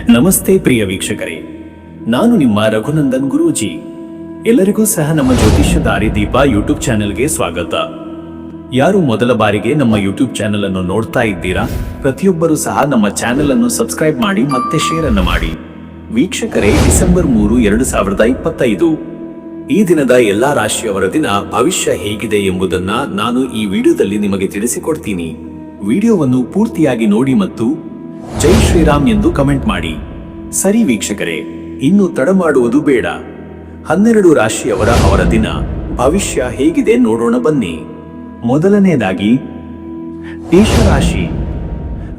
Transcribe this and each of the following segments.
ನಮಸ್ತೆ ಪ್ರಿಯ ವೀಕ್ಷಕರೇ, ನಾನು ನಿಮ್ಮ ರಘುನಂದನ್ ಗುರೂಜಿ. ಎಲ್ಲರಿಗೂ ಸಹ ನಮ್ಮ ಜ್ಯೋತಿಷ್ಯ ದಾರಿದೀಪ ಯೂಟ್ಯೂಬ್ ಚಾನೆಲ್ಗೆ ಸ್ವಾಗತ. ಯಾರು ಮೊದಲ ಬಾರಿಗೆ ನಮ್ಮ ಯೂಟ್ಯೂಬ್ ಚಾನೆಲ್ ಅನ್ನು ನೋಡ್ತಾ ಇದ್ದೀರಾ, ಪ್ರತಿಯೊಬ್ಬರೂ ಸಹ ನಮ್ಮ ಚಾನೆಲ್ ಅನ್ನು ಸಬ್ಸ್ಕ್ರೈಬ್ ಮಾಡಿ ಮತ್ತೆ ಶೇರ್ ಅನ್ನು ಮಾಡಿ. ವೀಕ್ಷಕರೇ, ಡಿಸೆಂಬರ್ 3, 2025 ಈ ದಿನದ ಎಲ್ಲಾ ರಾಶಿಯವರ ದಿನ ಭವಿಷ್ಯ ಹೇಗಿದೆ ಎಂಬುದನ್ನ ನಾನು ಈ ವಿಡಿಯೋದಲ್ಲಿ ನಿಮಗೆ ತಿಳಿಸಿಕೊಡ್ತೀನಿ. ವಿಡಿಯೋವನ್ನು ಪೂರ್ತಿಯಾಗಿ ನೋಡಿ ಮತ್ತು ಜೈ ಶ್ರೀರಾಮ್ ಎಂದು ಕಮೆಂಟ್ ಮಾಡಿ. ಸರಿ ವೀಕ್ಷಕರೇ, ಇನ್ನು ತಡ ಮಾಡುವುದು ಬೇಡ. 12 ರಾಶಿಯವರ ಅವರ ದಿನ ಭವಿಷ್ಯ ಹೇಗಿದೆ ನೋಡೋಣ ಬನ್ನಿ. ಮೊದಲನೇದಾಗಿ ಮೇಷರಾಶಿ.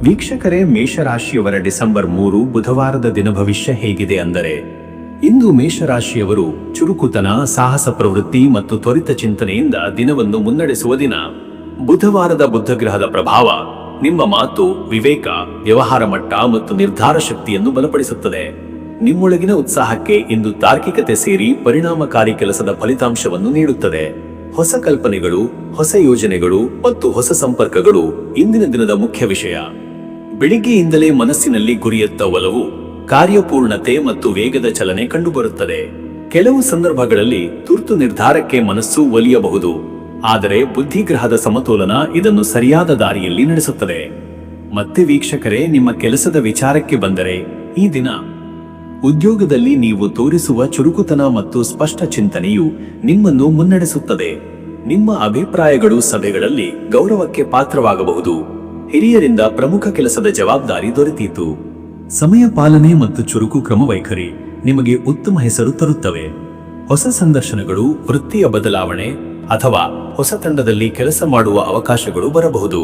ವೀಕ್ಷಕರೇ, ಮೇಷರಾಶಿಯವರ ಡಿಸೆಂಬರ್ 3 ಬುಧವಾರದ ದಿನ ಭವಿಷ್ಯ ಹೇಗಿದೆ ಅಂದರೆ, ಇಂದು ಮೇಷರಾಶಿಯವರು ಚುರುಕುತನ, ಸಾಹಸ ಪ್ರವೃತ್ತಿ ಮತ್ತು ತ್ವರಿತ ಚಿಂತನೆಯಿಂದ ದಿನವನ್ನು ಮುನ್ನಡೆಸುವ ದಿನ. ಬುಧವಾರದ ಬುಧಗ್ರಹದ ಪ್ರಭಾವ ನಿಮ್ಮ ಮಾತು, ವಿವೇಕ, ವ್ಯವಹಾರ ಮಟ್ಟ ಮತ್ತು ನಿರ್ಧಾರ ಶಕ್ತಿಯನ್ನು ಬಲಪಡಿಸುತ್ತದೆ. ನಿಮ್ಮೊಳಗಿನ ಉತ್ಸಾಹಕ್ಕೆ ಇಂದು ತಾರ್ಕಿಕತೆ ಸೇರಿ ಪರಿಣಾಮಕಾರಿ ಕೆಲಸದ ಫಲಿತಾಂಶವನ್ನು ನೀಡುತ್ತದೆ. ಹೊಸ ಕಲ್ಪನೆಗಳು, ಹೊಸ ಯೋಜನೆಗಳು ಮತ್ತು ಹೊಸ ಸಂಪರ್ಕಗಳು ಇಂದಿನ ದಿನದ ಮುಖ್ಯ ವಿಷಯ. ಬೆಳಿಗ್ಗೆಯಿಂದಲೇ ಮನಸ್ಸಿನಲ್ಲಿ ಗುರಿಯತ್ತ ಒಲವು, ಕಾರ್ಯಪೂರ್ಣತೆ ಮತ್ತು ವೇಗದ ಚಲನೆ ಕಂಡುಬರುತ್ತದೆ. ಕೆಲವು ಸಂದರ್ಭಗಳಲ್ಲಿ ತುರ್ತು ನಿರ್ಧಾರಕ್ಕೆ ಮನಸ್ಸು ಒಲಿಯಬಹುದು, ಆದರೆ ಬುದ್ಧಿಗ್ರಹದ ಸಮತೋಲನ ಇದನ್ನು ಸರಿಯಾದ ದಾರಿಯಲ್ಲಿ ನಡೆಸುತ್ತದೆ. ಮತ್ತೆ ವೀಕ್ಷಕರೇ, ನಿಮ್ಮ ಕೆಲಸದ ವಿಚಾರಕ್ಕೆ ಬಂದರೆ, ಈ ದಿನ ಉದ್ಯೋಗದಲ್ಲಿ ನೀವು ತೋರಿಸುವ ಚುರುಕುತನ ಮತ್ತು ಸ್ಪಷ್ಟ ಚಿಂತನೆಯು ನಿಮ್ಮನ್ನು ಮುನ್ನಡೆಸುತ್ತದೆ. ನಿಮ್ಮ ಅಭಿಪ್ರಾಯಗಳು ಸಭೆಗಳಲ್ಲಿ ಗೌರವಕ್ಕೆ ಪಾತ್ರವಾಗಬಹುದು. ಹಿರಿಯರಿಂದ ಪ್ರಮುಖ ಕೆಲಸದ ಜವಾಬ್ದಾರಿ ದೊರೆತೀತು. ಸಮಯ ಪಾಲನೆ ಮತ್ತು ಚುರುಕು ಕ್ರಮವೈಖರಿ ನಿಮಗೆ ಉತ್ತಮ ಹೆಸರು ತರುತ್ತವೆ. ಹೊಸ ಸಂದರ್ಶನಗಳು, ವೃತ್ತಿಯ ಬದಲಾವಣೆ ಅಥವಾ ಹೊಸ ತಂಡದಲ್ಲಿ ಕೆಲಸ ಮಾಡುವ ಅವಕಾಶಗಳು ಬರಬಹುದು.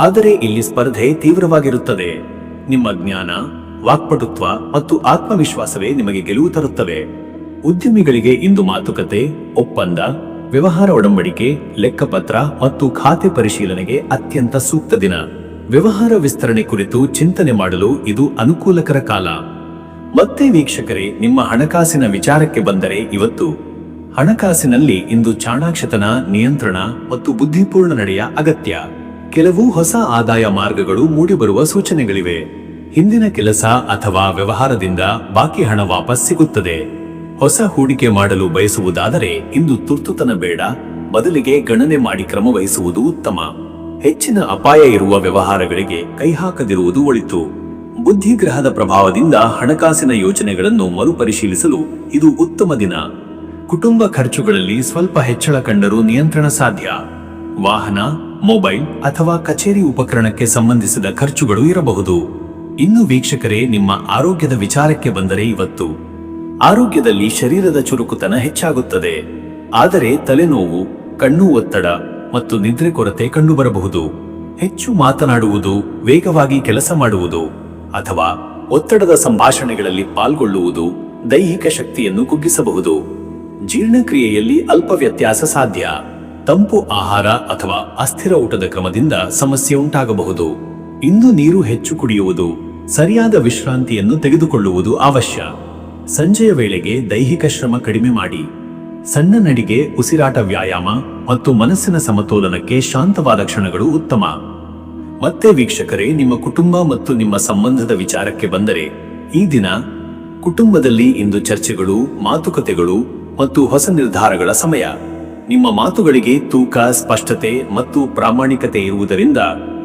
ಆದರೆ ಇಲ್ಲಿ ಸ್ಪರ್ಧೆ ತೀವ್ರವಾಗಿರುತ್ತದೆ. ನಿಮ್ಮ ಜ್ಞಾನ, ವಾಕ್ಪಟುತ್ವ ಮತ್ತು ಆತ್ಮವಿಶ್ವಾಸವೇ ನಿಮಗೆ ಗೆಲುವು ತರುತ್ತವೆ. ಉದ್ಯಮಿಗಳಿಗೆ ಇಂದು ಮಾತುಕತೆ, ಒಪ್ಪಂದ, ವ್ಯವಹಾರ ಒಡಂಬಡಿಕೆ, ಲೆಕ್ಕಪತ್ರ ಮತ್ತು ಖಾತೆ ಪರಿಶೀಲನೆಗೆ ಅತ್ಯಂತ ಸೂಕ್ತ ದಿನ. ವ್ಯವಹಾರ ವಿಸ್ತರಣೆ ಕುರಿತು ಚಿಂತನೆ ಮಾಡಲು ಇದು ಅನುಕೂಲಕರ ಕಾಲ. ಮತ್ತೆ ವೀಕ್ಷಕರೇ, ನಿಮ್ಮ ಹಣಕಾಸಿನ ವಿಚಾರಕ್ಕೆ ಬಂದರೆ, ಇವತ್ತು ಹಣಕಾಸಿನಲ್ಲಿ ಇಂದು ಚಾಣಾಕ್ಷತನ, ನಿಯಂತ್ರಣ ಮತ್ತು ಬುದ್ಧಿಪೂರ್ಣ ನಡೆಯ ಅಗತ್ಯ. ಕೆಲವು ಹೊಸ ಆದಾಯ ಮಾರ್ಗಗಳು ಮೂಡಿಬರುವ ಸೂಚನೆಗಳಿವೆ. ಹಿಂದಿನ ಕೆಲಸ ಅಥವಾ ವ್ಯವಹಾರದಿಂದ ಬಾಕಿ ಹಣ ವಾಪಸ್ ಸಿಗುತ್ತದೆ. ಹೊಸ ಹೂಡಿಕೆ ಮಾಡಲು ಬಯಸುವುದಾದರೆ ಇಂದು ತುರ್ತುತನ ಬೇಡ, ಬದಲಿಗೆ ಗಣನೆ ಮಾಡಿ ಕ್ರಮ ವಹಿಸುವುದು ಉತ್ತಮ. ಹೆಚ್ಚಿನ ಅಪಾಯ ಇರುವ ವ್ಯವಹಾರಗಳಿಗೆ ಕೈ ಹಾಕದಿರುವುದು ಒಳಿತು. ಬುದ್ಧಿಗ್ರಹದ ಪ್ರಭಾವದಿಂದ ಹಣಕಾಸಿನ ಯೋಜನೆಗಳನ್ನು ಮರುಪರಿಶೀಲಿಸಲು ಇದು ಉತ್ತಮ ದಿನ. ಕುಟುಂಬ ಖರ್ಚುಗಳಲ್ಲಿ ಸ್ವಲ್ಪ ಹೆಚ್ಚಳ ಕಂಡರೂ ನಿಯಂತ್ರಣ ಸಾಧ್ಯ. ವಾಹನ, ಮೊಬೈಲ್ ಅಥವಾ ಕಚೇರಿ ಉಪಕರಣಕ್ಕೆ ಸಂಬಂಧಿಸಿದ ಖರ್ಚುಗಳು ಇರಬಹುದು. ಇನ್ನು ವೀಕ್ಷಕರೇ, ನಿಮ್ಮ ಆರೋಗ್ಯದ ವಿಚಾರಕ್ಕೆ ಬಂದರೆ, ಇವತ್ತು ಆರೋಗ್ಯದಲ್ಲಿ ಶರೀರದ ಚುರುಕುತನ ಹೆಚ್ಚಾಗುತ್ತದೆ. ಆದರೆ ತಲೆನೋವು, ಕಣ್ಣು ಒತ್ತಡ ಮತ್ತು ನಿದ್ರೆ ಕೊರತೆ ಕಂಡುಬರಬಹುದು. ಹೆಚ್ಚು ಮಾತನಾಡುವುದು, ವೇಗವಾಗಿ ಕೆಲಸ ಮಾಡುವುದು ಅಥವಾ ಒತ್ತಡದ ಸಂಭಾಷಣೆಗಳಲ್ಲಿ ಪಾಲ್ಗೊಳ್ಳುವುದು ದೈಹಿಕ ಶಕ್ತಿಯನ್ನು ಕುಗ್ಗಿಸಬಹುದು. ಜೀರ್ಣಕ್ರಿಯೆಯಲ್ಲಿ ಅಲ್ಪ ವ್ಯತ್ಯಾಸ ಸಾಧ್ಯ. ತಂಪು ಆಹಾರ ಅಥವಾ ಅಸ್ಥಿರ ಊಟದ ಕ್ರಮದಿಂದ ಸಮಸ್ಯೆ ಉಂಟಾಗಬಹುದು. ಇಂದು ನೀರು ಹೆಚ್ಚು ಕುಡಿಯುವುದು, ಸರಿಯಾದ ವಿಶ್ರಾಂತಿಯನ್ನು ತೆಗೆದುಕೊಳ್ಳುವುದು ಅವಶ್ಯ. ಸಂಜೆಯ ವೇಳೆಗೆ ದೈಹಿಕ ಶ್ರಮ ಕಡಿಮೆ ಮಾಡಿ. ಸಣ್ಣ ನಡಿಗೆ, ಉಸಿರಾಟ ವ್ಯಾಯಾಮ ಮತ್ತು ಮನಸ್ಸಿನ ಸಮತೋಲನಕ್ಕೆ ಶಾಂತವಾದ ಕ್ಷಣಗಳು ಉತ್ತಮ. ಮತ್ತೆ ವೀಕ್ಷಕರೇ, ನಿಮ್ಮ ಕುಟುಂಬ ಮತ್ತು ನಿಮ್ಮ ಸಂಬಂಧದ ವಿಚಾರಕ್ಕೆ ಬಂದರೆ, ಈ ದಿನ ಕುಟುಂಬದಲ್ಲಿ ಇಂದು ಚರ್ಚೆಗಳು, ಮಾತುಕತೆಗಳು ಮತ್ತು ಹೊಸ ನಿರ್ಧಾರಗಳ ಸಮಯ. ನಿಮ್ಮ ಮಾತುಗಳಿಗೆ ತೂಕ, ಸ್ಪಷ್ಟತೆ ಮತ್ತು ಪ್ರಾಮಾಣಿಕತೆ ಇರುವುದರಿಂದ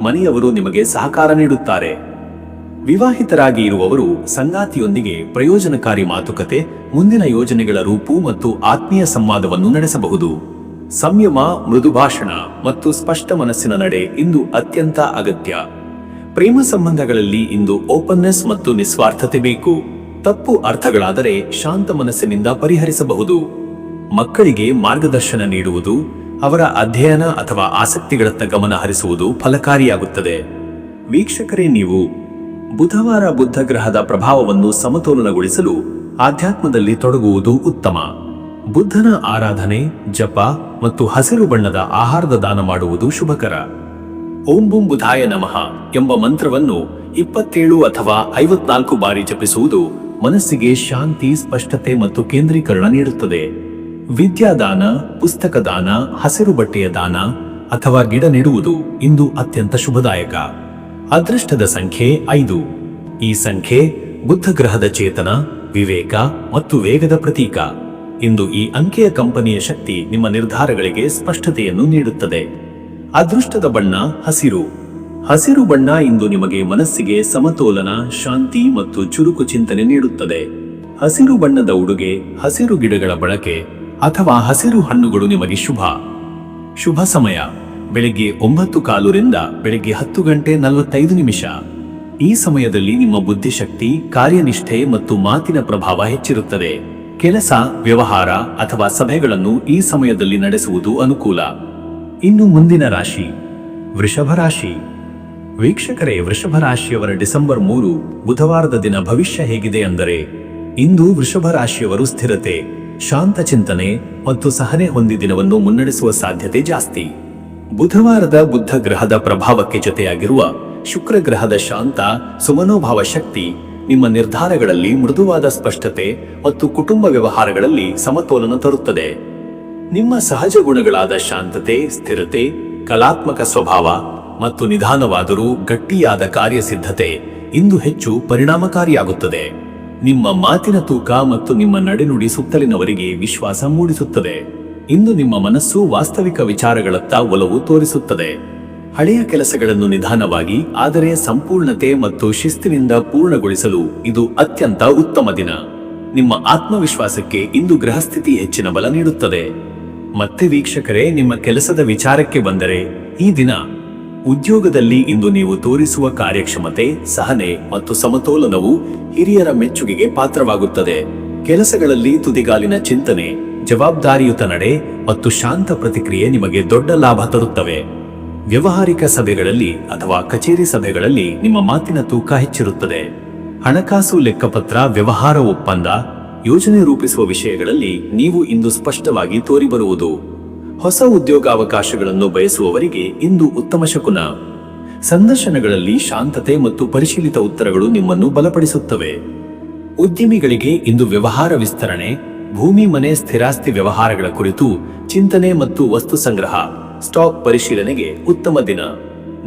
ಮನೆಯವರು ನಿಮಗೆ ಸಹಕಾರ ನೀಡುತ್ತಾರೆ. ವಿವಾಹಿತರಾಗಿ ಇರುವವರು ಸಂಗಾತಿಯೊಂದಿಗೆ ಪ್ರಯೋಜನಕಾರಿ ಮಾತುಕತೆ, ಮುಂದಿನ ಯೋಜನೆಗಳ ರೂಪು ಮತ್ತು ಆತ್ಮೀಯ ಸಂವಾದವನ್ನು ನಡೆಸಬಹುದು. ಸಂಯಮ, ಮೃದು ಭಾಷಣ ಮತ್ತು ಸ್ಪಷ್ಟ ಮನಸ್ಸಿನ ನಡೆ ಇಂದು ಅತ್ಯಂತ ಅಗತ್ಯ. ಪ್ರೇಮ ಸಂಬಂಧಗಳಲ್ಲಿ ಇಂದು ಓಪನ್ನೆಸ್ ಮತ್ತು ನಿಸ್ವಾರ್ಥತೆ ಬೇಕು. ತಪ್ಪು ಅರ್ಥಗಳಾದರೆ ಶಾಂತ ಮನಸ್ಸಿನಿಂದ ಪರಿಹರಿಸಬಹುದು. ಮಕ್ಕಳಿಗೆ ಮಾರ್ಗದರ್ಶನ ನೀಡುವುದು, ಅವರ ಅಧ್ಯಯನ ಅಥವಾ ಆಸಕ್ತಿಗಳತ್ತ ಗಮನ ಹರಿಸುವುದು ಫಲಕಾರಿಯಾಗುತ್ತದೆ. ವೀಕ್ಷಕರೇ, ನೀವು ಬುಧವಾರ ಬುಧಗ್ರಹದ ಪ್ರಭಾವವನ್ನು ಸಮತೋಲನಗೊಳಿಸಲು ಆಧ್ಯಾತ್ಮದಲ್ಲಿ ತೊಡಗುವುದು ಉತ್ತಮ. ಬುದ್ಧನ ಆರಾಧನೆ, ಜಪ ಮತ್ತು ಹಸಿರು ಬಣ್ಣದ ಆಹಾರದ ದಾನ ಮಾಡುವುದು ಶುಭಕರ. ಓಂ ಬುಂ ಬುಧಾಯ ನಮಃ ಎಂಬ ಮಂತ್ರವನ್ನು 27 ಅಥವಾ 54 ಬಾರಿ ಜಪಿಸುವುದು ಮನಸ್ಸಿಗೆ ಶಾಂತಿ, ಸ್ಪಷ್ಟತೆ ಮತ್ತು ಕೇಂದ್ರೀಕರಣ ನೀಡುತ್ತದೆ. ವಿದ್ಯಾದಾನ, ಪುಸ್ತಕ ದಾನ, ಹಸಿರು ಬಟ್ಟೆಯ ದಾನ ಅಥವಾ ಗಿಡ ನೆಡುವುದು ಇಂದು ಅತ್ಯಂತ ಶುಭದಾಯಕ. ಅದೃಷ್ಟದ ಸಂಖ್ಯೆ 5. ಈ ಸಂಖ್ಯೆ ಬುದ್ಧ ಗ್ರಹದ ಚೇತನ, ವಿವೇಕ ಮತ್ತು ವೇಗದ ಪ್ರತೀಕ. ಇಂದು ಈ ಅಂಕೆಯ ಕಂಪನಿಯ ಶಕ್ತಿ ನಿಮ್ಮ ನಿರ್ಧಾರಗಳಿಗೆ ಸ್ಪಷ್ಟತೆಯನ್ನು ನೀಡುತ್ತದೆ. ಅದೃಷ್ಟದ ಬಣ್ಣ ಹಸಿರು. ಹಸಿರು ಬಣ್ಣ ಇಂದು ನಿಮಗೆ ಮನಸ್ಸಿಗೆ ಸಮತೋಲನ, ಶಾಂತಿ ಮತ್ತು ಚುರುಕು ಚಿಂತನೆ ನೀಡುತ್ತದೆ. ಹಸಿರು ಬಣ್ಣದ ಉಡುಗೆ, ಹಸಿರು ಗಿಡಗಳ ಬಳಕೆ ಅಥವಾ ಹಸಿರು ಹಣ್ಣುಗಳು ನಿಮಗೆ ಶುಭ. ಶುಭ ಸಮಯ ಬೆಳಿಗ್ಗೆ 9:15 ರಿಂದ ಬೆಳಿಗ್ಗೆ 10:45. ಈ ಸಮಯದಲ್ಲಿ ನಿಮ್ಮ ಬುದ್ಧಿಶಕ್ತಿ, ಕಾರ್ಯನಿಷ್ಠೆ ಮತ್ತು ಮಾತಿನ ಪ್ರಭಾವ ಹೆಚ್ಚಿರುತ್ತದೆ. ಕೆಲಸ, ವ್ಯವಹಾರ ಅಥವಾ ಸಭೆಗಳನ್ನು ಈ ಸಮಯದಲ್ಲಿ ನಡೆಸುವುದು ಅನುಕೂಲ. ಇನ್ನು ಮುಂದಿನ ರಾಶಿ ವೃಷಭ ರಾಶಿ. ವೀಕ್ಷಕರೇ, ವೃಷಭ ರಾಶಿಯವರ ಡಿಸೆಂಬರ್ 3 ಬುಧವಾರದ ದಿನ ಭವಿಷ್ಯ ಹೇಗಿದೆ ಅಂದರೆ, ಇಂದು ವೃಷಭ ರಾಶಿಯವರು ಸ್ಥಿರತೆ, ಶಾಂತ ಚಿಂತನೆ ಮತ್ತು ಸಹನೆ ಹೊಂದಿ ದಿನವನ್ನು ಮುನ್ನಡೆಸುವ ಸಾಧ್ಯತೆ ಜಾಸ್ತಿ. ಬುಧವಾರದ ಬುದ್ಧ ಗ್ರಹದ ಪ್ರಭಾವಕ್ಕೆ ಜೊತೆಯಾಗಿರುವ ಶುಕ್ರ ಗ್ರಹದ ಶಾಂತ ಸುಮನೋಭಾವ ಶಕ್ತಿ ನಿಮ್ಮ ನಿರ್ಧಾರಗಳಲ್ಲಿ ಮೃದುವಾದ ಸ್ಪಷ್ಟತೆ ಮತ್ತು ಕುಟುಂಬ ವ್ಯವಹಾರಗಳಲ್ಲಿ ಸಮತೋಲನ ತರುತ್ತದೆ. ನಿಮ್ಮ ಸಹಜ ಗುಣಗಳಾದ ಶಾಂತತೆ, ಸ್ಥಿರತೆ, ಕಲಾತ್ಮಕ ಸ್ವಭಾವ ಮತ್ತು ನಿಧಾನವಾದರೂ ಗಟ್ಟಿಯಾದ ಕಾರ್ಯಸಿದ್ಧತೆ ಇಂದು ಹೆಚ್ಚು ಪರಿಣಾಮಕಾರಿಯಾಗುತ್ತದೆ. ನಿಮ್ಮ ಮಾತಿನ ತೂಕ ಮತ್ತು ನಿಮ್ಮ ನಡೆನುಡಿ ಸುತ್ತಲಿನವರಿಗೆ ವಿಶ್ವಾಸ ಮೂಡಿಸುತ್ತದೆ. ಇಂದು ನಿಮ್ಮ ಮನಸ್ಸು ವಾಸ್ತವಿಕ ವಿಚಾರಗಳತ್ತ ಒಲವು ತೋರಿಸುತ್ತದೆ. ಹಳೆಯ ಕೆಲಸಗಳನ್ನು ನಿಧಾನವಾಗಿ ಆದರೆ ಸಂಪೂರ್ಣತೆ ಮತ್ತು ಶಿಸ್ತಿನಿಂದ ಪೂರ್ಣಗೊಳಿಸಲು ಇದು ಅತ್ಯಂತ ಉತ್ತಮ ದಿನ. ನಿಮ್ಮ ಆತ್ಮವಿಶ್ವಾಸಕ್ಕೆ ಇಂದು ಗ್ರಹಸ್ಥಿತಿ ಹೆಚ್ಚಿನ ಬಲ ನೀಡುತ್ತದೆ. ಮತ್ತೆ ವೀಕ್ಷಕರೇ, ನಿಮ್ಮ ಕೆಲಸದ ವಿಚಾರಕ್ಕೆ ಬಂದರೆ, ಈ ದಿನ ಉದ್ಯೋಗದಲ್ಲಿ ಇಂದು ನೀವು ತೋರಿಸುವ ಕಾರ್ಯಕ್ಷಮತೆ, ಸಹನೆ ಮತ್ತು ಸಮತೋಲನವು ಹಿರಿಯರ ಮೆಚ್ಚುಗೆಗೆ ಪಾತ್ರವಾಗುತ್ತದೆ. ಕೆಲಸಗಳಲ್ಲಿ ತುದಿಗಾಲಿನ ಚಿಂತನೆ, ಜವಾಬ್ದಾರಿಯುತ ನಡೆ ಮತ್ತು ಶಾಂತ ಪ್ರತಿಕ್ರಿಯೆ ನಿಮಗೆ ದೊಡ್ಡ ಲಾಭ ತರುತ್ತವೆ. ವ್ಯವಹಾರಿಕ ಸಭೆಗಳಲ್ಲಿ ಅಥವಾ ಕಚೇರಿ ಸಭೆಗಳಲ್ಲಿ ನಿಮ್ಮ ಮಾತಿನ ತೂಕ ಹೆಚ್ಚಿರುತ್ತದೆ. ಹಣಕಾಸು ಲೆಕ್ಕಪತ್ರ, ವ್ಯವಹಾರ ಒಪ್ಪಂದ, ಯೋಜನೆ ರೂಪಿಸುವ ವಿಷಯಗಳಲ್ಲಿ ನೀವು ಇಂದು ಸ್ಪಷ್ಟವಾಗಿ ತೋರಿಬರುವುದು. ಹೊಸ ಉದ್ಯೋಗಾವಕಾಶಗಳನ್ನು ಬಯಸುವವರಿಗೆ ಇಂದು ಉತ್ತಮ ಶಕುನ. ಸಂದರ್ಶನಗಳಲ್ಲಿ ಶಾಂತತೆ ಮತ್ತು ಪರಿಶೀಲಿತ ಉತ್ತರಗಳು ನಿಮ್ಮನ್ನು ಬಲಪಡಿಸುತ್ತವೆ. ಉದ್ಯಮಿಗಳಿಗೆ ಇಂದು ವ್ಯವಹಾರ ವಿಸ್ತರಣೆ, ಭೂಮಿ, ಮನೆ, ಸ್ಥಿರಾಸ್ತಿ ವ್ಯವಹಾರಗಳ ಕುರಿತು ಚಿಂತನೆ ಮತ್ತು ವಸ್ತು ಸಂಗ್ರಹ, ಸ್ಟಾಕ್ ಪರಿಶೀಲನೆಗೆ ಉತ್ತಮ ದಿನ.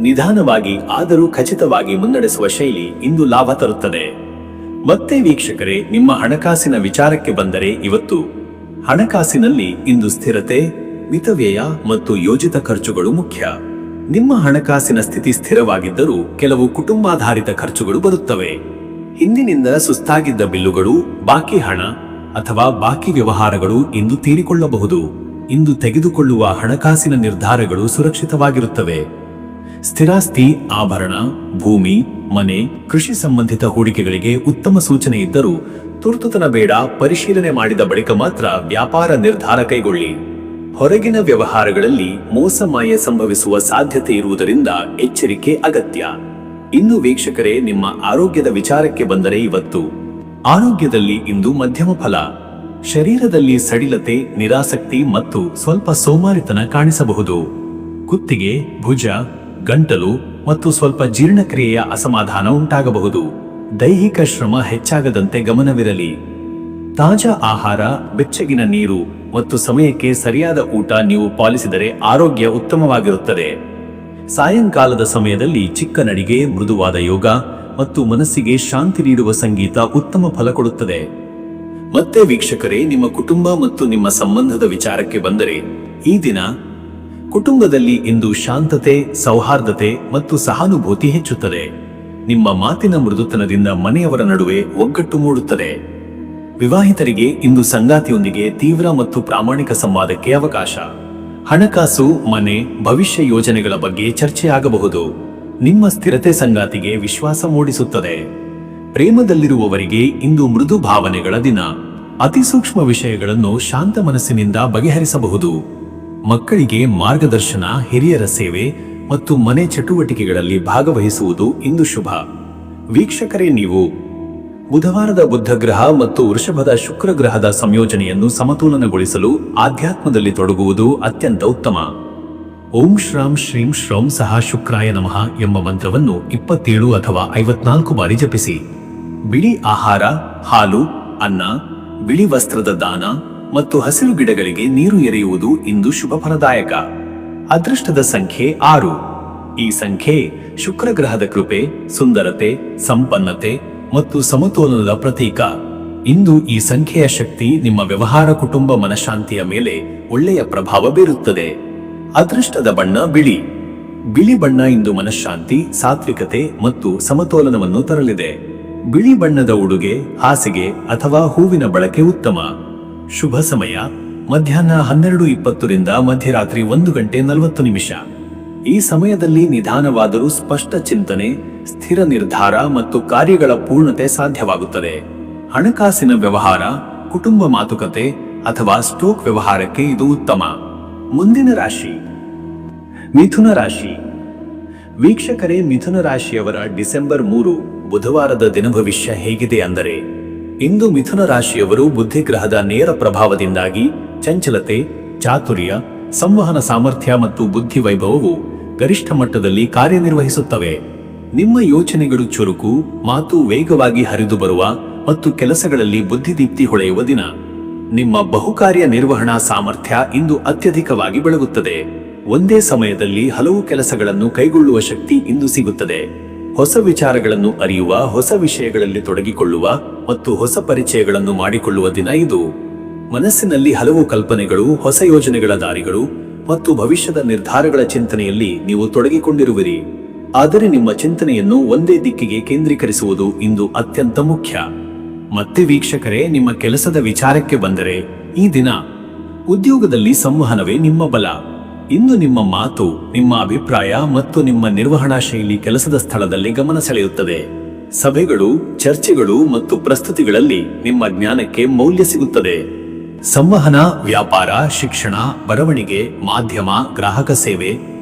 ನಿಧಾನವಾಗಿ ಆದರೂ ಖಚಿತವಾಗಿ ಮುನ್ನಡೆಸುವ ಶೈಲಿ ಇಂದು ಲಾಭ ತರುತ್ತದೆ. ಮತ್ತೆ ವೀಕ್ಷಕರೇ, ನಿಮ್ಮ ಹಣಕಾಸಿನ ವಿಚಾರಕ್ಕೆ ಬಂದರೆ, ಇವತ್ತು ಹಣಕಾಸಿನಲ್ಲಿ ಇಂದು ಸ್ಥಿರತೆ, ಮಿತವ್ಯಯ ಮತ್ತು ಯೋಜಿತ ಖರ್ಚುಗಳು ಮುಖ್ಯ. ನಿಮ್ಮ ಹಣಕಾಸಿನ ಸ್ಥಿತಿ ಸ್ಥಿರವಾಗಿದ್ದರೂ ಕೆಲವು ಕುಟುಂಬಾಧಾರಿತ ಖರ್ಚುಗಳು ಬರುತ್ತವೆ. ಹಿಂದಿನಿಂದ ಸುಸ್ತಾಗಿದ್ದ ಬಿಲ್ಲುಗಳು, ಬಾಕಿ ಹಣ ಅಥವಾ ಬಾಕಿ ವ್ಯವಹಾರಗಳು ಇಂದು ತೀರಿಕೊಳ್ಳಬಹುದು. ಇಂದು ತೆಗೆದುಕೊಳ್ಳುವ ಹಣಕಾಸಿನ ನಿರ್ಧಾರಗಳು ಸುರಕ್ಷಿತವಾಗಿರುತ್ತವೆ. ಸ್ಥಿರಾಸ್ತಿ, ಆಭರಣ, ಭೂಮಿ, ಮನೆ, ಕೃಷಿ ಸಂಬಂಧಿತ ಹೂಡಿಕೆಗಳಿಗೆ ಉತ್ತಮ ಸೂಚನೆ ಇದ್ದರೂ ತುರ್ತುತನ ಬೇಡ. ಪರಿಶೀಲನೆ ಮಾಡಿದ ಬಳಿಕ ಮಾತ್ರ ವ್ಯಾಪಾರ ನಿರ್ಧಾರ ಕೈಗೊಳ್ಳಿ. ಹೊರಗಿನ ವ್ಯವಹಾರಗಳಲ್ಲಿ ಮೋಸ ಮಾಯೆ ಸಂಭವಿಸುವ ಸಾಧ್ಯತೆ ಇರುವುದರಿಂದ ಎಚ್ಚರಿಕೆ ಅಗತ್ಯ. ಇನ್ನು ವೀಕ್ಷಕರೇ, ನಿಮ್ಮ ಆರೋಗ್ಯದ ವಿಚಾರಕ್ಕೆ ಬಂದರೆ, ಇವತ್ತು ಆರೋಗ್ಯದಲ್ಲಿ ಇಂದು ಮಧ್ಯಮ ಫಲ. ಶರೀರದಲ್ಲಿ ಸಡಿಲತೆ, ನಿರಾಸಕ್ತಿ ಮತ್ತು ಸ್ವಲ್ಪ ಸೋಮಾರಿತನ ಕಾಣಿಸಬಹುದು. ಕುತ್ತಿಗೆ, ಭುಜ, ಗಂಟಲು ಮತ್ತು ಸ್ವಲ್ಪ ಜೀರ್ಣಕ್ರಿಯೆಯ ಅಸಮಾಧಾನ ಉಂಟಾಗಬಹುದು. ದೈಹಿಕ ಶ್ರಮ ಹೆಚ್ಚಾಗದಂತೆ ಗಮನವಿರಲಿ. ತಾಜಾ ಆಹಾರ, ಬೆಚ್ಚಗಿನ ನೀರು ಮತ್ತು ಸಮಯಕ್ಕೆ ಸರಿಯಾದ ಊಟ ನೀವು ಪಾಲಿಸಿದರೆ ಆರೋಗ್ಯ ಉತ್ತಮವಾಗಿರುತ್ತದೆ. ಸಾಯಂಕಾಲದ ಸಮಯದಲ್ಲಿ ಚಿಕ್ಕ ನಡಿಗೆ, ಮೃದುವಾದ ಯೋಗ ಮತ್ತು ಮನಸ್ಸಿಗೆ ಶಾಂತಿ ನೀಡುವ ಸಂಗೀತ ಉತ್ತಮ ಫಲ ಕೊಡುತ್ತದೆ. ಮತ್ತೆ ವೀಕ್ಷಕರೇ, ನಿಮ್ಮ ಕುಟುಂಬ ಮತ್ತು ನಿಮ್ಮ ಸಂಬಂಧದ ವಿಚಾರಕ್ಕೆ ಬಂದರೆ, ಈ ದಿನ ಕುಟುಂಬದಲ್ಲಿ ಇಂದು ಶಾಂತತೆ, ಸೌಹಾರ್ದತೆ ಮತ್ತು ಸಹಾನುಭೂತಿ ಹೆಚ್ಚುತ್ತದೆ. ನಿಮ್ಮ ಮಾತಿನ ಮೃದುತನದಿಂದ ಮನೆಯವರ ನಡುವೆ ಒಗ್ಗಟ್ಟು ಮೂಡುತ್ತದೆ. ವಿವಾಹಿತರಿಗೆ ಇಂದು ಸಂಗಾತಿಯೊಂದಿಗೆ ತೀವ್ರ ಮತ್ತು ಪ್ರಾಮಾಣಿಕ ಸಂವಾದಕ್ಕೆ ಅವಕಾಶ. ಹಣಕಾಸು, ಮನೆ, ಭವಿಷ್ಯ ಯೋಜನೆಗಳ ಬಗ್ಗೆ ಚರ್ಚೆಯಾಗಬಹುದು. ನಿಮ್ಮ ಸ್ಥಿರತೆ ಸಂಗಾತಿಗೆ ವಿಶ್ವಾಸ ಮೂಡಿಸುತ್ತದೆ. ಪ್ರೇಮದಲ್ಲಿರುವವರಿಗೆ ಇಂದು ಮೃದು ಭಾವನೆಗಳ ದಿನ. ಅತಿ ಸೂಕ್ಷ್ಮ ವಿಷಯಗಳನ್ನು ಶಾಂತ ಮನಸ್ಸಿನಿಂದ ಬಗೆಹರಿಸಬಹುದು. ಮಕ್ಕಳಿಗೆ ಮಾರ್ಗದರ್ಶನ, ಹಿರಿಯರ ಸೇವೆ ಮತ್ತು ಮನೆ ಚಟುವಟಿಕೆಗಳಲ್ಲಿ ಭಾಗವಹಿಸುವುದು ಇಂದು ಶುಭ. ವೀಕ್ಷಕರೇ, ನೀವು ಬುಧವಾರದ ಬುದ್ಧ ಗ್ರಹ ಮತ್ತು ವೃಷಭದ ಶುಕ್ರ ಗ್ರಹದ ಸಂಯೋಜನೆಯನ್ನು ಸಮತೋಲನಗೊಳಿಸಲು ಆಧ್ಯಾತ್ಮದಲ್ಲಿ ತೊಡಗುವುದು ಅತ್ಯಂತ ಉತ್ತಮ. ಓಂ ಶ್ರಾಂ ಶ್ರೀಂ ಶ್ರೌಂ ಸಹ ಶುಕ್ರಾಯ ನಮಃ ಎಂಬ ಮಂತ್ರವನ್ನು 27 ಅಥವಾ 54 ಬಾರಿ ಜಪಿಸಿ. ಬಿಳಿ ಆಹಾರ, ಹಾಲು, ಅನ್ನ, ಬಿಳಿ ವಸ್ತ್ರದ ದಾನ ಮತ್ತು ಹಸಿರು ಗಿಡಗಳಿಗೆ ನೀರು ಎರೆಯುವುದು ಇಂದು ಶುಭ ಫಲದಾಯಕ. ಅದೃಷ್ಟದ ಸಂಖ್ಯೆ 6. ಈ ಸಂಖ್ಯೆ ಶುಕ್ರ ಗ್ರಹದ ಕೃಪೆ, ಸುಂದರತೆ, ಸಂಪನ್ನತೆ ಮತ್ತು ಸಮತೋಲನದ ಪ್ರತೀಕ. ಇಂದು ಈ ಸಂಖ್ಯೆಯ ಶಕ್ತಿ ನಿಮ್ಮ ವ್ಯವಹಾರ, ಕುಟುಂಬ, ಮನಃಶಾಂತಿಯ ಮೇಲೆ ಒಳ್ಳೆಯ ಪ್ರಭಾವ ಬೀರುತ್ತದೆ. ಅದೃಷ್ಟದ ಬಣ್ಣ ಬಿಳಿ. ಬಿಳಿ ಬಣ್ಣ ಇಂದು ಮನಃಶಾಂತಿ, ಸಾತ್ವಿಕತೆ ಮತ್ತು ಸಮತೋಲನವನ್ನು ತರಲಿದೆ. ಬಿಳಿ ಬಣ್ಣದ ಉಡುಗೆ, ಹಾಸಿಗೆ ಅಥವಾ ಹೂವಿನ ಬಳಕೆ ಉತ್ತಮ. ಶುಭ ಸಮಯ ಮಧ್ಯಾಹ್ನ 12:20 ಮಧ್ಯರಾತ್ರಿ 1:40. ಈ ಸಮಯದಲ್ಲಿ ನಿಧಾನವಾದರೂ ಸ್ಪಷ್ಟ ಚಿಂತನೆ, ಸ್ಥಿರ ನಿರ್ಧಾರ ಮತ್ತು ಕಾರ್ಯಗಳ ಪೂರ್ಣತೆ ಸಾಧ್ಯವಾಗುತ್ತದೆ. ಹಣಕಾಸಿನ ವ್ಯವಹಾರ, ಕುಟುಂಬ ಮಾತುಕತೆ ಅಥವಾ ಸ್ಟೋಕ್ ವ್ಯವಹಾರಕ್ಕೆ ಇದು ಉತ್ತಮ. ಮುಂದಿನ ರಾಶಿ ಮಿಥುನ ರಾಶಿ. ವೀಕ್ಷಕರೇ, ಮಿಥುನ ರಾಶಿಯವರ ಡಿಸೆಂಬರ್ 3 ಬುಧವಾರದ ದಿನ ಭವಿಷ್ಯ ಹೇಗಿದೆ ಅಂದರೆ, ಇಂದು ಮಿಥುನ ರಾಶಿಯವರು ಬುದ್ಧಿಗ್ರಹದ ನೇರ ಪ್ರಭಾವದಿಂದಾಗಿ ಚಂಚಲತೆ, ಚಾತುರ್ಯ, ಸಂವಹನ ಸಾಮರ್ಥ್ಯ ಮತ್ತು ಬುದ್ಧಿ ವೈಭವವು ಗರಿಷ್ಠ ಮಟ್ಟದಲ್ಲಿ ಕಾರ್ಯನಿರ್ವಹಿಸುತ್ತವೆ. ನಿಮ್ಮ ಯೋಚನೆಗಳು ಚುರುಕು, ಮಾತು ವೇಗವಾಗಿ ಹರಿದು ಬರುವ ಮತ್ತು ಕೆಲಸಗಳಲ್ಲಿ ಬುದ್ಧಿದೀಪ್ತಿ ಹೊಳೆಯುವ ದಿನ. ನಿಮ್ಮ ಬಹುಕಾರ್ಯ ನಿರ್ವಹಣಾ ಸಾಮರ್ಥ್ಯ ಇಂದು ಅತ್ಯಧಿಕವಾಗಿ ಬೆಳಗುತ್ತದೆ. ಒಂದೇ ಸಮಯದಲ್ಲಿ ಹಲವು ಕೆಲಸಗಳನ್ನು ಕೈಗೊಳ್ಳುವ ಶಕ್ತಿ ಇಂದು ಸಿಗುತ್ತದೆ. ಹೊಸ ವಿಚಾರಗಳನ್ನು ಅರಿಯುವ, ಹೊಸ ವಿಷಯಗಳಲ್ಲಿ ತೊಡಗಿಕೊಳ್ಳುವ ಮತ್ತು ಹೊಸ ಪರಿಚಯಗಳನ್ನು ಮಾಡಿಕೊಳ್ಳುವ ದಿನ ಇದು. ಮನಸ್ಸಿನಲ್ಲಿ ಹಲವು ಕಲ್ಪನೆಗಳು, ಹೊಸ ಯೋಜನೆಗಳ ದಾರಿಗಳು ಮತ್ತು ಭವಿಷ್ಯದ ನಿರ್ಧಾರಗಳ ಚಿಂತನೆಯಲ್ಲಿ ನೀವು ತೊಡಗಿಕೊಂಡಿರುವಿರಿ. ಆದರೆ ನಿಮ್ಮ ಚಿಂತನೆಯನ್ನು ಒಂದೇ ದಿಕ್ಕಿಗೆ ಕೇಂದ್ರೀಕರಿಸುವುದು ಇಂದು ಅತ್ಯಂತ ಮುಖ್ಯ. ಮತ್ತೆ ವೀಕ್ಷಕರೇ, ನಿಮ್ಮ ಕೆಲಸದ ವಿಚಾರಕ್ಕೆ ಬಂದರೆ, ಈ ದಿನ ಉದ್ಯೋಗದಲ್ಲಿ ಸಂವಹನವೇ ನಿಮ್ಮ ಬಲ. ಇಂದು ನಿಮ್ಮ ಮಾತು, ನಿಮ್ಮ ಅಭಿಪ್ರಾಯ ಮತ್ತು ನಿಮ್ಮ ನಿರ್ವಹಣಾ ಶೈಲಿ ಕೆಲಸದ ಸ್ಥಳದಲ್ಲಿ ಗಮನ ಸೆಳೆಯುತ್ತದೆ. ಸಭೆಗಳು, ಚರ್ಚೆಗಳು ಮತ್ತು ಪ್ರಸ್ತುತಿಗಳಲ್ಲಿ ನಿಮ್ಮ ಜ್ಞಾನಕ್ಕೆ ಮೌಲ್ಯ ಸಿಗುತ್ತದೆ. ಸಂವಹನ, ವ್ಯಾಪಾರ, ಶಿಕ್ಷಣ, ಬರವಣಿಗೆ, ಮಾಧ್ಯಮ, ಗ್ರಾಹಕ ಸೇವೆ,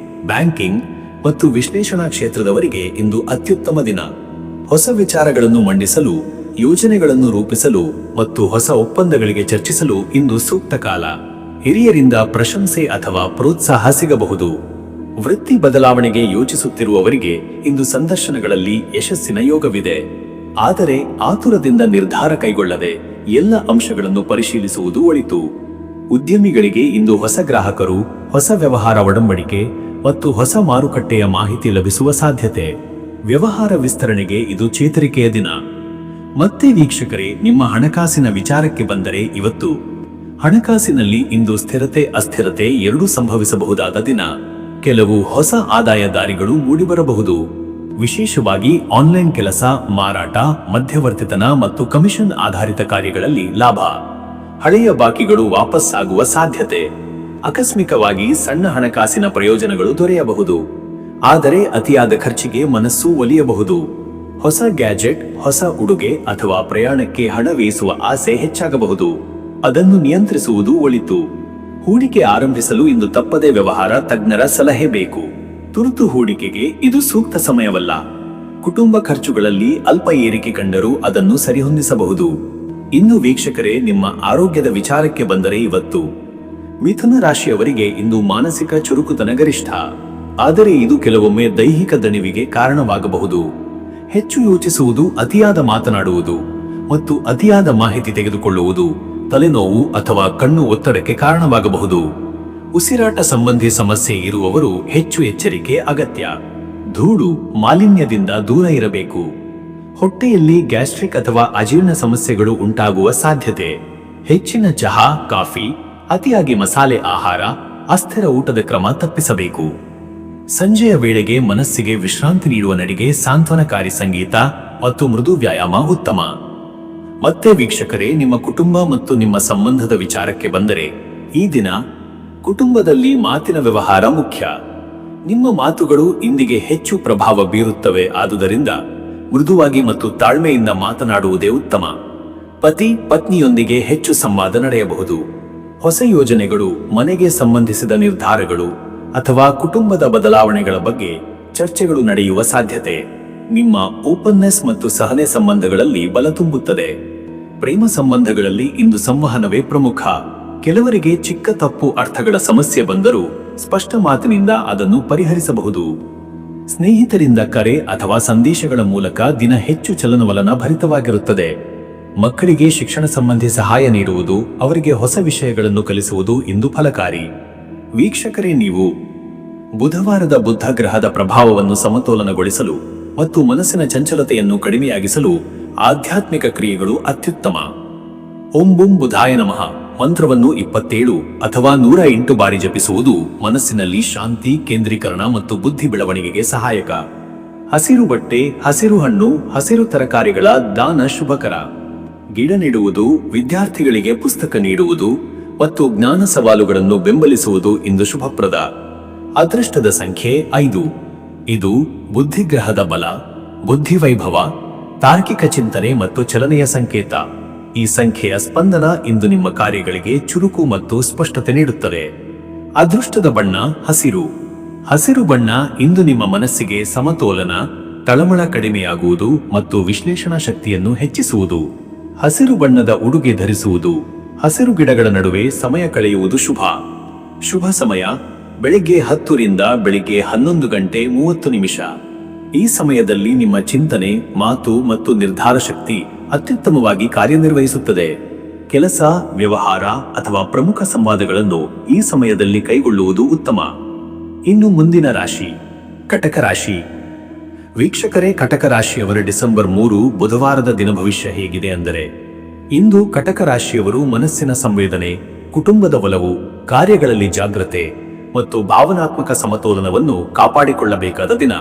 ಬ್ಯಾಂಕಿಂಗ್ ಮತ್ತು ವಿಶ್ಲೇಷಣಾ ಕ್ಷೇತ್ರದವರಿಗೆ ಇಂದು ಅತ್ಯುತ್ತಮ ದಿನ. ಹೊಸ ವಿಚಾರಗಳನ್ನು ಮಂಡಿಸಲು, ಯೋಜನೆಗಳನ್ನು ರೂಪಿಸಲು ಮತ್ತು ಹೊಸ ಒಪ್ಪಂದಗಳಿಗೆ ಚರ್ಚಿಸಲು ಇಂದು ಸೂಕ್ತ ಕಾಲ. ಹಿರಿಯರಿಂದ ಪ್ರಶಂಸೆ ಅಥವಾ ಪ್ರೋತ್ಸಾಹ ಸಿಗಬಹುದು. ವೃತ್ತಿ ಬದಲಾವಣೆಗೆ ಯೋಚಿಸುತ್ತಿರುವವರಿಗೆ ಇಂದು ಸಂದರ್ಶನಗಳಲ್ಲಿ ಯಶಸ್ಸಿನ ಯೋಗವಿದೆ. ಆದರೆ ಆತುರದಿಂದ ನಿರ್ಧಾರ ಕೈಗೊಳ್ಳದೆ ಎಲ್ಲ ಅಂಶಗಳನ್ನು ಪರಿಶೀಲಿಸುವುದು ಒಳಿತು. ಉದ್ಯಮಿಗಳಿಗೆ ಇಂದು ಹೊಸ ಗ್ರಾಹಕರು, ಹೊಸ ವ್ಯವಹಾರ ಒಡಂಬಡಿಕೆ ಮತ್ತು ಹೊಸ ಮಾರುಕಟ್ಟೆಯ ಮಾಹಿತಿ ಲಭಿಸುವ ಸಾಧ್ಯತೆ. ವ್ಯವಹಾರ ವಿಸ್ತರಣೆಗೆ ಇದು ಚೇತರಿಕೆಯ ದಿನ. ಮತ್ತೆ ವೀಕ್ಷಕರೇ, ನಿಮ್ಮ ಹಣಕಾಸಿನ ವಿಚಾರಕ್ಕೆ ಬಂದರೆ, ಇವತ್ತು ಹಣಕಾಸಿನಲ್ಲಿ ಇಂದು ಸ್ಥಿರತೆ, ಅಸ್ಥಿರತೆ ಎರಡೂ ಸಂಭವಿಸಬಹುದಾದ ದಿನ. ಕೆಲವು ಹೊಸ ಆದಾಯ ದಾರಿಗಳು ಮೂಡಿಬರಬಹುದು. ವಿಶೇಷವಾಗಿ ಆನ್ಲೈನ್ ಕೆಲಸ, ಮಾರಾಟ, ಮಧ್ಯವರ್ತಿತನ ಮತ್ತು ಕಮಿಷನ್ ಆಧಾರಿತ ಕಾರ್ಯಗಳಲ್ಲಿ ಲಾಭ. ಹಳೆಯ ಬಾಕಿಗಳು ವಾಪಸ್ಸಾಗುವ ಸಾಧ್ಯತೆ. ಆಕಸ್ಮಿಕವಾಗಿ ಸಣ್ಣ ಹಣಕಾಸಿನ ಪ್ರಯೋಜನಗಳು ದೊರೆಯಬಹುದು. ಆದರೆ ಅತಿಯಾದ ಖರ್ಚಿಗೆ ಮನಸ್ಸು ಒಲಿಯಬಹುದು. ಹೊಸ ಗ್ಯಾಜೆಟ್, ಹೊಸ ಉಡುಗೆ ಅಥವಾ ಪ್ರಯಾಣಕ್ಕೆ ಹಣ ವ್ಯಯಿಸುವ ಆಸೆ ಹೆಚ್ಚಾಗಬಹುದು. ಅದನ್ನು ನಿಯಂತ್ರಿಸುವುದು ಒಳಿತು. ಹೂಡಿಕೆ ಆರಂಭಿಸಲು ಇಂದು ತಪ್ಪದೇ ವ್ಯವಹಾರ ತಜ್ಞರ ಸಲಹೆ ಬೇಕು. ತುರ್ತು ಹೂಡಿಕೆಗೆ ಇದು ಸೂಕ್ತ ಸಮಯವಲ್ಲ. ಕುಟುಂಬ ಖರ್ಚುಗಳಲ್ಲಿ ಅಲ್ಪ ಏರಿಕೆ ಕಂಡರೂ ಅದನ್ನು ಸರಿಹೊಂದಿಸಬಹುದು. ಇನ್ನು ವೀಕ್ಷಕರೇ, ನಿಮ್ಮ ಆರೋಗ್ಯದ ವಿಚಾರಕ್ಕೆ ಬಂದರೆ, ಇವತ್ತು ಮಿಥುನ ರಾಶಿಯವರಿಗೆ ಇಂದು ಮಾನಸಿಕ ಚುರುಕುತನ ಗರಿಷ್ಠ. ಆದರೆ ಇದು ಕೆಲವೊಮ್ಮೆ ದೈಹಿಕ ದಣಿವಿಗೆ ಕಾರಣವಾಗಬಹುದು. ಹೆಚ್ಚು ಯೋಚಿಸುವುದು, ಅತಿಯಾದ ಮಾತನಾಡುವುದು ಮತ್ತು ಅತಿಯಾದ ಮಾಹಿತಿ ತೆಗೆದುಕೊಳ್ಳುವುದು ತಲೆನೋವು ಅಥವಾ ಕಣ್ಣು ಒತ್ತಡಕ್ಕೆ ಕಾರಣವಾಗಬಹುದು. ಉಸಿರಾಟ ಸಂಬಂಧಿ ಸಮಸ್ಯೆ ಇರುವವರು ಹೆಚ್ಚು ಎಚ್ಚರಿಕೆ ಅಗತ್ಯ. ಧೂಳು, ಮಾಲಿನ್ಯದಿಂದ ದೂರ ಇರಬೇಕು. ಹೊಟ್ಟೆಯಲ್ಲಿ ಗ್ಯಾಸ್ಟ್ರಿಕ್ ಅಥವಾ ಅಜೀರ್ಣ ಸಮಸ್ಯೆಗಳು ಉಂಟಾಗುವ ಸಾಧ್ಯತೆ. ಹೆಚ್ಚಿನ ಚಹಾ, ಕಾಫಿ, ಅತಿಯಾಗಿ ಮಸಾಲೆ ಆಹಾರ, ಅಸ್ಥಿರ ಊಟದ ಕ್ರಮ ತಪ್ಪಿಸಬೇಕು. ಸಂಜೆಯ ವೇಳೆಗೆ ಮನಸ್ಸಿಗೆ ವಿಶ್ರಾಂತಿ ನೀಡುವ ನಡಿಗೆ, ಸಾಂತ್ವನಕಾರಿ ಸಂಗೀತ ಮತ್ತು ಮೃದು ವ್ಯಾಯಾಮ ಉತ್ತಮ. ಮತ್ತೆ ವೀಕ್ಷಕರೇ, ನಿಮ್ಮ ಕುಟುಂಬ ಮತ್ತು ನಿಮ್ಮ ಸಂಬಂಧದ ವಿಚಾರಕ್ಕೆ ಬಂದರೆ, ಈ ದಿನ ಕುಟುಂಬದಲ್ಲಿ ಮಾತಿನ ವ್ಯವಹಾರ ಮುಖ್ಯ. ನಿಮ್ಮ ಮಾತುಗಳು ಇಂದಿಗೆ ಹೆಚ್ಚು ಪ್ರಭಾವ ಬೀರುತ್ತವೆ. ಆದುದರಿಂದ ಮೃದುವಾಗಿ ಮತ್ತು ತಾಳ್ಮೆಯಿಂದ ಮಾತನಾಡುವುದೇ ಉತ್ತಮ. ಪತಿ ಪತ್ನಿಯೊಂದಿಗೆ ಹೆಚ್ಚು ಸಂವಾದ ನಡೆಯಬಹುದು. ಹೊಸ ಯೋಜನೆಗಳು, ಮನೆಗೆ ಸಂಬಂಧಿಸಿದ ನಿರ್ಧಾರಗಳು ಅಥವಾ ಕುಟುಂಬದ ಬದಲಾವಣೆಗಳ ಬಗ್ಗೆ ಚರ್ಚೆಗಳು ನಡೆಯುವ ಸಾಧ್ಯತೆ. ನಿಮ್ಮ ಓಪನ್ನೆಸ್ ಮತ್ತು ಸಹನೆ ಸಂಬಂಧಗಳಲ್ಲಿ ಬಲ ತುಂಬುತ್ತದೆ. ಪ್ರೇಮ ಸಂಬಂಧಗಳಲ್ಲಿ ಇಂದು ಸಂವಹನವೇ ಪ್ರಮುಖ. ಕೆಲವರಿಗೆ ಚಿಕ್ಕ ತಪ್ಪು ಅರ್ಥಗಳ ಸಮಸ್ಯೆ ಬಂದರೂ ಸ್ಪಷ್ಟ ಮಾತಿನಿಂದ ಅದನ್ನು ಪರಿಹರಿಸಬಹುದು. ಸ್ನೇಹಿತರಿಂದ ಕರೆ ಅಥವಾ ಸಂದೇಶಗಳ ಮೂಲಕ ದಿನ ಹೆಚ್ಚು ಚಲನವಲನ ಭರಿತವಾಗಿರುತ್ತದೆ. ಮಕ್ಕಳಿಗೆ ಶಿಕ್ಷಣ ಸಂಬಂಧಿ ಸಹಾಯ ನೀಡುವುದು, ಅವರಿಗೆ ಹೊಸ ವಿಷಯಗಳನ್ನು ಕಲಿಸುವುದು ಇಂದು ಫಲಕಾರಿ. ವೀಕ್ಷಕರೇ, ನೀವು ಬುಧವಾರದ ಬುಧ ಗ್ರಹದ ಪ್ರಭಾವವನ್ನು ಸಮತೋಲನಗೊಳಿಸಲು ಮತ್ತು ಮನಸ್ಸಿನ ಚಂಚಲತೆಯನ್ನು ಕಡಿಮೆಯಾಗಿಸಲು ಆಧ್ಯಾತ್ಮಿಕ ಕ್ರಿಯೆಗಳು ಅತ್ಯುತ್ತಮ. ಓಂ ಬುಂ ಬುಧಾಯ ನಮಃ ಮಂತ್ರವನ್ನು 27 ಅಥವಾ 108 ಬಾರಿ ಜಪಿಸುವುದು ಮನಸ್ಸಿನಲ್ಲಿ ಶಾಂತಿ, ಕೇಂದ್ರೀಕರಣ ಮತ್ತು ಬುದ್ಧಿ ಬೆಳವಣಿಗೆಗೆ ಸಹಾಯಕ. ಹಸಿರು ಬಟ್ಟೆ, ಹಸಿರು ಹಣ್ಣು, ಹಸಿರು ತರಕಾರಿಗಳ ದಾನ ಶುಭಕರ. ಗಿಡ ನೆಡುವುದು, ವಿದ್ಯಾರ್ಥಿಗಳಿಗೆ ಪುಸ್ತಕ ನೀಡುವುದು ಮತ್ತು ಜ್ಞಾನ ಸವಾಲುಗಳನ್ನು ಬೆಂಬಲಿಸುವುದು ಇಂದು ಶುಭಪ್ರದ. ಅದೃಷ್ಟದ ಸಂಖ್ಯೆ 5. ಇದು ಬುದ್ಧಿಗ್ರಹದ ಬಲ, ಬುದ್ಧಿವೈಭವ, ತಾರ್ಕಿಕ ಚಿಂತನೆ ಮತ್ತು ಚಲನೆಯ ಸಂಕೇತ. ಈ ಸಂಖ್ಯೆಯ ಸ್ಪಂದನ ಇಂದು ನಿಮ್ಮ ಕಾರ್ಯಗಳಿಗೆ ಚುರುಕು ಮತ್ತು ಸ್ಪಷ್ಟತೆ ನೀಡುತ್ತದೆ. ಅದೃಷ್ಟದ ಬಣ್ಣ ಹಸಿರು. ಹಸಿರು ಬಣ್ಣ ಇಂದು ನಿಮ್ಮ ಮನಸ್ಸಿಗೆ ಸಮತೋಲನ, ತಳಮಳ ಕಡಿಮೆಯಾಗುವುದು ಮತ್ತು ವಿಶ್ಲೇಷಣಾ ಶಕ್ತಿಯನ್ನು ಹೆಚ್ಚಿಸುವುದು. ಹಸಿರು ಬಣ್ಣದ ಉಡುಗೆ ಧರಿಸುವುದು, ಹಸಿರು ಗಿಡಗಳ ನಡುವೆ ಸಮಯ ಕಳೆಯುವುದು ಶುಭ. ಶುಭ ಸಮಯ ಬೆಳಿಗ್ಗೆ 10 ರಿಂದ ಬೆಳಿಗ್ಗೆ 11 ಗಂಟೆ 30 ನಿಮಿಷ. ಈ ಸಮಯದಲ್ಲಿ ನಿಮ್ಮ ಚಿಂತನೆ, ಮಾತು ಮತ್ತು ನಿರ್ಧಾರ ಶಕ್ತಿ ಅತ್ಯುತ್ತಮವಾಗಿ ಕಾರ್ಯನಿರ್ವಹಿಸುತ್ತದೆ. ಕೆಲಸ, ವ್ಯವಹಾರ ಅಥವಾ ಪ್ರಮುಖ ಸಂವಾದಗಳನ್ನು ಈ ಸಮಯದಲ್ಲಿ ಕೈಗೊಳ್ಳುವುದು ಉತ್ತಮ. ಇನ್ನು ಮುಂದಿನ ರಾಶಿ ಕಟಕ ರಾಶಿ. ವೀಕ್ಷಕರೇ, ಕಟಕ ರಾಶಿಯವರ ಡಿಸೆಂಬರ್ 3 ಬುಧವಾರದ ದಿನ ಭವಿಷ್ಯ ಹೇಗಿದೆ ಅಂದರೆ, ಇಂದು ಕಟಕ ರಾಶಿಯವರು ಮನಸ್ಸಿನ ಸಂವೇದನೆ, ಕುಟುಂಬದ ಒಲವು, ಕಾರ್ಯಗಳಲ್ಲಿ ಜಾಗ್ರತೆ ಮತ್ತು ಭಾವನಾತ್ಮಕ ಸಮತೋಲನವನ್ನು ಕಾಪಾಡಿಕೊಳ್ಳಬೇಕಾದ ದಿನ.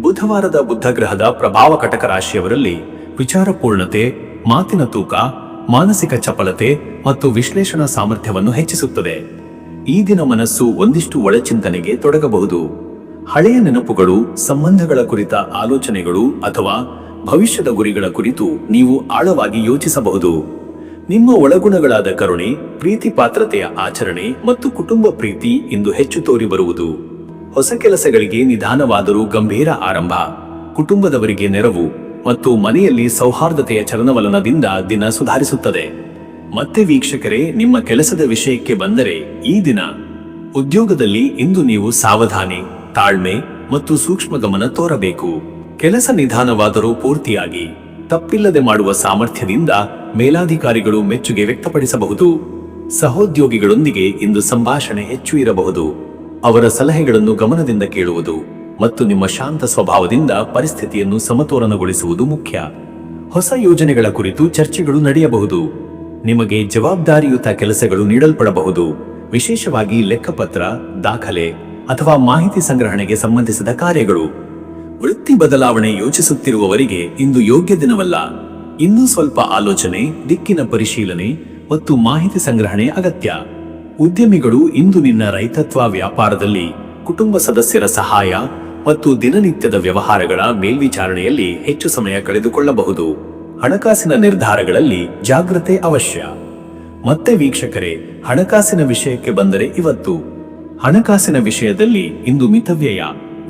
ಬುಧವಾರದ ಬುಧಗ್ರಹದ ಪ್ರಭಾವ ಕಟಕ ರಾಶಿಯವರಲ್ಲಿ ವಿಚಾರಪೂರ್ಣತೆ, ಮಾತಿನ ತೂಕ, ಮಾನಸಿಕ ಚಪಲತೆ ಮತ್ತು ವಿಶ್ಲೇಷಣಾ ಸಾಮರ್ಥ್ಯವನ್ನು ಹೆಚ್ಚಿಸುತ್ತದೆ. ಈ ದಿನ ಮನಸ್ಸು ಒಂದಿಷ್ಟು ಒಳಚಿಂತನೆಗೆ ತೊಡಗಬಹುದು. ಹಳೆಯ ನೆನಪುಗಳು, ಸಂಬಂಧಗಳ ಕುರಿತ ಆಲೋಚನೆಗಳು ಅಥವಾ ಭವಿಷ್ಯದ ಗುರಿಗಳ ಕುರಿತು ನೀವು ಆಳವಾಗಿ ಯೋಚಿಸಬಹುದು. ನಿಮ್ಮ ಒಳಗುಣಗಳಾದ ಕರುಣೆ, ಪ್ರೀತಿ ಪಾತ್ರತೆಯ ಆಚರಣೆ ಮತ್ತು ಕುಟುಂಬ ಪ್ರೀತಿ ಇಂದು ಹೆಚ್ಚು ತೋರಿ ಬರುವುದು. ಹೊಸ ಕೆಲಸಗಳಿಗೆ ನಿಧಾನವಾದರೂ ಗಂಭೀರ ಆರಂಭ, ಕುಟುಂಬದವರಿಗೆ ನೆರವು ಮತ್ತು ಮನೆಯಲ್ಲಿ ಸೌಹಾರ್ದತೆಯ ಚಲನವಲನದಿಂದ ದಿನ ಸುಧಾರಿಸುತ್ತದೆ. ಮತ್ತೆ ವೀಕ್ಷಕರೇ, ನಿಮ್ಮ ಕೆಲಸದ ವಿಷಯಕ್ಕೆ ಬಂದರೆ, ಈ ದಿನ ಉದ್ಯೋಗದಲ್ಲಿ ಇಂದು ನೀವು ಸಾವಧಾನಿ, ತಾಳ್ಮೆ ಮತ್ತು ಸೂಕ್ಷ್ಮ ಗಮನ ತೋರಬೇಕು. ಕೆಲಸ ನಿಧಾನವಾದರೂ ಪೂರ್ತಿಯಾಗಿ ತಪ್ಪಿಲ್ಲದೆ ಮಾಡುವ ಸಾಮರ್ಥ್ಯದಿಂದ ಮೇಲಾಧಿಕಾರಿಗಳು ಮೆಚ್ಚುಗೆ ವ್ಯಕ್ತಪಡಿಸಬಹುದು. ಸಹೋದ್ಯೋಗಿಗಳೊಂದಿಗೆ ಇಂದು ಸಂಭಾಷಣೆ ಹೆಚ್ಚು ಇರಬಹುದು. ಅವರ ಸಲಹೆಗಳನ್ನು ಗಮನದಿಂದ ಕೇಳುವುದು ಮತ್ತು ನಿಮ್ಮ ಶಾಂತ ಸ್ವಭಾವದಿಂದ ಪರಿಸ್ಥಿತಿಯನ್ನು ಸಮತೋಲನಗೊಳಿಸುವುದು ಮುಖ್ಯ. ಹೊಸ ಯೋಜನೆಗಳ ಕುರಿತು ಚರ್ಚೆಗಳು ನಡೆಯಬಹುದು. ನಿಮಗೆ ಜವಾಬ್ದಾರಿಯುತ ಕೆಲಸಗಳು ನೀಡಲ್ಪಡಬಹುದು, ವಿಶೇಷವಾಗಿ ಲೆಕ್ಕಪತ್ರ, ದಾಖಲೆ ಅಥವಾ ಮಾಹಿತಿ ಸಂಗ್ರಹಣೆಗೆ ಸಂಬಂಧಿಸಿದ ಕಾರ್ಯಗಳು. ವೃತ್ತಿ ಬದಲಾವಣೆ ಯೋಚಿಸುತ್ತಿರುವವರಿಗೆ ಇಂದು ಯೋಗ್ಯ ದಿನವಲ್ಲ. ಇನ್ನೂ ಸ್ವಲ್ಪ ಆಲೋಚನೆ, ದಿಕ್ಕಿನ ಪರಿಶೀಲನೆ ಮತ್ತು ಮಾಹಿತಿ ಸಂಗ್ರಹಣೆ ಅಗತ್ಯ. ಉದ್ಯಮಿಗಳು ಇಂದು ನಿನ್ನ ರೈತತ್ವ ವ್ಯಾಪಾರದಲ್ಲಿ ಕುಟುಂಬ ಸದಸ್ಯರ ಸಹಾಯ ಮತ್ತು ದಿನನಿತ್ಯದ ವ್ಯವಹಾರಗಳ ಮೇಲ್ವಿಚಾರಣೆಯಲ್ಲಿ ಹೆಚ್ಚು ಸಮಯ ಕಳೆದುಕೊಳ್ಳಬಹುದು. ಹಣಕಾಸಿನ ನಿರ್ಧಾರಗಳಲ್ಲಿ ಜಾಗೃತೆ ಅವಶ್ಯ. ಮತ್ತೆ ವೀಕ್ಷಕರೇ, ಹಣಕಾಸಿನ ವಿಷಯಕ್ಕೆ ಬಂದರೆ, ಇವತ್ತು ಹಣಕಾಸಿನ ವಿಷಯದಲ್ಲಿ ಇಂದು ಮಿತವ್ಯಯ,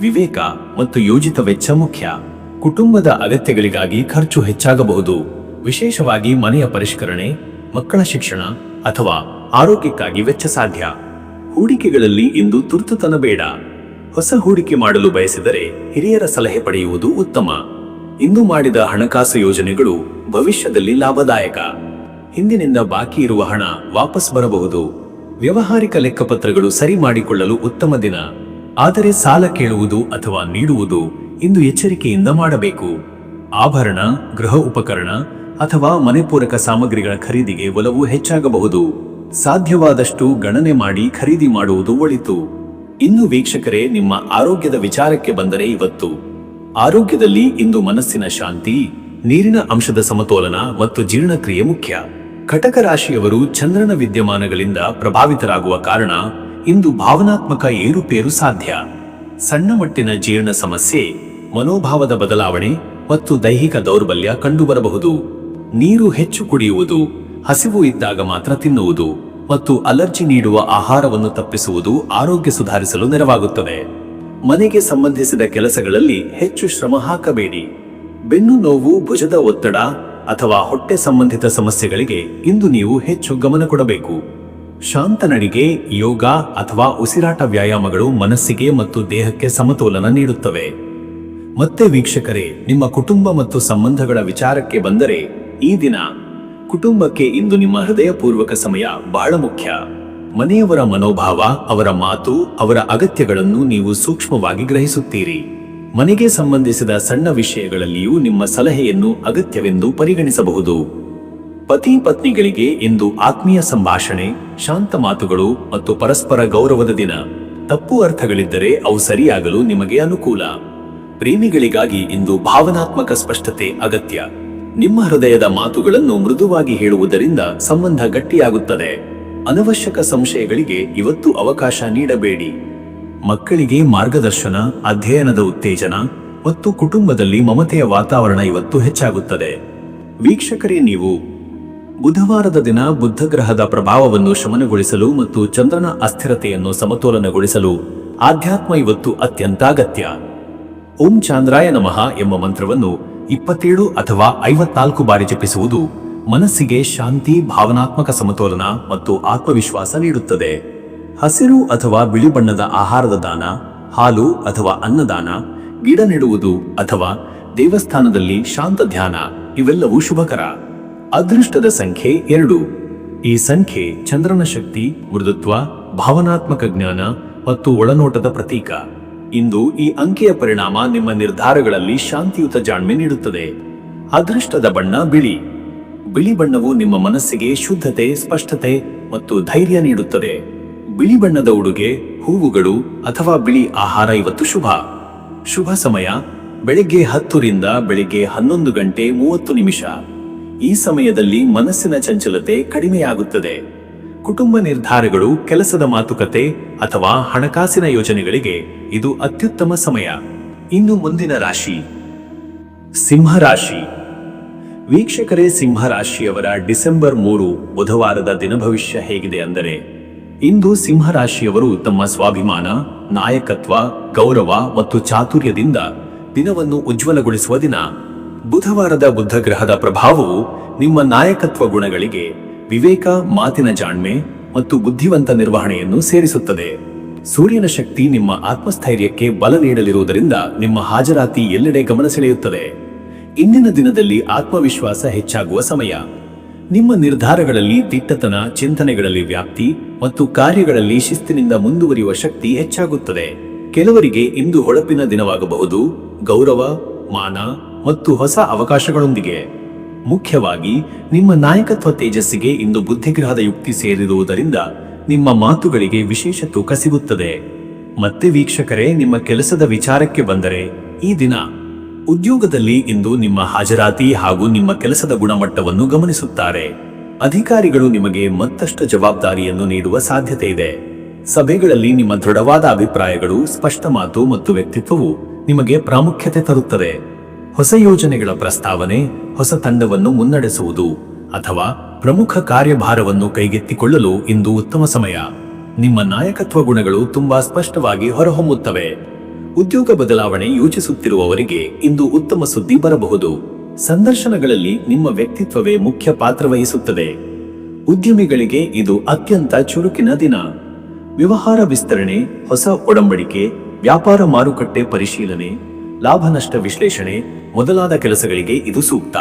ವಿವೇಕ ಮತ್ತು ಯೋಜಿತ ವೆಚ್ಚ ಮುಖ್ಯ. ಕುಟುಂಬದ ಅಗತ್ಯಗಳಿಗಾಗಿ ಖರ್ಚು ಹೆಚ್ಚಾಗಬಹುದು, ವಿಶೇಷವಾಗಿ ಮನೆಯ ಪರಿಷ್ಕರಣೆ, ಮಕ್ಕಳ ಶಿಕ್ಷಣ ಅಥವಾ ಆರೋಗ್ಯಕ್ಕಾಗಿ ವೆಚ್ಚ ಸಾಧ್ಯ. ಹೂಡಿಕೆಗಳಲ್ಲಿ ಇಂದು ತುರ್ತುತನ ಬೇಡ. ಹೊಸ ಹೂಡಿಕೆ ಮಾಡಲು ಬಯಸಿದರೆ ಹಿರಿಯರ ಸಲಹೆ ಪಡೆಯುವುದು ಉತ್ತಮ. ಇಂದು ಮಾಡಿದ ಹಣಕಾಸು ಯೋಜನೆಗಳು ಭವಿಷ್ಯದಲ್ಲಿ ಲಾಭದಾಯಕ. ಹಿಂದಿನಿಂದ ಬಾಕಿ ಇರುವ ಹಣ ವಾಪಸ್ ಬರಬಹುದು. ವ್ಯವಹಾರಿಕ ಲೆಕ್ಕಪತ್ರಗಳು ಸರಿ ಮಾಡಿಕೊಳ್ಳಲು ಉತ್ತಮ ದಿನ. ಆದರೆ ಸಾಲ ಕೇಳುವುದು ಅಥವಾ ನೀಡುವುದು ಇಂದು ಎಚ್ಚರಿಕೆಯಿಂದ ಮಾಡಬೇಕು. ಆಭರಣ, ಗೃಹ ಉಪಕರಣ ಅಥವಾ ಮನೆಪೂರಕ ಸಾಮಗ್ರಿಗಳ ಖರೀದಿಗೆ ಒಲವು ಹೆಚ್ಚಾಗಬಹುದು. ಸಾಧ್ಯವಾದಷ್ಟು ಗಣನೆ ಮಾಡಿ ಖರೀದಿ ಮಾಡುವುದು ಒಳಿತು. ಇನ್ನು ವೀಕ್ಷಕರೇ, ನಿಮ್ಮ ಆರೋಗ್ಯದ ವಿಚಾರಕ್ಕೆ ಬಂದರೆ, ಇವತ್ತು ಆರೋಗ್ಯದಲ್ಲಿ ಇಂದು ಮನಸ್ಸಿನ ಶಾಂತಿ, ನೀರಿನ ಅಂಶದ ಸಮತೋಲನ ಮತ್ತು ಜೀರ್ಣಕ್ರಿಯೆ ಮುಖ್ಯ. ಕಟಕ ರಾಶಿಯವರು ಚಂದ್ರನ ವಿದ್ಯಮಾನಗಳಿಂದ ಪ್ರಭಾವಿತರಾಗುವ ಕಾರಣ ಇಂದು ಭಾವನಾತ್ಮಕ ಏರುಪೇರು ಸಾಧ್ಯ. ಸಣ್ಣ ಮಟ್ಟಿನ ಜೀರ್ಣ ಸಮಸ್ಯೆ, ಮನೋಭಾವದ ಬದಲಾವಣೆ ಮತ್ತು ದೈಹಿಕ ದೌರ್ಬಲ್ಯ ಕಂಡುಬರಬಹುದು. ನೀರು ಹೆಚ್ಚು ಕುಡಿಯುವುದು, ಹಸಿವು ಇದ್ದಾಗ ಮಾತ್ರ ತಿನ್ನುವುದು ಮತ್ತು ಅಲರ್ಜಿ ನೀಡುವ ಆಹಾರವನ್ನು ತಪ್ಪಿಸುವುದು ಆರೋಗ್ಯ ಸುಧಾರಿಸಲು ನೆರವಾಗುತ್ತದೆ. ಮನೆಗೆ ಸಂಬಂಧಿಸಿದ ಕೆಲಸಗಳಲ್ಲಿ ಹೆಚ್ಚು ಶ್ರಮ ಹಾಕಬೇಡಿ. ಬೆನ್ನು ನೋವು, ಭುಜದ ಒತ್ತಡ ಅಥವಾ ಹೊಟ್ಟೆ ಸಂಬಂಧಿತ ಸಮಸ್ಯೆಗಳಿಗೆ ಇಂದು ನೀವು ಹೆಚ್ಚು ಗಮನ ಕೊಡಬೇಕು. ಶಾಂತ ನಡಿಗೆ, ಯೋಗ ಅಥವಾ ಉಸಿರಾಟ ವ್ಯಾಯಾಮಗಳು ಮನಸ್ಸಿಗೆ ಮತ್ತು ದೇಹಕ್ಕೆ ಸಮತೋಲನ ನೀಡುತ್ತವೆ. ಮತ್ತೆ ವೀಕ್ಷಕರೇ, ನಿಮ್ಮ ಕುಟುಂಬ ಮತ್ತು ಸಂಬಂಧಗಳ ವಿಚಾರಕ್ಕೆ ಬಂದರೆ, ಈ ದಿನ ಕುಟುಂಬಕ್ಕೆ ಇಂದು ನಿಮ್ಮ ಹೃದಯಪೂರ್ವಕ ಸಮಯ ಬಹಳ ಮುಖ್ಯ. ಮನೆಯವರ ಮನೋಭಾವ, ಅವರ ಮಾತು, ಅವರ ಅಗತ್ಯಗಳನ್ನು ನೀವು ಸೂಕ್ಷ್ಮವಾಗಿ ಗ್ರಹಿಸುತ್ತೀರಿ. ಮನೆಗೆ ಸಂಬಂಧಿಸಿದ ಸಣ್ಣ ವಿಷಯಗಳಲ್ಲಿಯೂ ನಿಮ್ಮ ಸಲಹೆಯನ್ನು ಅಗತ್ಯವೆಂದು ಪರಿಗಣಿಸಬಹುದು. ಪತಿ ಪತ್ನಿಗಳಿಗೆ ಇಂದು ಆತ್ಮೀಯ ಸಂಭಾಷಣೆ, ಶಾಂತ ಮಾತುಗಳು ಮತ್ತು ಪರಸ್ಪರ ಗೌರವದ ದಿನ. ತಪ್ಪು ಅರ್ಥಗಳಿದ್ದರೆ ಅವು ಸರಿಯಾಗಲು ನಿಮಗೆ ಅನುಕೂಲ. ಪ್ರೇಮಿಗಳಿಗಾಗಿ ಇಂದು ಭಾವನಾತ್ಮಕ ಸ್ಪಷ್ಟತೆ ಅಗತ್ಯ. ನಿಮ್ಮ ಹೃದಯದ ಮಾತುಗಳನ್ನು ಮೃದುವಾಗಿ ಹೇಳುವುದರಿಂದ ಸಂಬಂಧ ಗಟ್ಟಿಯಾಗುತ್ತದೆ. ಅನವಶ್ಯಕ ಸಂಶಯಗಳಿಗೆ ಇವತ್ತು ಅವಕಾಶ ನೀಡಬೇಡಿ. ಮಕ್ಕಳಿಗೆ ಮಾರ್ಗದರ್ಶನ, ಅಧ್ಯಯನದ ಉತ್ತೇಜನ ಮತ್ತು ಕುಟುಂಬದಲ್ಲಿ ಮಮತೆಯ ವಾತಾವರಣ ಇವತ್ತು ಹೆಚ್ಚಾಗುತ್ತದೆ. ವೀಕ್ಷಕರೇ, ನೀವು ಬುಧವಾರದ ದಿನ ಬುಧ ಗ್ರಹದ ಪ್ರಭಾವವನ್ನು ಶಮನಗೊಳಿಸಲು ಮತ್ತು ಚಂದ್ರನ ಅಸ್ಥಿರತೆಯನ್ನು ಸಮತೋಲನಗೊಳಿಸಲು ಆಧ್ಯಾತ್ಮ ಇವತ್ತು ಅತ್ಯಂತ ಅಗತ್ಯ. ಓಂ ಚಾಂದ್ರಾಯ ನಮಃ ಎಂಬ ಮಂತ್ರವನ್ನು 27 ಅಥವಾ 54 ಬಾರಿ ಜಪಿಸುವುದು ಮನಸ್ಸಿಗೆ ಶಾಂತಿ, ಭಾವನಾತ್ಮಕ ಸಮತೋಲನ ಮತ್ತು ಆತ್ಮವಿಶ್ವಾಸ ನೀಡುತ್ತದೆ. ಹಸಿರು ಅಥವಾ ಬಿಳಿ ಬಣ್ಣದ ಆಹಾರದ ದಾನ, ಹಾಲು ಅಥವಾ ಅನ್ನದಾನ, ಗಿಡ ನೆಡುವುದು ಅಥವಾ ದೇವಸ್ಥಾನದಲ್ಲಿ ಶಾಂತ ಧ್ಯಾನ ಇವೆಲ್ಲವೂ ಶುಭಕರ. ಅದೃಷ್ಟದ ಸಂಖ್ಯೆ 2. ಈ ಸಂಖ್ಯೆ ಚಂದ್ರನ ಶಕ್ತಿ, ಮೃದುತ್ವ, ಭಾವನಾತ್ಮಕ ಜ್ಞಾನ ಮತ್ತು ಒಳನೋಟದ ಪ್ರತೀಕ. ಇಂದು ಈ ಅಂಕೆಯ ಪರಿಣಾಮ ನಿಮ್ಮ ನಿರ್ಧಾರಗಳಲ್ಲಿ ಶಾಂತಿಯುತ ಜಾಣ್ಮೆ ನೀಡುತ್ತದೆ. ಅದೃಷ್ಟದ ಬಣ್ಣ ಬಿಳಿ. ಬಿಳಿ ಬಣ್ಣವು ನಿಮ್ಮ ಮನಸ್ಸಿಗೆ ಶುದ್ಧತೆ, ಸ್ಪಷ್ಟತೆ ಮತ್ತು ಧೈರ್ಯ ನೀಡುತ್ತದೆ. ಬಿಳಿ ಬಣ್ಣದ ಉಡುಗೆ, ಹೂವುಗಳು ಅಥವಾ ಬಿಳಿ ಆಹಾರ ಇವತ್ತು ಶುಭ. ಶುಭ ಸಮಯ ಬೆಳಿಗ್ಗೆ 10 ರಿಂದ ಬೆಳಿಗ್ಗೆ 11:30. ಈ ಸಮಯದಲ್ಲಿ ಮನಸ್ಸಿನ ಚಂಚಲತೆ ಕಡಿಮೆಯಾಗುತ್ತದೆ. ಕುಟುಂಬ ನಿರ್ಧಾರಗಳು, ಕೆಲಸದ ಮಾತುಕತೆ ಅಥವಾ ಹಣಕಾಸಿನ ಯೋಜನೆಗಳಿಗೆ ಇದು ಅತ್ಯುತ್ತಮ ಸಮಯ. ಇನ್ನು ಮುಂದಿನ ರಾಶಿ ಸಿಂಹರಾಶಿ. ವೀಕ್ಷಕರೇ, ಸಿಂಹರಾಶಿಯವರ ಡಿಸೆಂಬರ್ 3 ಬುಧವಾರದ ದಿನ ಭವಿಷ್ಯ ಹೇಗಿದೆ ಅಂದರೆ, ಇಂದು ಸಿಂಹರಾಶಿಯವರು ತಮ್ಮ ಸ್ವಾಭಿಮಾನ, ನಾಯಕತ್ವ, ಗೌರವ ಮತ್ತು ಚಾತುರ್ಯದಿಂದ ದಿನವನ್ನು ಉಜ್ವಲಗೊಳಿಸುವ ದಿನ. ಬುಧವಾರದ ಬುಧ ಗ್ರಹದ ಪ್ರಭಾವವು ನಿಮ್ಮ ನಾಯಕತ್ವ ಗುಣಗಳಿಗೆ ವಿವೇಕ, ಮಾತಿನ ಜಾಣ್ಮೆ ಮತ್ತು ಬುದ್ಧಿವಂತ ನಿರ್ವಹಣೆಯನ್ನು ಸೇರಿಸುತ್ತದೆ. ಸೂರ್ಯನ ಶಕ್ತಿ ನಿಮ್ಮ ಆತ್ಮಸ್ಥೈರ್ಯಕ್ಕೆ ಬಲ ನೀಡಲಿರುವುದರಿಂದ ನಿಮ್ಮ ಹಾಜರಾತಿ ಎಲ್ಲೆಡೆ ಗಮನ ಸೆಳೆಯುತ್ತದೆ. ಇಂದಿನ ದಿನದಲ್ಲಿ ಆತ್ಮವಿಶ್ವಾಸ ಹೆಚ್ಚಾಗುವ ಸಮಯ. ನಿಮ್ಮ ನಿರ್ಧಾರಗಳಲ್ಲಿ ದಿಟ್ಟತನ, ಚಿಂತನೆಗಳಲ್ಲಿ ವ್ಯಾಪ್ತಿ ಮತ್ತು ಕಾರ್ಯಗಳಲ್ಲಿ ಶಿಸ್ತಿನಿಂದ ಮುಂದುವರಿಯುವ ಶಕ್ತಿ ಹೆಚ್ಚಾಗುತ್ತದೆ. ಕೆಲವರಿಗೆ ಇಂದು ಹೊಳಪಿನ ದಿನವಾಗಬಹುದು, ಗೌರವ, ಮಾನ ಮತ್ತು ಹೊಸ ಅವಕಾಶಗಳೊಂದಿಗೆ. ಮುಖ್ಯವಾಗಿ ನಿಮ್ಮ ನಾಯಕತ್ವ ತೇಜಸ್ಸಿಗೆ ಇಂದು ಬುದ್ಧಿಗ್ರಹದ ಯುಕ್ತಿ ಸೇರಿರುವುದರಿಂದ ನಿಮ್ಮ ಮಾತುಗಳಿಗೆ ವಿಶೇಷ ತೂಕ ಸಿಗುತ್ತದೆ. ಮತ್ತೆ ವೀಕ್ಷಕರೇ, ನಿಮ್ಮ ಕೆಲಸದ ವಿಚಾರಕ್ಕೆ ಬಂದರೆ, ಈ ದಿನ ಉದ್ಯೋಗದಲ್ಲಿ ಇಂದು ನಿಮ್ಮ ಹಾಜರಾತಿ ಹಾಗೂ ನಿಮ್ಮ ಕೆಲಸದ ಗುಣಮಟ್ಟವನ್ನು ಗಮನಿಸುತ್ತಾರೆ. ಅಧಿಕಾರಿಗಳು ನಿಮಗೆ ಮತ್ತಷ್ಟು ಜವಾಬ್ದಾರಿಯನ್ನು ನೀಡುವ ಸಾಧ್ಯತೆ ಇದೆ. ಸಭೆಗಳಲ್ಲಿ ನಿಮ್ಮ ದೃಢವಾದ ಅಭಿಪ್ರಾಯಗಳು, ಸ್ಪಷ್ಟ ಮಾತು ಮತ್ತು ವ್ಯಕ್ತಿತ್ವವು ನಿಮಗೆ ಪ್ರಾಮುಖ್ಯತೆ ತರುತ್ತದೆ. ಹೊಸ ಯೋಜನೆಗಳ ಪ್ರಸ್ತಾವನೆ, ಹೊಸ ತಂಡವನ್ನು ಮುನ್ನಡೆಸುವುದು ಅಥವಾ ಪ್ರಮುಖ ಕಾರ್ಯಭಾರವನ್ನು ಕೈಗೆತ್ತಿಕೊಳ್ಳಲು ಇಂದು ಉತ್ತಮ ಸಮಯ. ನಿಮ್ಮ ನಾಯಕತ್ವ ಗುಣಗಳು ತುಂಬಾ ಸ್ಪಷ್ಟವಾಗಿ ಹೊರಹೊಮ್ಮುತ್ತವೆ. ಉದ್ಯೋಗ ಬದಲಾವಣೆ ಯೋಚಿಸುತ್ತಿರುವವರಿಗೆ ಇಂದು ಉತ್ತಮ ಸುದ್ದಿ ಬರಬಹುದು. ಸಂದರ್ಶನಗಳಲ್ಲಿ ನಿಮ್ಮ ವ್ಯಕ್ತಿತ್ವವೇ ಮುಖ್ಯ ಪಾತ್ರ ವಹಿಸುತ್ತದೆ. ಉದ್ಯಮಿಗಳಿಗೆ ಇದು ಅತ್ಯಂತ ಚುರುಕಿನ ದಿನ. ವ್ಯವಹಾರ ವಿಸ್ತರಣೆ, ಹೊಸ ಒಡಂಬಡಿಕೆ, ವ್ಯಾಪಾರ ಮಾರುಕಟ್ಟೆ ಪರಿಶೀಲನೆ, ಲಾಭ ನಷ್ಟ ವಿಶ್ಲೇಷಣೆ ಮೊದಲಾದ ಕೆಲಸಗಳಿಗೆ ಇದು ಸೂಕ್ತ.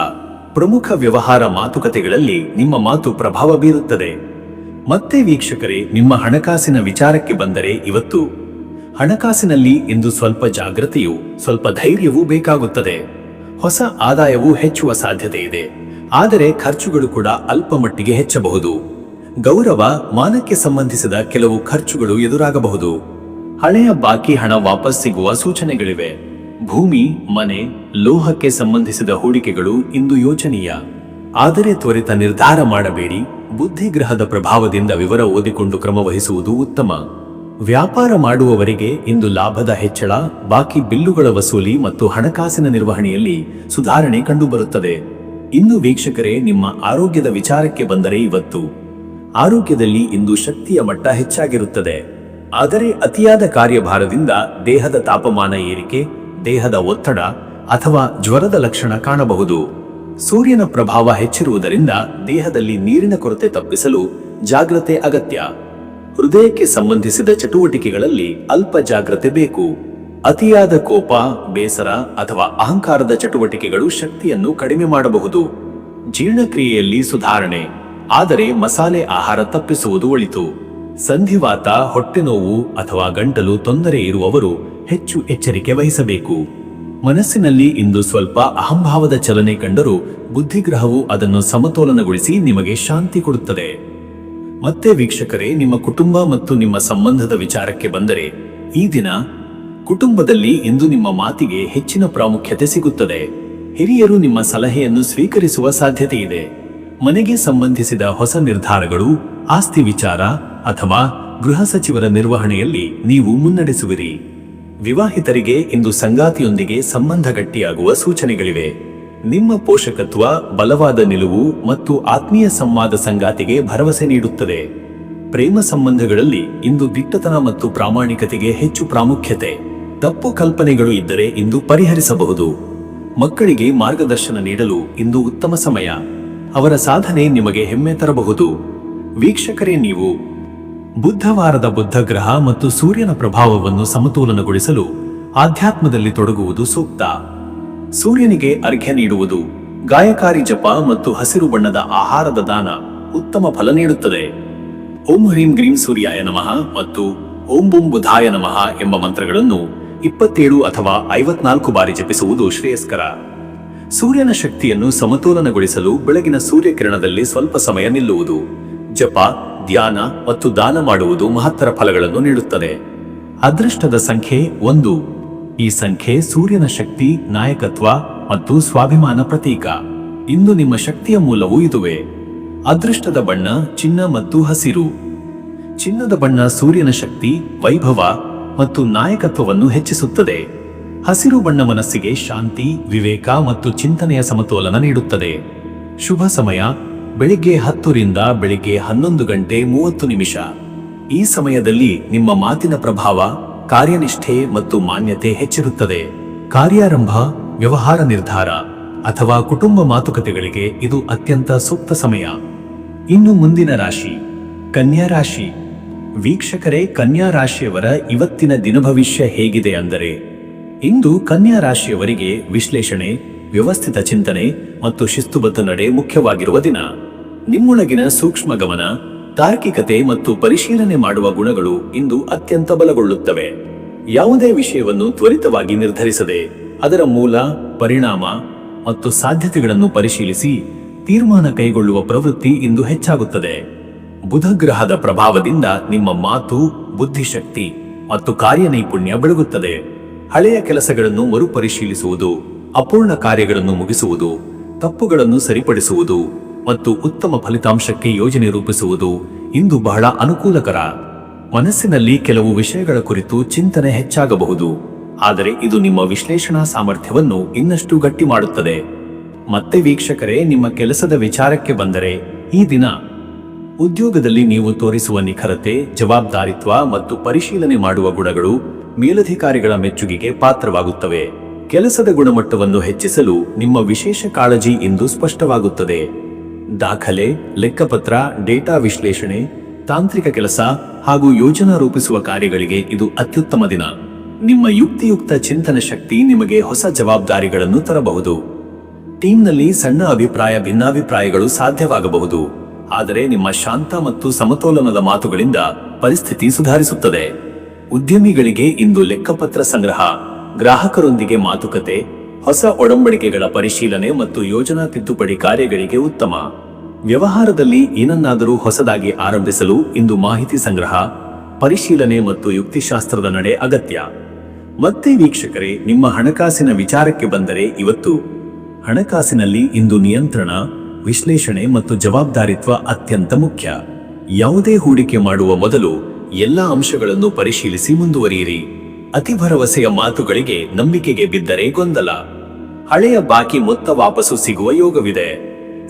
ಪ್ರಮುಖ ವ್ಯವಹಾರ ಮಾತುಕತೆಗಳಲ್ಲಿ ನಿಮ್ಮ ಮಾತು ಪ್ರಭಾವ ಬೀರುತ್ತದೆ. ಮತ್ತೆ ವೀಕ್ಷಕರೇ, ನಿಮ್ಮ ಹಣಕಾಸಿನ ವಿಚಾರಕ್ಕೆ ಬಂದರೆ, ಇವತ್ತು ಹಣಕಾಸಿನಲ್ಲಿ ಇಂದು ಸ್ವಲ್ಪ ಜಾಗೃತಿಯೂ ಸ್ವಲ್ಪ ಧೈರ್ಯವೂ ಬೇಕಾಗುತ್ತದೆ. ಹೊಸ ಆದಾಯವೂ ಹೆಚ್ಚುವ ಸಾಧ್ಯತೆ ಇದೆ, ಆದರೆ ಖರ್ಚುಗಳು ಕೂಡ ಅಲ್ಪ ಮಟ್ಟಿಗೆ ಹೆಚ್ಚಬಹುದು. ಗೌರವ, ಮಾನಕ್ಕೆ ಸಂಬಂಧಿಸಿದ ಕೆಲವು ಖರ್ಚುಗಳು ಎದುರಾಗಬಹುದು. ಹಳೆಯ ಬಾಕಿ ಹಣ ವಾಪಸ್ ಸಿಗುವ ಸೂಚನೆಗಳಿವೆ. ಭೂಮಿ, ಮನೆ, ಲೋಹಕ್ಕೆ ಸಂಬಂಧಿಸಿದ ಹೂಡಿಕೆಗಳು ಇಂದು ಯೋಚನೀಯ, ಆದರೆ ತ್ವರಿತ ನಿರ್ಧಾರ ಮಾಡಬೇಡಿ. ಬುದ್ಧಿಗ್ರಹದ ಪ್ರಭಾವದಿಂದ ವಿವರ ಓದಿಕೊಂಡು ಕ್ರಮ ವಹಿಸುವುದು ಉತ್ತಮ. ವ್ಯಾಪಾರ ಮಾಡುವವರಿಗೆ ಇಂದು ಲಾಭದ ಹೆಚ್ಚಳ, ಬಾಕಿ ಬಿಲ್ಲುಗಳ ವಸೂಲಿ ಮತ್ತು ಹಣಕಾಸಿನ ನಿರ್ವಹಣೆಯಲ್ಲಿ ಸುಧಾರಣೆ ಕಂಡುಬರುತ್ತದೆ. ಇನ್ನು ವೀಕ್ಷಕರೇ, ನಿಮ್ಮ ಆರೋಗ್ಯದ ವಿಚಾರಕ್ಕೆ ಬಂದರೆ, ಇವತ್ತು ಆರೋಗ್ಯದಲ್ಲಿ ಇಂದು ಶಕ್ತಿಯ ಮಟ್ಟ ಹೆಚ್ಚಾಗಿರುತ್ತದೆ, ಆದರೆ ಅತಿಯಾದ ಕಾರ್ಯಭಾರದಿಂದ ದೇಹದ ತಾಪಮಾನ ಏರಿಕೆ, ದೇಹದ ಒತ್ತಡ ಅಥವಾ ಜ್ವರದ ಲಕ್ಷಣ ಕಾಣಬಹುದು. ಸೂರ್ಯನ ಪ್ರಭಾವ ಹೆಚ್ಚಿರುವುದರಿಂದ ದೇಹದಲ್ಲಿ ನೀರಿನ ಕೊರತೆ ತಪ್ಪಿಸಲು ಜಾಗ್ರತೆ ಅಗತ್ಯ. ಹೃದಯಕ್ಕೆ ಸಂಬಂಧಿಸಿದ ಚಟುವಟಿಕೆಗಳಲ್ಲಿ ಅಲ್ಪ ಜಾಗ್ರತೆ ಬೇಕು. ಅತಿಯಾದ ಕೋಪ, ಬೇಸರ ಅಥವಾ ಅಹಂಕಾರದ ಚಟುವಟಿಕೆಗಳು ಶಕ್ತಿಯನ್ನು ಕಡಿಮೆ ಮಾಡಬಹುದು. ಜೀರ್ಣಕ್ರಿಯೆಯಲ್ಲಿ ಸುಧಾರಣೆ, ಆದರೆ ಮಸಾಲೆ ಆಹಾರ ತಪ್ಪಿಸುವುದು ಒಳಿತು. ಸಂಧಿವಾತ, ಹೊಟ್ಟೆ ನೋವು ಅಥವಾ ಗಂಟಲು ತೊಂದರೆ ಇರುವವರು ಹೆಚ್ಚು ಎಚ್ಚರಿಕೆ ವಹಿಸಬೇಕು. ಮನಸ್ಸಿನಲ್ಲಿ ಇಂದು ಸ್ವಲ್ಪ ಅಹಂಭಾವದ ಚಲನೆ ಕಂಡರೂ ಬುದ್ಧಿಗ್ರಹವು ಅದನ್ನು ಸಮತೋಲನಗೊಳಿಸಿ ನಿಮಗೆ ಶಾಂತಿ ಕೊಡುತ್ತದೆ. ಮತ್ತೆ ವೀಕ್ಷಕರೇ, ನಿಮ್ಮ ಕುಟುಂಬ ಮತ್ತು ನಿಮ್ಮ ಸಂಬಂಧದ ವಿಚಾರಕ್ಕೆ ಬಂದರೆ ಈ ದಿನ ಕುಟುಂಬದಲ್ಲಿ ಇಂದು ನಿಮ್ಮ ಮಾತಿಗೆ ಹೆಚ್ಚಿನ ಪ್ರಾಮುಖ್ಯತೆ ಸಿಗುತ್ತದೆ. ಹಿರಿಯರು ನಿಮ್ಮ ಸಲಹೆಯನ್ನು ಸ್ವೀಕರಿಸುವ ಸಾಧ್ಯತೆ ಇದೆ. ಮನೆಗೆ ಸಂಬಂಧಿಸಿದ ಹೊಸ ನಿರ್ಧಾರಗಳು, ಆಸ್ತಿ ವಿಚಾರ ಅಥವಾ ಗೃಹ ಸಚಿವರ ನಿರ್ವಹಣೆಯಲ್ಲಿ ನೀವು ಮುನ್ನಡೆಸುವಿರಿ. ವಿವಾಹಿತರಿಗೆ ಇಂದು ಸಂಗಾತಿಯೊಂದಿಗೆ ಸಂಬಂಧ ಗಟ್ಟಿಯಾಗುವ ಸೂಚನೆಗಳಿವೆ. ನಿಮ್ಮ ಪೋಷಕತ್ವ, ಬಲವಾದ ನಿಲುವು ಮತ್ತು ಆತ್ಮೀಯ ಸಂವಾದ ಸಂಗಾತಿಗೆ ಭರವಸೆ ನೀಡುತ್ತದೆ. ಪ್ರೇಮ ಸಂಬಂಧಗಳಲ್ಲಿ ಇಂದು ದಿಟ್ಟತನ ಮತ್ತು ಪ್ರಾಮಾಣಿಕತೆಗೆ ಹೆಚ್ಚು ಪ್ರಾಮುಖ್ಯತೆ. ತಪ್ಪು ಕಲ್ಪನೆಗಳು ಇದ್ದರೆ ಇಂದು ಪರಿಹರಿಸಬಹುದು. ಮಕ್ಕಳಿಗೆ ಮಾರ್ಗದರ್ಶನ ನೀಡಲು ಇಂದು ಉತ್ತಮ ಸಮಯ. ಅವರ ಸಾಧನೆ ನಿಮಗೆ ಹೆಮ್ಮೆ ತರಬಹುದು. ವೀಕ್ಷಕರೇ, ನೀವು ಬುಧವಾರದ ಬುಧ ಗ್ರಹ ಮತ್ತು ಸೂರ್ಯನ ಪ್ರಭಾವವನ್ನು ಸಮತೋಲನಗೊಳಿಸಲು ಆಧ್ಯಾತ್ಮದಲ್ಲಿ ತೊಡಗುವುದು ಸೂಕ್ತ. ಸೂರ್ಯನಿಗೆ ಅರ್ಘ್ಯ ನೀಡುವುದು, ಗಾಯಕಾರಿ ಜಪ ಮತ್ತು ಹಸಿರು ಬಣ್ಣದ ಆಹಾರದ ದಾನ ಉತ್ತಮ ಫಲ ನೀಡುತ್ತದೆ. ಓಂ ಹ್ರೀಂ ಗ್ರೀಂ ಸೂರ್ಯಾಯ ನಮಃ ಮತ್ತು ಓಂ ಬುಂ ಬುಧಾಯ ನಮಃ ಎಂಬ ಮಂತ್ರಗಳನ್ನು 27 ಅಥವಾ 54 ಬಾರಿ ಜಪಿಸುವುದು ಶ್ರೇಯಸ್ಕರ. ಸೂರ್ಯನ ಶಕ್ತಿಯನ್ನು ಸಮತೋಲನಗೊಳಿಸಲು ಬೆಳಗಿನ ಸೂರ್ಯಕಿರಣದಲ್ಲಿ ಸ್ವಲ್ಪ ಸಮಯ ನಿಲ್ಲುವುದು, ಜಪ, ಧ್ಯಾನ ಮತ್ತು ದಾನ ಮಾಡುವುದು ಮಹತ್ತರ ಫಲಗಳನ್ನು ನೀಡುತ್ತದೆ. ಅದೃಷ್ಟದ ಸಂಖ್ಯೆ 1. ಈ ಸಂಖ್ಯೆ ಸೂರ್ಯನ ಶಕ್ತಿ, ನಾಯಕತ್ವ ಮತ್ತು ಸ್ವಾಭಿಮಾನ ಪ್ರತೀಕ. ಇಂದು ನಿಮ್ಮ ಶಕ್ತಿಯ ಮೂಲವೂ ಇದುವೇ. ಅದೃಷ್ಟದ ಬಣ್ಣ ಚಿನ್ನ ಮತ್ತು ಹಸಿರು. ಚಿನ್ನದ ಬಣ್ಣ ಸೂರ್ಯನ ಶಕ್ತಿ, ವೈಭವ ಮತ್ತು ನಾಯಕತ್ವವನ್ನು ಹೆಚ್ಚಿಸುತ್ತದೆ. ಹಸಿರು ಬಣ್ಣ ಮನಸ್ಸಿಗೆ ಶಾಂತಿ, ವಿವೇಕ ಮತ್ತು ಚಿಂತನೆಯ ಸಮತೋಲನ ನೀಡುತ್ತದೆ. ಶುಭ ಸಮಯ ಬೆಳಿಗ್ಗೆ 10 ರಿಂದ ಬೆಳಿಗ್ಗೆ 11:30. ಈ ಸಮಯದಲ್ಲಿ ನಿಮ್ಮ ಮಾತಿನ ಪ್ರಭಾವ, ಕಾರ್ಯನಿಷ್ಠೆ ಮತ್ತು ಮಾನ್ಯತೆ ಹೆಚ್ಚಿರುತ್ತದೆ. ಕಾರ್ಯಾರಂಭ, ವ್ಯವಹಾರ ನಿರ್ಧಾರ ಅಥವಾ ಕುಟುಂಬ ಮಾತುಕತೆಗಳಿಗೆ ಇದು ಅತ್ಯಂತ ಸೂಕ್ತ ಸಮಯ. ಇನ್ನು ಮುಂದಿನ ರಾಶಿ ಕನ್ಯಾ ರಾಶಿ. ವೀಕ್ಷಕರೇ, ಕನ್ಯಾ ರಾಶಿಯವರ ಇವತ್ತಿನ ದಿನಭವಿಷ್ಯ ಹೇಗಿದೆ ಅಂದರೆ, ಇಂದು ಕನ್ಯಾ ರಾಶಿಯವರಿಗೆ ವಿಶ್ಲೇಷಣೆ, ವ್ಯವಸ್ಥಿತ ಚಿಂತನೆ ಮತ್ತು ಶಿಸ್ತುಬದ್ಧ ನಡೆ ಮುಖ್ಯವಾಗಿರುವ ದಿನ. ನಿಮ್ಮೊಳಗಿನ ಸೂಕ್ಷ್ಮ ಗಮನ, ತಾರ್ಕಿಕತೆ ಮತ್ತು ಪರಿಶೀಲನೆ ಮಾಡುವ ಗುಣಗಳು ಇಂದು ಅತ್ಯಂತ ಬಲಗೊಳ್ಳುತ್ತವೆ. ಯಾವುದೇ ವಿಷಯವನ್ನು ತ್ವರಿತವಾಗಿ ನಿರ್ಧರಿಸದೆ ಅದರ ಮೂಲ, ಪರಿಣಾಮ ಮತ್ತು ಸಾಧ್ಯತೆಗಳನ್ನು ಪರಿಶೀಲಿಸಿ ತೀರ್ಮಾನ ಕೈಗೊಳ್ಳುವ ಪ್ರವೃತ್ತಿ ಇಂದು ಹೆಚ್ಚಾಗುತ್ತದೆ. ಬುಧ ಗ್ರಹದ ಪ್ರಭಾವದಿಂದ ನಿಮ್ಮ ಮಾತು, ಬುದ್ಧಿಶಕ್ತಿ ಮತ್ತು ಕಾರ್ಯನೈಪುಣ್ಯ ಬೆಳಗುತ್ತದೆ. ಹಳೆಯ ಕೆಲಸಗಳನ್ನು ಮರುಪರಿಶೀಲಿಸುವುದು, ಅಪೂರ್ಣ ಕಾರ್ಯಗಳನ್ನು ಮುಗಿಸುವುದು, ತಪ್ಪುಗಳನ್ನು ಸರಿಪಡಿಸುವುದು ಮತ್ತು ಉತ್ತಮ ಫಲಿತಾಂಶಕ್ಕೆ ಯೋಜನೆ ರೂಪಿಸುವುದು ಇಂದು ಬಹಳ ಅನುಕೂಲಕರ. ಮನಸ್ಸಿನಲ್ಲಿ ಕೆಲವು ವಿಷಯಗಳ ಕುರಿತು ಚಿಂತನೆ ಹೆಚ್ಚಾಗಬಹುದು, ಆದರೆ ಇದು ನಿಮ್ಮ ವಿಶ್ಲೇಷಣಾ ಸಾಮರ್ಥ್ಯವನ್ನು ಇನ್ನಷ್ಟು ಗಟ್ಟಿ ಮಾಡುತ್ತದೆ. ಮತ್ತೆ ವೀಕ್ಷಕರೇ, ನಿಮ್ಮ ಕೆಲಸದ ವಿಚಾರಕ್ಕೆ ಬಂದರೆ ಈ ದಿನ ಉದ್ಯೋಗದಲ್ಲಿ ನೀವು ತೋರಿಸುವ ನಿಖರತೆ, ಜವಾಬ್ದಾರಿತ್ವ ಮತ್ತು ಪರಿಶೀಲನೆ ಮಾಡುವ ಗುಣಗಳು ಮೇಲಧಿಕಾರಿಗಳ ಮೆಚ್ಚುಗೆಗೆ ಪಾತ್ರವಾಗುತ್ತವೆ. ಕೆಲಸದ ಗುಣಮಟ್ಟವನ್ನು ಹೆಚ್ಚಿಸಲು ನಿಮ್ಮ ವಿಶೇಷ ಕಾಳಜಿ ಇಂದು ಸ್ಪಷ್ಟವಾಗುತ್ತದೆ. ದಾಖಲೆ, ಲೆಕ್ಕಪತ್ರ, ಡೇಟಾ ವಿಶ್ಲೇಷಣೆ, ತಾಂತ್ರಿಕ ಕೆಲಸ ಹಾಗೂ ಯೋಜನಾ ರೂಪಿಸುವ ಕಾರ್ಯಗಳಿಗೆ ಇದು ಅತ್ಯುತ್ತಮ ದಿನ. ನಿಮ್ಮ ಯುಕ್ತಿಯುಕ್ತ ಚಿಂತನ ಶಕ್ತಿ ನಿಮಗೆ ಹೊಸ ಜವಾಬ್ದಾರಿಗಳನ್ನು ತರಬಹುದು. ಟೀಮ್ನಲ್ಲಿ ಸಣ್ಣ ಭಿನ್ನಾಭಿಪ್ರಾಯಗಳು ಸಾಧ್ಯವಾಗಬಹುದು, ಆದರೆ ನಿಮ್ಮ ಶಾಂತ ಮತ್ತು ಸಮತೋಲನದ ಮಾತುಗಳಿಂದ ಪರಿಸ್ಥಿತಿ ಸುಧಾರಿಸುತ್ತದೆ. ಉದ್ಯಮಿಗಳಿಗೆ ಇಂದು ಲೆಕ್ಕಪತ್ರ ಸಂಗ್ರಹ, ಗ್ರಾಹಕರೊಂದಿಗೆ ಮಾತುಕತೆ, ಹೊಸ ಒಡಂಬಡಿಕೆಗಳ ಪರಿಶೀಲನೆ ಮತ್ತು ಯೋಜನಾ ತಿದ್ದುಪಡಿ ಕಾರ್ಯಗಳಿಗೆ ಉತ್ತಮ. ವ್ಯವಹಾರದಲ್ಲಿ ಏನನ್ನಾದರೂ ಹೊಸದಾಗಿ ಆರಂಭಿಸಲು ಇಂದು ಮಾಹಿತಿ ಸಂಗ್ರಹ, ಪರಿಶೀಲನೆ ಮತ್ತು ಯುಕ್ತಿಶಾಸ್ತ್ರದ ನಡೆ ಅಗತ್ಯ. ಮತ್ತೆ ವೀಕ್ಷಕರೇ, ನಿಮ್ಮ ಹಣಕಾಸಿನ ವಿಚಾರಕ್ಕೆ ಬಂದರೆ ಇವತ್ತು ಹಣಕಾಸಿನಲ್ಲಿ ಇಂದು ನಿಯಂತ್ರಣ, ವಿಶ್ಲೇಷಣೆ ಮತ್ತು ಜವಾಬ್ದಾರಿತ್ವ ಅತ್ಯಂತ ಮುಖ್ಯ. ಯಾವುದೇ ಹೂಡಿಕೆ ಮಾಡುವ ಮೊದಲು ಎಲ್ಲ ಅಂಶಗಳನ್ನು ಪರಿಶೀಲಿಸಿ ಮುಂದುವರಿಯಿರಿ. ಅತಿ ಭರವಸೆಯ ಮಾತುಗಳಿಗೆ ನಂಬಿಕೆಗೆ ಬಿದ್ದರೆ ಗೊಂದಲ. ಹಳೆಯ ಬಾಕಿ ಮೊತ್ತ ವಾಪಸ್ಸು ಸಿಗುವ ಯೋಗವಿದೆ.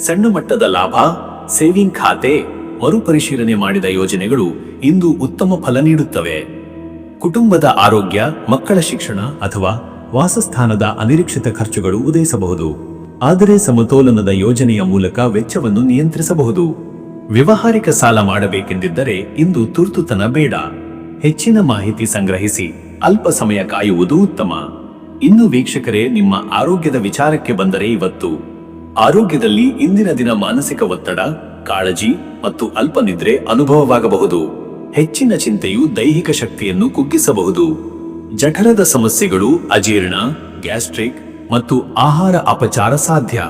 ಸಣ್ಣ ಮಟ್ಟದ ಲಾಭ, ಸೇವಿಂಗ್ ಖಾತೆ ಮರುಪರಿಶೀಲನೆ ಮಾಡಿದ ಯೋಜನೆಗಳು ಇಂದು ಉತ್ತಮ ಫಲ ನೀಡುತ್ತವೆ. ಕುಟುಂಬದ ಆರೋಗ್ಯ, ಮಕ್ಕಳ ಶಿಕ್ಷಣ ಅಥವಾ ವಾಸಸ್ಥಾನದ ಅನಿರೀಕ್ಷಿತ ಖರ್ಚುಗಳು ಉದಯಿಸಬಹುದು, ಆದರೆ ಸಮತೋಲನದ ಯೋಜನೆಯ ಮೂಲಕ ವೆಚ್ಚವನ್ನು ನಿಯಂತ್ರಿಸಬಹುದು. ವ್ಯವಹಾರಿಕ ಸಾಲ ಮಾಡಬೇಕೆಂದಿದ್ದರೆ ಇಂದು ತುರ್ತುತನ ಬೇಡ. ಹೆಚ್ಚಿನ ಮಾಹಿತಿ ಸಂಗ್ರಹಿಸಿ ಅಲ್ಪ ಸಮಯ ಕಾಯುವುದು ಉತ್ತಮ. ಇನ್ನು ವೀಕ್ಷಕರೇ, ನಿಮ್ಮ ಆರೋಗ್ಯದ ವಿಚಾರಕ್ಕೆ ಬಂದರೆ ಇವತ್ತು ಆರೋಗ್ಯದಲ್ಲಿ ಇಂದಿನ ದಿನ ಮಾನಸಿಕ ಒತ್ತಡ, ಕಾಳಜಿ ಮತ್ತು ಅಲ್ಪ ನಿದ್ರೆ ಅನುಭವವಾಗಬಹುದು. ಹೆಚ್ಚಿನ ಚಿಂತೆಯು ದೈಹಿಕ ಶಕ್ತಿಯನ್ನು ಕುಗ್ಗಿಸಬಹುದು. ಜಠರದ ಸಮಸ್ಯೆಗಳು, ಅಜೀರ್ಣ, ಗ್ಯಾಸ್ಟ್ರಿಕ್ ಮತ್ತು ಆಹಾರ ಅಪಚಾರ ಸಾಧ್ಯ.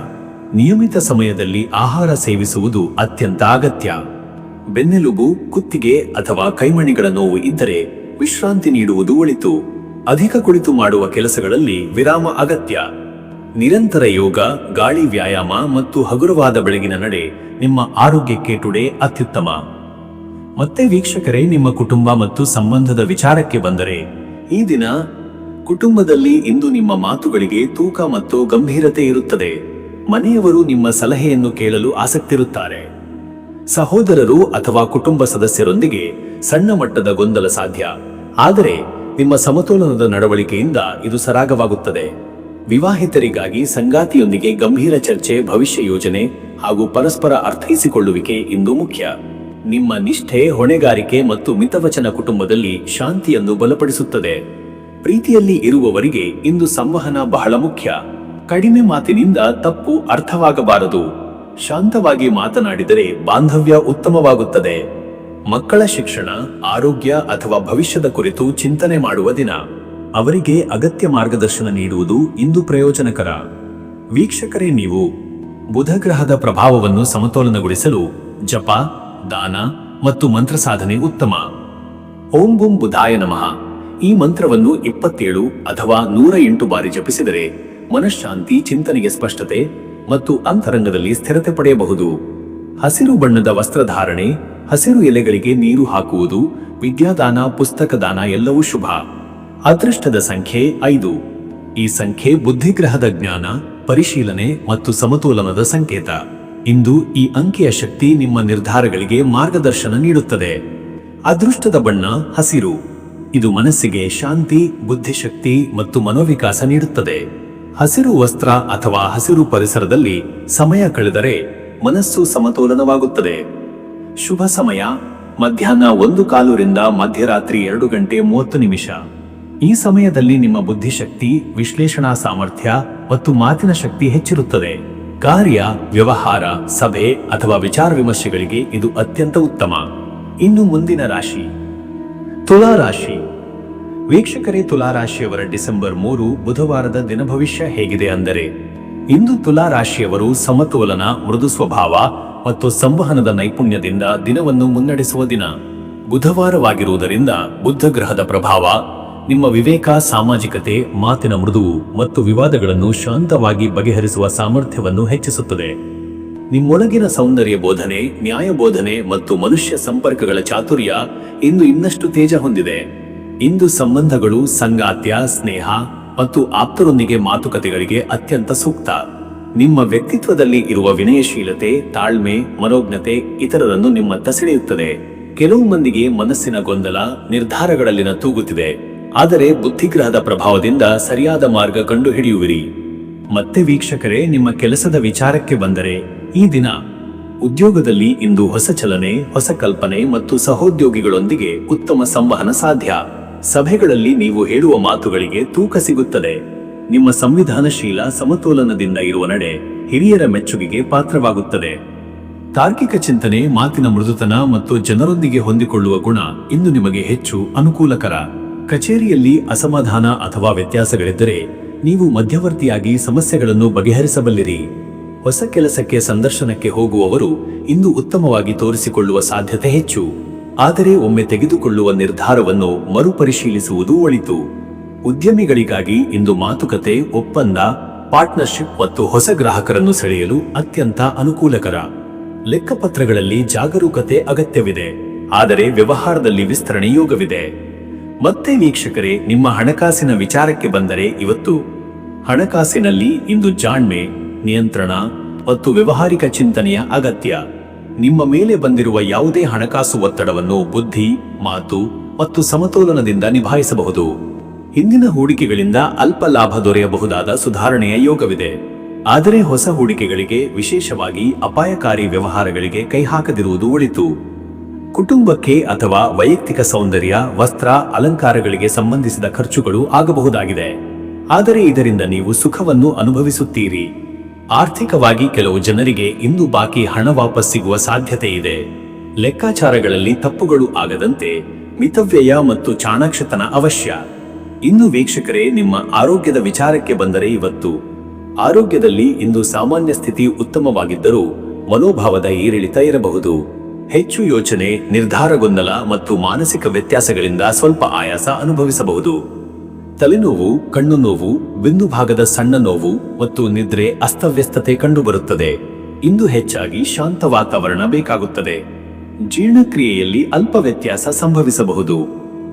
ನಿಯಮಿತ ಸಮಯದಲ್ಲಿ ಆಹಾರ ಸೇವಿಸುವುದು ಅತ್ಯಂತ ಅಗತ್ಯ. ಬೆನ್ನೆಲುಬು, ಕುತ್ತಿಗೆ ಅಥವಾ ಕೈಮಣಿಗಳ ನೋವು ಇದ್ದರೆ ವಿಶ್ರಾಂತಿ ನೀಡುವುದು ಒಳಿತು. ಅಧಿಕ ಕುಳಿತು ಮಾಡುವ ಕೆಲಸಗಳಲ್ಲಿ ವಿರಾಮ ಅಗತ್ಯ. ನಿರಂತರ ಯೋಗ, ಗಾಳಿ ವ್ಯಾಯಾಮ ಮತ್ತು ಹಗುರವಾದ ಬೆಳಗಿನ ನಡೆ ನಿಮ್ಮ ಆರೋಗ್ಯಕ್ಕೆ ಟುಡೇ ಅತ್ಯುತ್ತಮ. ಮತ್ತೆ ವೀಕ್ಷಕರೇ, ನಿಮ್ಮ ಕುಟುಂಬ ಮತ್ತು ಸಂಬಂಧದ ವಿಚಾರಕ್ಕೆ ಬಂದರೆ, ಈ ದಿನ ಕುಟುಂಬದಲ್ಲಿ ಇಂದು ನಿಮ್ಮ ಮಾತುಗಳಿಗೆ ತೂಕ ಮತ್ತು ಗಂಭೀರತೆ ಇರುತ್ತದೆ. ಮನೆಯವರು ನಿಮ್ಮ ಸಲಹೆಯನ್ನು ಕೇಳಲು ಆಸಕ್ತಿರುತ್ತಾರೆ. ಸಹೋದರರು ಅಥವಾ ಕುಟುಂಬ ಸದಸ್ಯರೊಂದಿಗೆ ಸಣ್ಣ ಮಟ್ಟದ ಗೊಂದಲ ಸಾಧ್ಯ, ಆದರೆ ನಿಮ್ಮ ಸಮತೋಲನದ ನಡವಳಿಕೆಯಿಂದ ಇದು ಸರಾಗವಾಗುತ್ತದೆ. ವಿವಾಹಿತರಿಗಾಗಿ ಸಂಗಾತಿಯೊಂದಿಗೆ ಗಂಭೀರ ಚರ್ಚೆ, ಭವಿಷ್ಯ ಯೋಜನೆ ಹಾಗೂ ಪರಸ್ಪರ ಅರ್ಥೈಸಿಕೊಳ್ಳುವಿಕೆ ಇಂದು ಮುಖ್ಯ. ನಿಮ್ಮ ನಿಷ್ಠೆ, ಹೊಣೆಗಾರಿಕೆ ಮತ್ತು ಮಿತವಚನ ಕುಟುಂಬದಲ್ಲಿ ಶಾಂತಿಯನ್ನು ಬಲಪಡಿಸುತ್ತದೆ. ಪ್ರೀತಿಯಲ್ಲಿ ಇರುವವರಿಗೆ ಇಂದು ಸಂವಹನ ಬಹಳ ಮುಖ್ಯ. ಕಡಿಮೆ ಮಾತಿನಿಂದ ತಪ್ಪು ಅರ್ಥವಾಗಬಾರದು. ಶಾಂತವಾಗಿ ಮಾತನಾಡಿದರೆ ಬಾಂಧವ್ಯ ಉತ್ತಮವಾಗುತ್ತದೆ. ಮಕ್ಕಳ ಶಿಕ್ಷಣ, ಆರೋಗ್ಯ ಅಥವಾ ಭವಿಷ್ಯದ ಕುರಿತು ಚಿಂತನೆ ಮಾಡುವ ದಿನ. ಅವರಿಗೆ ಅಗತ್ಯ ಮಾರ್ಗದರ್ಶನ ನೀಡುವುದು ಇಂದು ಪ್ರಯೋಜನಕರ. ವೀಕ್ಷಕರೇ, ನೀವು ಬುಧ ಗ್ರಹದ ಪ್ರಭಾವವನ್ನು ಸಮತೋಲನಗೊಳಿಸಲು ಜಪ, ದಾನ ಮತ್ತು ಮಂತ್ರ ಸಾಧನೆ ಉತ್ತಮ. ಓಂ ಬುಂ ಬುಧಾಯ ನಮಃ ಈ ಮಂತ್ರವನ್ನು 27 ಅಥವಾ 108 ಬಾರಿ ಜಪಿಸಿದರೆ ಮನಃಶಾಂತಿ, ಚಿಂತನೆಗೆ ಸ್ಪಷ್ಟತೆ ಮತ್ತು ಅಂತರಂಗದಲ್ಲಿ ಸ್ಥಿರತೆ ಪಡೆಯಬಹುದು. ಹಸಿರು ಬಣ್ಣದ ವಸ್ತ್ರಧಾರಣೆ, ಹಸಿರು ಎಲೆಗಳಿಗೆ ನೀರು ಹಾಕುವುದು, ವಿದ್ಯಾದಾನ, ಪುಸ್ತಕ ದಾನ ಎಲ್ಲವೂ ಶುಭ. ಅದೃಷ್ಟದ ಸಂಖ್ಯೆ 5. ಈ ಸಂಖ್ಯೆ ಬುದ್ಧಿಗ್ರಹದ ಜ್ಞಾನ, ಪರಿಶೀಲನೆ ಮತ್ತು ಸಮತೋಲನದ ಸಂಕೇತ. ಇಂದು ಈ ಅಂಕೆಯ ಶಕ್ತಿ ನಿಮ್ಮ ನಿರ್ಧಾರಗಳಿಗೆ ಮಾರ್ಗದರ್ಶನ ನೀಡುತ್ತದೆ. ಅದೃಷ್ಟದ ಬಣ್ಣ ಹಸಿರು. ಇದು ಮನಸ್ಸಿಗೆ ಶಾಂತಿ, ಬುದ್ಧಿಶಕ್ತಿ ಮತ್ತು ಮನೋವಿಕಾಸ ನೀಡುತ್ತದೆ. ಹಸಿರು ವಸ್ತ್ರ ಅಥವಾ ಹಸಿರು ಪರಿಸರದಲ್ಲಿ ಸಮಯ ಕಳೆದರೆ ಮನಸ್ಸು ಸಮತೋಲನವಾಗುತ್ತದೆ. ಶುಭ ಸಮಯ ಮಧ್ಯಾಹ್ನ 1:15 ರಿಂದ ಮಧ್ಯರಾತ್ರಿ 2:30. ಈ ಸಮಯದಲ್ಲಿ ನಿಮ್ಮ ಬುದ್ಧಿಶಕ್ತಿ, ವಿಶ್ಲೇಷಣಾ ಸಾಮರ್ಥ್ಯ ಮತ್ತು ಮಾತಿನ ಶಕ್ತಿ ಹೆಚ್ಚಿರುತ್ತದೆ. ಕಾರ್ಯ, ವ್ಯವಹಾರ, ಸಭೆ ಅಥವಾ ವಿಚಾರ ವಿಮರ್ಶೆಗಳಿಗೆ ಇದು ಅತ್ಯಂತ ಉತ್ತಮ. ಇನ್ನು ಮುಂದಿನ ರಾಶಿ ತುಲಾ ರಾಶಿ. ವೀಕ್ಷಕರೇ, ತುಲಾ ರಾಶಿಯವರ ಡಿಸೆಂಬರ್ 3 ಬುಧವಾರದ ದಿನ ಭವಿಷ್ಯ ಹೇಗಿದೆ ಅಂದರೆ, ಇಂದು ತುಲಾ ರಾಶಿಯವರು ಸಮತೋಲನ, ಮೃದು ಸ್ವಭಾವ ಮತ್ತು ಸಂವಹನದ ನೈಪುಣ್ಯದಿಂದ ದಿನವನ್ನು ಮುನ್ನಡೆಸುವ ದಿನ. ಬುಧವಾರವಾಗಿರುವುದರಿಂದ ಬುಧ ಗ್ರಹದ ಪ್ರಭಾವ ನಿಮ್ಮ ವಿವೇಕ, ಸಾಮಾಜಿಕತೆ, ಮಾತಿನ ಮೃದುವು ಮತ್ತು ವಿವಾದಗಳನ್ನು ಶಾಂತವಾಗಿ ಬಗೆಹರಿಸುವ ಸಾಮರ್ಥ್ಯವನ್ನು ಹೆಚ್ಚಿಸುತ್ತದೆ. ನಿಮ್ಮೊಳಗಿನ ಸೌಂದರ್ಯ ಬೋಧನೆ, ನ್ಯಾಯ ಬೋಧನೆ ಮತ್ತು ಮನುಷ್ಯ ಸಂಪರ್ಕಗಳ ಚಾತುರ್ಯ ಇಂದು ಇನ್ನಷ್ಟು ತೇಜ ಹೊಂದಿದೆ. ಇಂದು ಸಂಬಂಧಗಳು, ಸಂಗಾತ್ಯ, ಸ್ನೇಹ ಮತ್ತು ಆಪ್ತರೊಂದಿಗೆ ಮಾತುಕತೆಗಳಿಗೆ ಅತ್ಯಂತ ಸೂಕ್ತ. ನಿಮ್ಮ ವ್ಯಕ್ತಿತ್ವದಲ್ಲಿ ಇರುವ ವಿನಯಶೀಲತೆ, ತಾಳ್ಮೆ, ಮನೋಜ್ಞತೆ ಇತರರನ್ನು ನಿಮ್ಮತ್ತ ಸೆಳೆಯುತ್ತದೆ. ಕೆಲವು ಮಂದಿಗೆ ಮನಸ್ಸಿನ ಗೊಂದಲ, ನಿರ್ಧಾರಗಳಲ್ಲಿನ ತೂಗುತ್ತಿದೆ, ಆದರೆ ಬುದ್ಧಿಗ್ರಹದ ಪ್ರಭಾವದಿಂದ ಸರಿಯಾದ ಮಾರ್ಗ ಕಂಡುಹಿಡಿಯುವಿರಿ. ಮತ್ತೆ ವೀಕ್ಷಕರೇ, ನಿಮ್ಮ ಕೆಲಸದ ವಿಚಾರಕ್ಕೆ ಬಂದರೆ, ಈ ದಿನ ಉದ್ಯೋಗದಲ್ಲಿ ಇಂದು ಹೊಸ ಚಲನೆ, ಹೊಸ ಕಲ್ಪನೆ ಮತ್ತು ಸಹೋದ್ಯೋಗಿಗಳೊಂದಿಗೆ ಉತ್ತಮ ಸಂವಹನ ಸಾಧ್ಯ. ಸಭೆಗಳಲ್ಲಿ ನೀವು ಹೇಳುವ ಮಾತುಗಳಿಗೆ ತೂಕ ಸಿಗುತ್ತದೆ. ನಿಮ್ಮ ಸಂವಿಧಾನಶೀಲ, ಸಮತೋಲನದಿಂದ ಇರುವ ನಡೆ ಹಿರಿಯರ ಮೆಚ್ಚುಗೆಗೆ ಪಾತ್ರವಾಗುತ್ತದೆ. ತಾರ್ಕಿಕ ಚಿಂತನೆ, ಮಾತಿನ ಮೃದುತನ ಮತ್ತು ಜನರೊಂದಿಗೆ ಹೊಂದಿಕೊಳ್ಳುವ ಗುಣ ಇಂದು ನಿಮಗೆ ಹೆಚ್ಚು ಅನುಕೂಲಕರ. ಕಚೇರಿಯಲ್ಲಿ ಅಸಮಾಧಾನ ಅಥವಾ ವ್ಯತ್ಯಾಸಗಳಿದ್ದರೆ ನೀವು ಮಧ್ಯವರ್ತಿಯಾಗಿ ಸಮಸ್ಯೆಗಳನ್ನು ಬಗೆಹರಿಸಬಲ್ಲಿರಿ. ಹೊಸ ಕೆಲಸಕ್ಕೆ ಸಂದರ್ಶನಕ್ಕೆ ಹೋಗುವವರು ಇಂದು ಉತ್ತಮವಾಗಿ ತೋರಿಸಿಕೊಳ್ಳುವ ಸಾಧ್ಯತೆ ಹೆಚ್ಚು, ಆದರೆ ಒಮ್ಮೆ ತೆಗೆದುಕೊಳ್ಳುವ ನಿರ್ಧಾರವನ್ನು ಮರುಪರಿಶೀಲಿಸುವುದು ಒಳಿತು. ಉದ್ಯಮಿಗಳಿಗಾಗಿ ಇಂದು ಮಾತುಕತೆ, ಒಪ್ಪಂದ, ಪಾರ್ಟ್ನರ್ಶಿಪ್ ಮತ್ತು ಹೊಸ ಗ್ರಾಹಕರನ್ನು ಸೆಳೆಯಲು ಅತ್ಯಂತ ಅನುಕೂಲಕರ. ಲೆಕ್ಕಪತ್ರಗಳಲ್ಲಿ ಜಾಗರೂಕತೆ ಅಗತ್ಯವಿದೆ, ಆದರೆ ವ್ಯವಹಾರದಲ್ಲಿ ವಿಸ್ತರಣೆ ಯೋಗವಿದೆ. ಮತ್ತೆ ವೀಕ್ಷಕರೇ, ನಿಮ್ಮ ಹಣಕಾಸಿನ ವಿಚಾರಕ್ಕೆ ಬಂದರೆ, ಇವತ್ತು ಹಣಕಾಸಿನಲ್ಲಿ ಇಂದು ಜಾಣ್ಮೆ, ನಿಯಂತ್ರಣ ಮತ್ತು ವ್ಯವಹಾರಿಕ ಚಿಂತನೆಯ ಅಗತ್ಯ. ನಿಮ್ಮ ಮೇಲೆ ಬಂದಿರುವ ಯಾವುದೇ ಹಣಕಾಸು ಒತ್ತಡವನ್ನು ಬುದ್ಧಿ, ಮಾತು ಮತ್ತು ಸಮತೋಲನದಿಂದ ನಿಭಾಯಿಸಬಹುದು. ಹಿಂದಿನ ಹೂಡಿಕೆಗಳಿಂದ ಅಲ್ಪ ಲಾಭ ದೊರೆಯಬಹುದಾದ ಸುಧಾರಣೆಯ ಯೋಗವಿದೆ, ಆದರೆ ಹೊಸ ಹೂಡಿಕೆಗಳಿಗೆ, ವಿಶೇಷವಾಗಿ ಅಪಾಯಕಾರಿ ವ್ಯವಹಾರಗಳಿಗೆ ಕೈ ಹಾಕದಿರುವುದು ಒಳಿತು. ಕುಟುಂಬಕ್ಕೆ ಅಥವಾ ವೈಯಕ್ತಿಕ ಸೌಂದರ್ಯ, ವಸ್ತ್ರ, ಅಲಂಕಾರಗಳಿಗೆ ಸಂಬಂಧಿಸಿದ ಖರ್ಚುಗಳು ಆಗಬಹುದಾಗಿದೆ, ಆದರೆ ಇದರಿಂದ ನೀವು ಸುಖವನ್ನು ಅನುಭವಿಸುತ್ತೀರಿ. ಆರ್ಥಿಕವಾಗಿ ಕೆಲವು ಜನರಿಗೆ ಇಂದು ಬಾಕಿ ಹಣ ವಾಪಸ್ ಸಿಗುವ ಸಾಧ್ಯತೆ ಇದೆ. ಲೆಕ್ಕಾಚಾರಗಳಲ್ಲಿ ತಪ್ಪುಗಳು ಆಗದಂತೆ ಮಿತವ್ಯಯ ಮತ್ತು ಚಾಣಾಕ್ಷತನ ಅವಶ್ಯ. ಇನ್ನು ವೀಕ್ಷಕರೇ, ನಿಮ್ಮ ಆರೋಗ್ಯದ ವಿಚಾರಕ್ಕೆ ಬಂದರೆ ಇವತ್ತು ಆರೋಗ್ಯದಲ್ಲಿ ಇಂದು ಸಾಮಾನ್ಯ ಸ್ಥಿತಿ ಉತ್ತಮವಾಗಿದ್ದರೂ ಮನೋಭಾವದ ಏರಿಳಿತ ಇರಬಹುದು. ಹೆಚ್ಚು ಯೋಚನೆ, ನಿರ್ಧಾರ ಗೊಂದಲ ಮತ್ತು ಮಾನಸಿಕ ವ್ಯತ್ಯಾಸಗಳಿಂದ ಸ್ವಲ್ಪ ಆಯಾಸ ಅನುಭವಿಸಬಹುದು. ತಲೆನೋವು, ಕಣ್ಣು ನೋವು, ಬೆನ್ನು ಭಾಗದ ಸಣ್ಣ ನೋವು ಮತ್ತು ನಿದ್ರೆ ಅಸ್ತವ್ಯಸ್ತತೆ ಕಂಡುಬರುತ್ತದೆ. ಇಂದು ಹೆಚ್ಚಾಗಿ ಶಾಂತ ವಾತಾವರಣ ಬೇಕಾಗುತ್ತದೆ. ಜೀರ್ಣಕ್ರಿಯೆಯಲ್ಲಿ ಅಲ್ಪ ವ್ಯತ್ಯಾಸ ಸಂಭವಿಸಬಹುದು.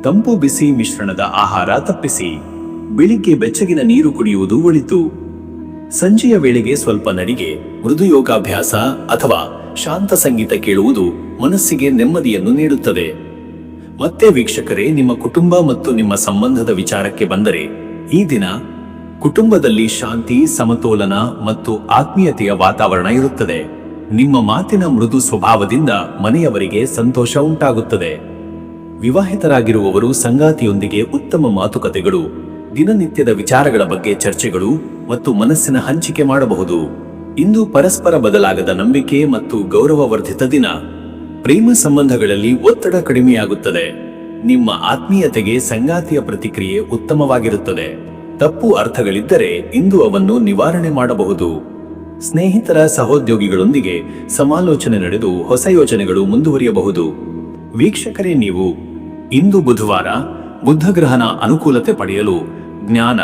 ತಂಪು ಬಿಸಿ ಮಿಶ್ರಣದ ಆಹಾರ ತಪ್ಪಿಸಿ. ಬೆಳಿಗ್ಗೆ ಬೆಚ್ಚಗಿನ ನೀರು ಕುಡಿಯುವುದು ಒಳಿತು. ಸಂಜೆಯ ವೇಳೆಗೆ ಸ್ವಲ್ಪ ನಡಿಗೆ, ಮೃದು ಯೋಗಾಭ್ಯಾಸ ಅಥವಾ ಶಾಂತ ಸಂಗೀತ ಕೇಳುವುದು ಮನಸ್ಸಿಗೆ ನೆಮ್ಮದಿಯನ್ನು ನೀಡುತ್ತದೆ. ಮತ್ತೆ ವೀಕ್ಷಕರೇ, ನಿಮ್ಮ ಕುಟುಂಬ ಮತ್ತು ನಿಮ್ಮ ಸಂಬಂಧದ ವಿಚಾರಕ್ಕೆ ಬಂದರೆ ಈ ದಿನ ಕುಟುಂಬದಲ್ಲಿ ಶಾಂತಿ, ಸಮತೋಲನ ಮತ್ತು ಆತ್ಮೀಯತೆಯ ವಾತಾವರಣ ಇರುತ್ತದೆ. ನಿಮ್ಮ ಮಾತಿನ ಮೃದು ಸ್ವಭಾವದಿಂದ ಮನೆಯವರಿಗೆ ಸಂತೋಷ ಉಂಟಾಗುತ್ತದೆ. ವಿವಾಹಿತರಾಗಿರುವವರು ಸಂಗಾತಿಯೊಂದಿಗೆ ಉತ್ತಮ ಮಾತುಕತೆಗಳು, ದಿನನಿತ್ಯದ ವಿಚಾರಗಳ ಬಗ್ಗೆ ಚರ್ಚೆಗಳು ಮತ್ತು ಮನಸ್ಸಿನ ಹಂಚಿಕೆ ಮಾಡಬಹುದು. ಇಂದು ಪರಸ್ಪರ ಬದಲಾಗದ ನಂಬಿಕೆ ಮತ್ತು ಗೌರವವರ್ಧಿತ ದಿನ. ಪ್ರೇಮ ಸಂಬಂಧಗಳಲ್ಲಿ ಒತ್ತಡ ಕಡಿಮೆಯಾಗುತ್ತದೆ. ನಿಮ್ಮ ಆತ್ಮೀಯತೆಗೆ ಸಂಗಾತಿಯ ಪ್ರತಿಕ್ರಿಯೆ ಉತ್ತಮವಾಗಿರುತ್ತದೆ. ತಪ್ಪು ಅರ್ಥಗಳಿದ್ದರೆ ಇಂದು ಅವನ್ನು ನಿವಾರಣೆ ಮಾಡಬಹುದು. ಸ್ನೇಹಿತರ, ಸಹೋದ್ಯೋಗಿಗಳೊಂದಿಗೆ ಸಮಾಲೋಚನೆ ನಡೆದು ಹೊಸ ಯೋಜನೆಗಳು ಮುಂದುವರಿಯಬಹುದು. ವೀಕ್ಷಕರೇ, ನೀವು ಇಂದು ಬುಧವಾರ ಬುದ್ಧಗ್ರಹನ ಅನುಕೂಲತೆ ಪಡೆಯಲು ಜ್ಞಾನ,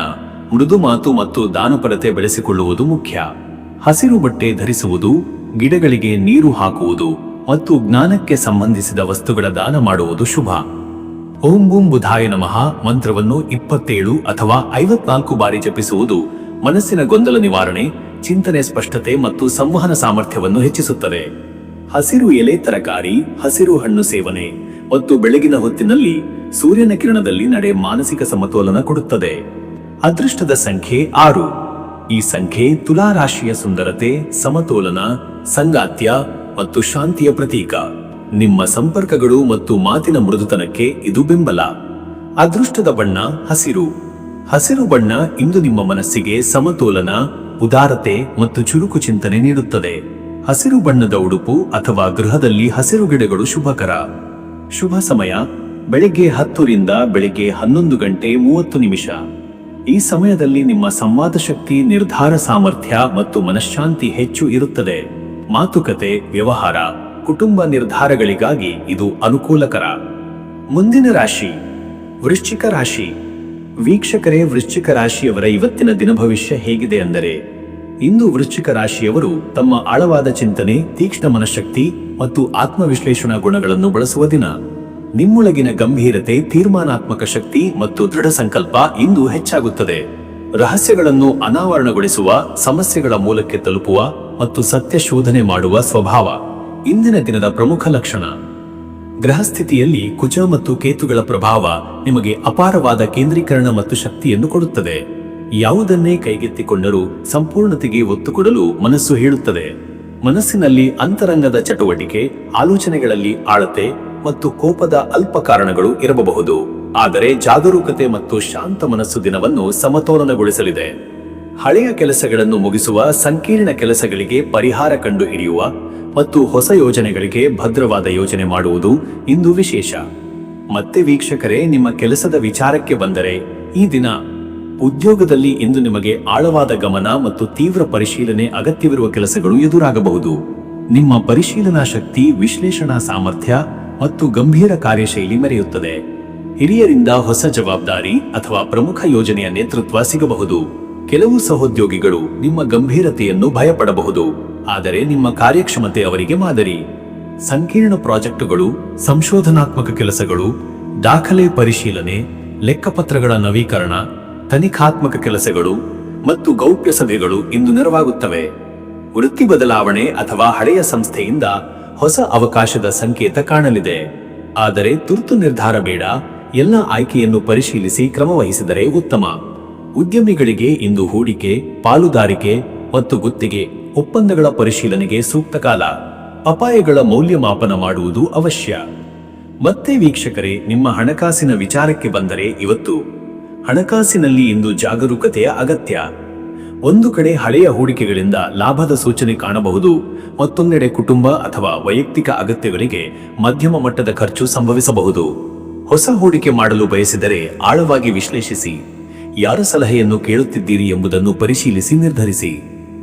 ಮೃದು ಮಾತು ಮತ್ತು ದಾನಪರತೆ ಬೆಳೆಸಿಕೊಳ್ಳುವುದು ಮುಖ್ಯ. ಹಸಿರು ಬಟ್ಟೆ ಧರಿಸುವುದು, ಗಿಡಗಳಿಗೆ ನೀರು ಹಾಕುವುದು ಮತ್ತು ಜ್ಞಾನಕ್ಕೆ ಸಂಬಂಧಿಸಿದ ವಸ್ತುಗಳ ದಾನ ಮಾಡುವುದು ಶುಭ. ಓಂ ಬೂಂ ಬುಧಾಯ ನಮಃ ಮಂತ್ರವನ್ನು 27 ಅಥವಾ 54 ಬಾರಿ ಜಪಿಸುವುದು ಮನಸ್ಸಿನ ಗೊಂದಲ ನಿವಾರಣೆ, ಚಿಂತನೆ ಸ್ಪಷ್ಟತೆ ಮತ್ತು ಸಂವಹನ ಸಾಮರ್ಥ್ಯವನ್ನು ಹೆಚ್ಚಿಸುತ್ತದೆ. ಹಸಿರು ಎಲೆ ತರಕಾರಿ, ಹಸಿರು ಹಣ್ಣು ಸೇವನೆ ಮತ್ತು ಬೆಳಗಿನ ಹೊತ್ತಿನಲ್ಲಿ ಸೂರ್ಯನ ಕಿರಣದಲ್ಲಿ ನಡೆ ಮಾನಸಿಕ ಸಮತೋಲನ ಕೊಡುತ್ತದೆ. ಅದೃಷ್ಟದ ಸಂಖ್ಯೆ 6. ಈ ಸಂಖ್ಯೆ ತುಲಾ ರಾಶಿಯ ಸುಂದರತೆ, ಸಮತೋಲನ, ಸಂಗಾತ್ಯ ಮತ್ತು ಶಾಂತಿಯ ಪ್ರತೀಕ. ನಿಮ್ಮ ಸಂಪರ್ಕಗಳು ಮತ್ತು ಮಾತಿನ ಮೃದುತನಕ್ಕೆ ಇದು ಬೆಂಬಲ. ಅದೃಷ್ಟದ ಬಣ್ಣ ಹಸಿರು. ಹಸಿರು ಬಣ್ಣ ಇಂದು ನಿಮ್ಮ ಮನಸ್ಸಿಗೆ ಸಮತೋಲನ, ಉದಾರತೆ ಮತ್ತು ಚುರುಕು ಚಿಂತನೆ ನೀಡುತ್ತದೆ. ಹಸಿರು ಬಣ್ಣದ ಉಡುಪು ಅಥವಾ ಗೃಹದಲ್ಲಿ ಹಸಿರು ಗಿಡಗಳು ಶುಭಕರ. ಶುಭ ಸಮಯ ಬೆಳಿಗ್ಗೆ 10 ರಿಂದ ಬೆಳಿಗ್ಗೆ 11:30. ಈ ಸಮಯದಲ್ಲಿ ನಿಮ್ಮ ಸಂವಾದ ಶಕ್ತಿ, ನಿರ್ಧಾರ ಸಾಮರ್ಥ್ಯ ಮತ್ತು ಮನಃಶಾಂತಿ ಹೆಚ್ಚು ಇರುತ್ತದೆ. ಮಾತುಕತೆ, ವ್ಯವಹಾರ, ಕುಟುಂಬ ನಿರ್ಧಾರಗಳಿಗಾಗಿ ಇದು ಅನುಕೂಲಕರ. ಮುಂದಿನ ರಾಶಿ ವೃಶ್ಚಿಕ ರಾಶಿ. ವೀಕ್ಷಕರೇ, ವೃಶ್ಚಿಕ ರಾಶಿಯವರ ಇವತ್ತಿನ ದಿನ ಭವಿಷ್ಯ ಹೇಗಿದೆ ಅಂದರೆ, ಇಂದು ವೃಶ್ಚಿಕ ರಾಶಿಯವರು ತಮ್ಮ ಆಳವಾದ ಚಿಂತನೆ, ತೀಕ್ಷ್ಣ ಮನಃಶಕ್ತಿ ಮತ್ತು ಆತ್ಮವಿಶ್ಲೇಷಣಾ ಗುಣಗಳನ್ನು ಬಳಸುವ ದಿನ. ನಿಮ್ಮೊಳಗಿನ ಗಂಭೀರತೆ, ತೀರ್ಮಾನಾತ್ಮಕ ಶಕ್ತಿ ಮತ್ತು ದೃಢ ಸಂಕಲ್ಪ ಇಂದು ಹೆಚ್ಚಾಗುತ್ತದೆ. ರಹಸ್ಯಗಳನ್ನು ಅನಾವರಣಗೊಳಿಸುವ, ಸಮಸ್ಯೆಗಳ ಮೂಲಕ್ಕೆ ತಲುಪುವ ಮತ್ತು ಸತ್ಯ ಶೋಧನೆ ಮಾಡುವ ಸ್ವಭಾವ ಇಂದಿನ ದಿನದ ಪ್ರಮುಖ ಲಕ್ಷಣ. ಗ್ರಹಸ್ಥಿತಿಯಲ್ಲಿ ಕುಜ ಮತ್ತು ಕೇತುಗಳ ಪ್ರಭಾವ ನಿಮಗೆ ಅಪಾರವಾದ ಕೇಂದ್ರೀಕರಣ ಮತ್ತು ಶಕ್ತಿಯನ್ನು ಕೊಡುತ್ತದೆ. ಯಾವುದನ್ನೇ ಕೈಗೆತ್ತಿಕೊಂಡರೂ ಸಂಪೂರ್ಣತೆಗೆ ಒತ್ತು ಕೊಡಲು ಮನಸ್ಸು ಹೇಳುತ್ತದೆ. ಮನಸ್ಸಿನಲ್ಲಿ ಅಂತರಂಗದ ಚಟುವಟಿಕೆ, ಆಲೋಚನೆಗಳಲ್ಲಿ ಆಳತೆ ಮತ್ತು ಕೋಪದ ಅಲ್ಪ ಕಾರಣಗಳು ಇರಬಹುದು. ಆದರೆ ಜಾಗರೂಕತೆ ಮತ್ತು ಶಾಂತ ಮನಸ್ಸು ದಿನವನ್ನು ಸಮತೋಲನಗೊಳಿಸಲಿದೆ. ಹಳೆಯ ಕೆಲಸಗಳನ್ನು ಮುಗಿಸುವ, ಸಂಕೀರ್ಣ ಕೆಲಸಗಳಿಗೆ ಪರಿಹಾರ ಕಂಡು ಹಿಡಿಯುವ ಮತ್ತು ಹೊಸ ಯೋಜನೆಗಳಿಗೆ ಭದ್ರವಾದ ಯೋಜನೆ ಮಾಡುವುದು ಇಂದು ವಿಶೇಷ. ಮತ್ತೆ ವೀಕ್ಷಕರೇ, ನಿಮ್ಮ ಕೆಲಸದ ವಿಚಾರಕ್ಕೆ ಬಂದರೆ ಈ ದಿನ ಉದ್ಯೋಗದಲ್ಲಿ ಇಂದು ನಿಮಗೆ ಆಳವಾದ ಗಮನ ಮತ್ತು ತೀವ್ರ ಪರಿಶೀಲನೆ ಅಗತ್ಯವಿರುವ ಕೆಲಸಗಳು ಎದುರಾಗಬಹುದು. ನಿಮ್ಮ ಪರಿಶೀಲನಾ ಶಕ್ತಿ, ವಿಶ್ಲೇಷಣಾ ಸಾಮರ್ಥ್ಯ ಮತ್ತು ಗಂಭೀರ ಕಾರ್ಯಶೈಲಿ ಮೆರೆಯುತ್ತದೆ. ಹಿರಿಯರಿಂದ ಹೊಸ ಜವಾಬ್ದಾರಿ ಅಥವಾ ಪ್ರಮುಖ ಯೋಜನೆಯ ನೇತೃತ್ವ ಸಿಗಬಹುದು. ಕೆಲವು ಸಹೋದ್ಯೋಗಿಗಳು ನಿಮ್ಮ ಗಂಭೀರತೆಯನ್ನು ಭಯಪಡಬಹುದು, ಆದರೆ ನಿಮ್ಮ ಕಾರ್ಯಕ್ಷಮತೆ ಅವರಿಗೆ ಮಾದರಿ. ಸಂಕೀರ್ಣ ಪ್ರಾಜೆಕ್ಟುಗಳು, ಸಂಶೋಧನಾತ್ಮಕ ಕೆಲಸಗಳು, ದಾಖಲೆ ಪರಿಶೀಲನೆ, ಲೆಕ್ಕಪತ್ರಗಳ ನವೀಕರಣ, ತನಿಖಾತ್ಮಕ ಕೆಲಸಗಳು ಮತ್ತು ಗೌಪ್ಯ ಸಭೆಗಳು ಇಂದು ನೆರವಾಗುತ್ತವೆ. ವೃತ್ತಿ ಬದಲಾವಣೆ ಅಥವಾ ಹಳೆಯ ಸಂಸ್ಥೆಯಿಂದ ಹೊಸ ಅವಕಾಶದ ಸಂಕೇತ ಕಾಣಲಿದೆ. ಆದರೆ ತುರ್ತು ನಿರ್ಧಾರ ಬೇಡ. ಎಲ್ಲ ಆಯ್ಕೆಯನ್ನು ಪರಿಶೀಲಿಸಿ ಕ್ರಮವಹಿಸಿದರೆ ಉತ್ತಮ. ಉದ್ಯಮಿಗಳಿಗೆ ಇಂದು ಹೂಡಿಕೆ, ಪಾಲುದಾರಿಕೆ ಮತ್ತು ಗುತ್ತಿಗೆ ಒಪ್ಪಂದಗಳ ಪರಿಶೀಲನೆಗೆ ಸೂಕ್ತ ಕಾಲ. ಅಪಾಯಗಳ ಮೌಲ್ಯಮಾಪನ ಮಾಡುವುದು ಅವಶ್ಯ. ಮತ್ತೆ ವೀಕ್ಷಕರೇ, ನಿಮ್ಮ ಹಣಕಾಸಿನ ವಿಚಾರಕ್ಕೆ ಬಂದರೆ ಇವತ್ತು ಹಣಕಾಸಿನಲ್ಲಿ ಇಂದು ಜಾಗರೂಕತೆಯ ಅಗತ್ಯ. ಒಂದು ಕಡೆ ಹಳೆಯ ಹೂಡಿಕೆಗಳಿಂದ ಲಾಭದ ಸೂಚನೆ ಕಾಣಬಹುದು, ಮತ್ತೊಂದೆಡೆ ಕುಟುಂಬ ಅಥವಾ ವೈಯಕ್ತಿಕ ಅಗತ್ಯಗಳಿಗೆ ಮಧ್ಯಮ ಮಟ್ಟದ ಖರ್ಚು ಸಂಭವಿಸಬಹುದು. ಹೊಸ ಹೂಡಿಕೆ ಮಾಡಲು ಬಯಸಿದರೆ ಆಳವಾಗಿ ವಿಶ್ಲೇಷಿಸಿ. ಯಾರ ಸಲಹೆಯನ್ನು ಕೇಳುತ್ತಿದ್ದೀರಿ ಎಂಬುದನ್ನು ಪರಿಶೀಲಿಸಿ ನಿರ್ಧರಿಸಿ.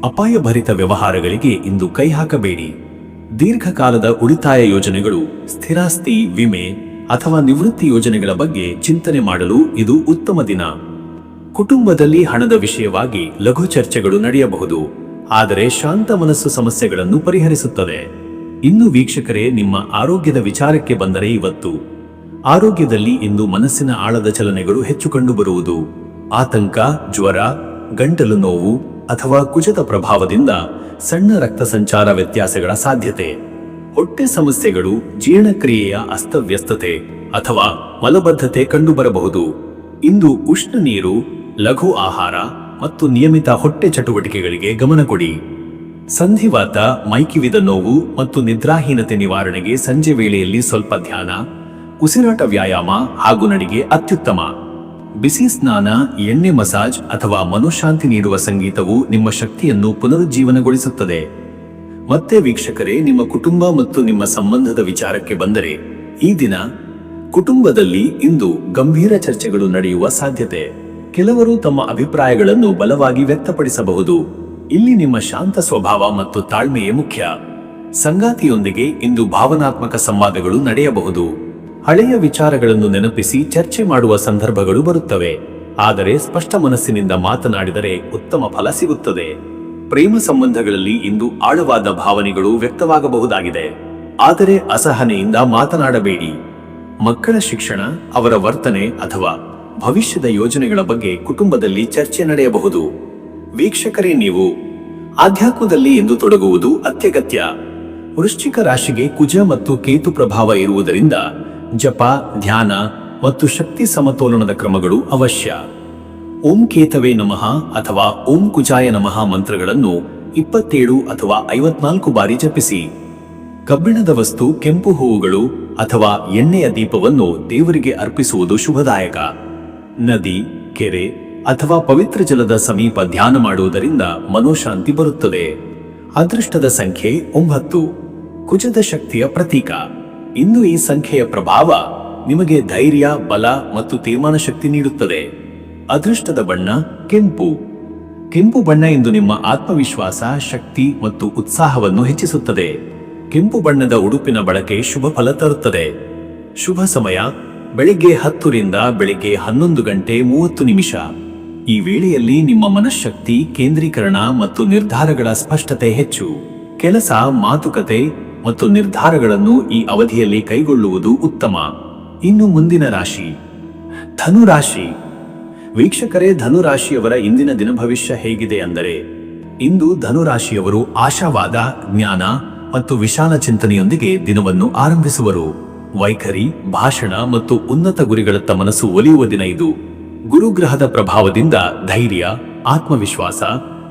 ಅಪಾಯಭರಿತ ವ್ಯವಹಾರಗಳಿಗೆ ಇಂದು ಕೈ ಹಾಕಬೇಡಿ. ದೀರ್ಘಕಾಲದ ಉಳಿತಾಯ ಯೋಜನೆಗಳು, ಸ್ಥಿರಾಸ್ತಿ, ವಿಮೆ ಅಥವಾ ನಿವೃತ್ತಿ ಯೋಜನೆಗಳ ಬಗ್ಗೆ ಚಿಂತನೆ ಮಾಡಲು ಇದು ಉತ್ತಮ ದಿನ. ಕುಟುಂಬದಲ್ಲಿ ಹಣದ ವಿಷಯವಾಗಿ ಲಘು ಚರ್ಚೆಗಳು ನಡೆಯಬಹುದು, ಆದರೆ ಶಾಂತ ಮನಸ್ಸು ಸಮಸ್ಯೆಗಳನ್ನು ಪರಿಹರಿಸುತ್ತದೆ. ಇನ್ನು ವೀಕ್ಷಕರೇ, ನಿಮ್ಮ ಆರೋಗ್ಯದ ವಿಚಾರಕ್ಕೆ ಬಂದರೆ ಇವತ್ತು ಆರೋಗ್ಯದಲ್ಲಿ ಇಂದು ಮನಸ್ಸಿನ ಆಳದ ಚಲನೆಗಳು ಹೆಚ್ಚು ಕಂಡುಬರುವುದು. ಆತಂಕ, ಜ್ವರ, ಗಂಟಲು ನೋವು ಅಥವಾ ಕುಜದ ಪ್ರಭಾವದಿಂದ ಸಣ್ಣ ರಕ್ತ ಸಂಚಾರ ವ್ಯತ್ಯಾಸಗಳ ಸಾಧ್ಯತೆ. ಹೊಟ್ಟೆ ಸಮಸ್ಯೆಗಳು, ಜೀರ್ಣಕ್ರಿಯೆಯ ಅಸ್ತವ್ಯಸ್ತತೆ ಅಥವಾ ಮಲಬದ್ಧತೆ ಕಂಡುಬರಬಹುದು. ಇಂದು ಉಷ್ಣ ನೀರು, ಲಘು ಆಹಾರ ಮತ್ತು ನಿಯಮಿತ ಹೊಟ್ಟೆ ಚಟುವಟಿಕೆಗಳಿಗೆ ಗಮನ ಕೊಡಿ. ಸಂಧಿವಾತ, ಮೈಕಿವಿದ ನೋವು ಮತ್ತು ನಿದ್ರಾಹೀನತೆ ನಿವಾರಣೆಗೆ ಸಂಜೆ ವೇಳೆಯಲ್ಲಿ ಸ್ವಲ್ಪ ಧ್ಯಾನ, ಉಸಿರಾಟ ವ್ಯಾಯಾಮ ಹಾಗೂ ನಡಿಗೆ ಅತ್ಯುತ್ತಮ. ಬಿಸಿ ಸ್ನಾನ, ಎಣ್ಣೆ ಮಸಾಜ್ ಅಥವಾ ಮನೋಶಾಂತಿ ನೀಡುವ ಸಂಗೀತವು ನಿಮ್ಮ ಶಕ್ತಿಯನ್ನು ಪುನರುಜ್ಜೀವನಗೊಳಿಸುತ್ತದೆ. ಮತ್ತೆ ವೀಕ್ಷಕರೇ, ನಿಮ್ಮ ಕುಟುಂಬ ಮತ್ತು ನಿಮ್ಮ ಸಂಬಂಧದ ವಿಚಾರಕ್ಕೆ ಬಂದರೆ ಈ ದಿನ ಕುಟುಂಬದಲ್ಲಿ ಇಂದು ಗಂಭೀರ ಚರ್ಚೆಗಳು ನಡೆಯುವ ಸಾಧ್ಯತೆ. ಕೆಲವರು ತಮ್ಮ ಅಭಿಪ್ರಾಯಗಳನ್ನು ಬಲವಾಗಿ ವ್ಯಕ್ತಪಡಿಸಬಹುದು. ಇಲ್ಲಿ ನಿಮ್ಮ ಶಾಂತ ಸ್ವಭಾವ ಮತ್ತು ತಾಳ್ಮೆಯೇ ಮುಖ್ಯ. ಸಂಗಾತಿಯೊಂದಿಗೆ ಇಂದು ಭಾವನಾತ್ಮಕ ಸಂವಾದಗಳು ನಡೆಯಬಹುದು. ಹಳೆಯ ವಿಚಾರಗಳನ್ನು ನೆನಪಿಸಿ ಚರ್ಚೆ ಮಾಡುವ ಸಂದರ್ಭಗಳು ಬರುತ್ತವೆ, ಆದರೆ ಸ್ಪಷ್ಟ ಮನಸ್ಸಿನಿಂದ ಮಾತನಾಡಿದರೆ ಉತ್ತಮ ಫಲ ಸಿಗುತ್ತದೆ. ಪ್ರೇಮ ಸಂಬಂಧಗಳಲ್ಲಿ ಇಂದು ಆಳವಾದ ಭಾವನೆಗಳು ವ್ಯಕ್ತವಾಗಬಹುದಾಗಿದೆ, ಆದರೆ ಅಸಹನೆಯಿಂದ ಮಾತನಾಡಬೇಡಿ. ಮಕ್ಕಳ ಶಿಕ್ಷಣ, ಅವರ ವರ್ತನೆ ಅಥವಾ ಭವಿಷ್ಯದ ಯೋಜನೆಗಳ ಬಗ್ಗೆ ಕುಟುಂಬದಲ್ಲಿ ಚರ್ಚೆ ನಡೆಯಬಹುದು. ವೀಕ್ಷಕರೇ, ನೀವು ಆಧ್ಯಾತ್ಮದಲ್ಲಿ ಇಂದು ತೊಡಗುವುದು ಅತ್ಯಗತ್ಯ. ವೃಶ್ಚಿಕ ರಾಶಿಗೆ ಕುಜ ಮತ್ತು ಕೇತು ಪ್ರಭಾವ ಇರುವುದರಿಂದ ಜಪ, ಧ್ಯಾನ ಮತ್ತು ಶಕ್ತಿ ಸಮತೋಲನದ ಕ್ರಮಗಳು ಅವಶ್ಯ. ಓಂ ಕೇತವೇ ನಮಃ ಅಥವಾ ಓಂ ಕುಜಾಯ ನಮಃ ಮಂತ್ರಗಳನ್ನು 27 ಅಥವಾ 54 ಬಾರಿ ಜಪಿಸಿ. ಕಬ್ಬಿಣದ ವಸ್ತು, ಕೆಂಪು ಹೂವುಗಳು ಅಥವಾ ಎಣ್ಣೆಯ ದೀಪವನ್ನು ದೇವರಿಗೆ ಅರ್ಪಿಸುವುದು ಶುಭದಾಯಕ. ನದಿ, ಕೆರೆ ಅಥವಾ ಪವಿತ್ರ ಜಲದ ಸಮೀಪ ಧ್ಯಾನ ಮಾಡುವುದರಿಂದ ಮನೋಶಾಂತಿ ಬರುತ್ತದೆ. ಅದೃಷ್ಟದ ಸಂಖ್ಯೆ 9, ಕುಜದ ಶಕ್ತಿಯ ಪ್ರತೀಕ. ಇಂದು ಈ ಸಂಖ್ಯೆಯ ಪ್ರಭಾವ ನಿಮಗೆ ಧೈರ್ಯ, ಬಲ ಮತ್ತು ತೀರ್ಮಾನ ಶಕ್ತಿ ನೀಡುತ್ತದೆ. ಅದೃಷ್ಟದ ಬಣ್ಣ ಕೆಂಪು. ಕೆಂಪು ಬಣ್ಣ ಇಂದು ನಿಮ್ಮ ಆತ್ಮವಿಶ್ವಾಸ, ಶಕ್ತಿ ಮತ್ತು ಉತ್ಸಾಹವನ್ನು ಹೆಚ್ಚಿಸುತ್ತದೆ. ಕೆಂಪು ಬಣ್ಣದ ಉಡುಪಿನ ಬಳಕೆ ಶುಭ ಫಲ ತರುತ್ತದೆ. ಶುಭ ಸಮಯ ಬೆಳಿಗ್ಗೆ 10 ರಿಂದ ಬೆಳಿಗ್ಗೆ 11:30. ಈ ವೇಳೆಯಲ್ಲಿ ನಿಮ್ಮ ಮನಃಶಕ್ತಿ, ಕೇಂದ್ರೀಕರಣ ಮತ್ತು ನಿರ್ಧಾರಗಳ ಸ್ಪಷ್ಟತೆ ಹೆಚ್ಚು. ಕೆಲಸ, ಮಾತುಕತೆ ಮತ್ತು ನಿರ್ಧಾರಗಳನ್ನು ಈ ಅವಧಿಯಲ್ಲಿ ಕೈಗೊಳ್ಳುವುದು ಉತ್ತಮ. ಇನ್ನು ಮುಂದಿನ ರಾಶಿ ಧನುರಾಶಿ. ವೀಕ್ಷಕರೇ, ಧನುರಾಶಿಯವರ ಇಂದಿನ ದಿನ ಭವಿಷ್ಯ ಹೇಗಿದೆ ಅಂದರೆ, ಇಂದು ಧನುರಾಶಿಯವರು ಆಶಾವಾದ, ಜ್ಞಾನ ಮತ್ತು ವಿಶಾಲ ಚಿಂತನೆಯೊಂದಿಗೆ ದಿನವನ್ನು ಆರಂಭಿಸುವರು. ವೈಖರಿ, ಭಾಷಣ ಮತ್ತು ಉನ್ನತ ಗುರಿಗಳತ್ತ ಮನಸ್ಸು ಒಲಿಯುವ ದಿನ ಇದು. ಗುರುಗ್ರಹದ ಪ್ರಭಾವದಿಂದ ಧೈರ್ಯ, ಆತ್ಮವಿಶ್ವಾಸ,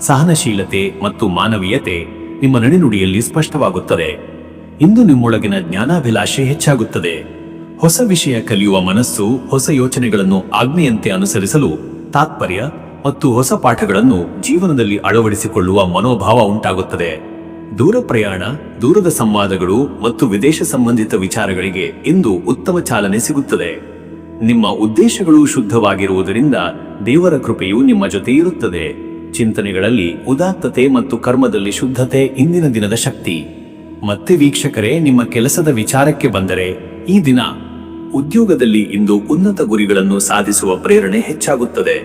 ಸಹನಶೀಲತೆ ಮತ್ತು ಮಾನವೀಯತೆ ನಿಮ್ಮ ನಡೆನುಡಿಯಲ್ಲಿ ಸ್ಪಷ್ಟವಾಗುತ್ತದೆ. ಇಂದು ನಿಮ್ಮೊಳಗಿನ ಜ್ಞಾನಾಭಿಲಾಷೆ ಹೆಚ್ಚಾಗುತ್ತದೆ. ಹೊಸ ವಿಷಯ ಕಲಿಯುವ ಮನಸ್ಸು, ಹೊಸ ಯೋಚನೆಗಳನ್ನು ಆಜ್ಞೆಯಂತೆ ಅನುಸರಿಸಲು ತಾತ್ಪರ್ಯ ಮತ್ತು ಹೊಸ ಪಾಠಗಳನ್ನು ಜೀವನದಲ್ಲಿ ಅಳವಡಿಸಿಕೊಳ್ಳುವ ಮನೋಭಾವ ಉಂಟಾಗುತ್ತದೆ. ದೂರ ಪ್ರಯಾಣ, ದೂರದ ಸಂವಾದಗಳು ಮತ್ತು ವಿದೇಶ ಸಂಬಂಧಿತ ವಿಚಾರಗಳಿಗೆ ಇಂದು ಉತ್ತಮ ಚಾಲನೆ ಸಿಗುತ್ತದೆ. ನಿಮ್ಮ ಉದ್ದೇಶಗಳು ಶುದ್ಧವಾಗಿರುವುದರಿಂದ ದೇವರ ಕೃಪೆಯು ನಿಮ್ಮ ಜೊತೆ ಇರುತ್ತದೆ. ಚಿಂತನೆಗಳಲ್ಲಿ ಉದಾತ್ತತೆ ಮತ್ತು ಕರ್ಮದಲ್ಲಿ ಶುದ್ಧತೆ ಇಂದಿನ ದಿನದ ಶಕ್ತಿ. ಮತ್ತೆ ವೀಕ್ಷಕರೇ, ನಿಮ್ಮ ಕೆಲಸದ ವಿಚಾರಕ್ಕೆ ಬಂದರೆ ಈ ದಿನ ಉದ್ಯೋಗದಲ್ಲಿ ಇಂದು ಉನ್ನತ ಗುರಿಗಳನ್ನು ಸಾಧಿಸುವ ಪ್ರೇರಣೆ ಹೆಚ್ಚಾಗುತ್ತದೆ.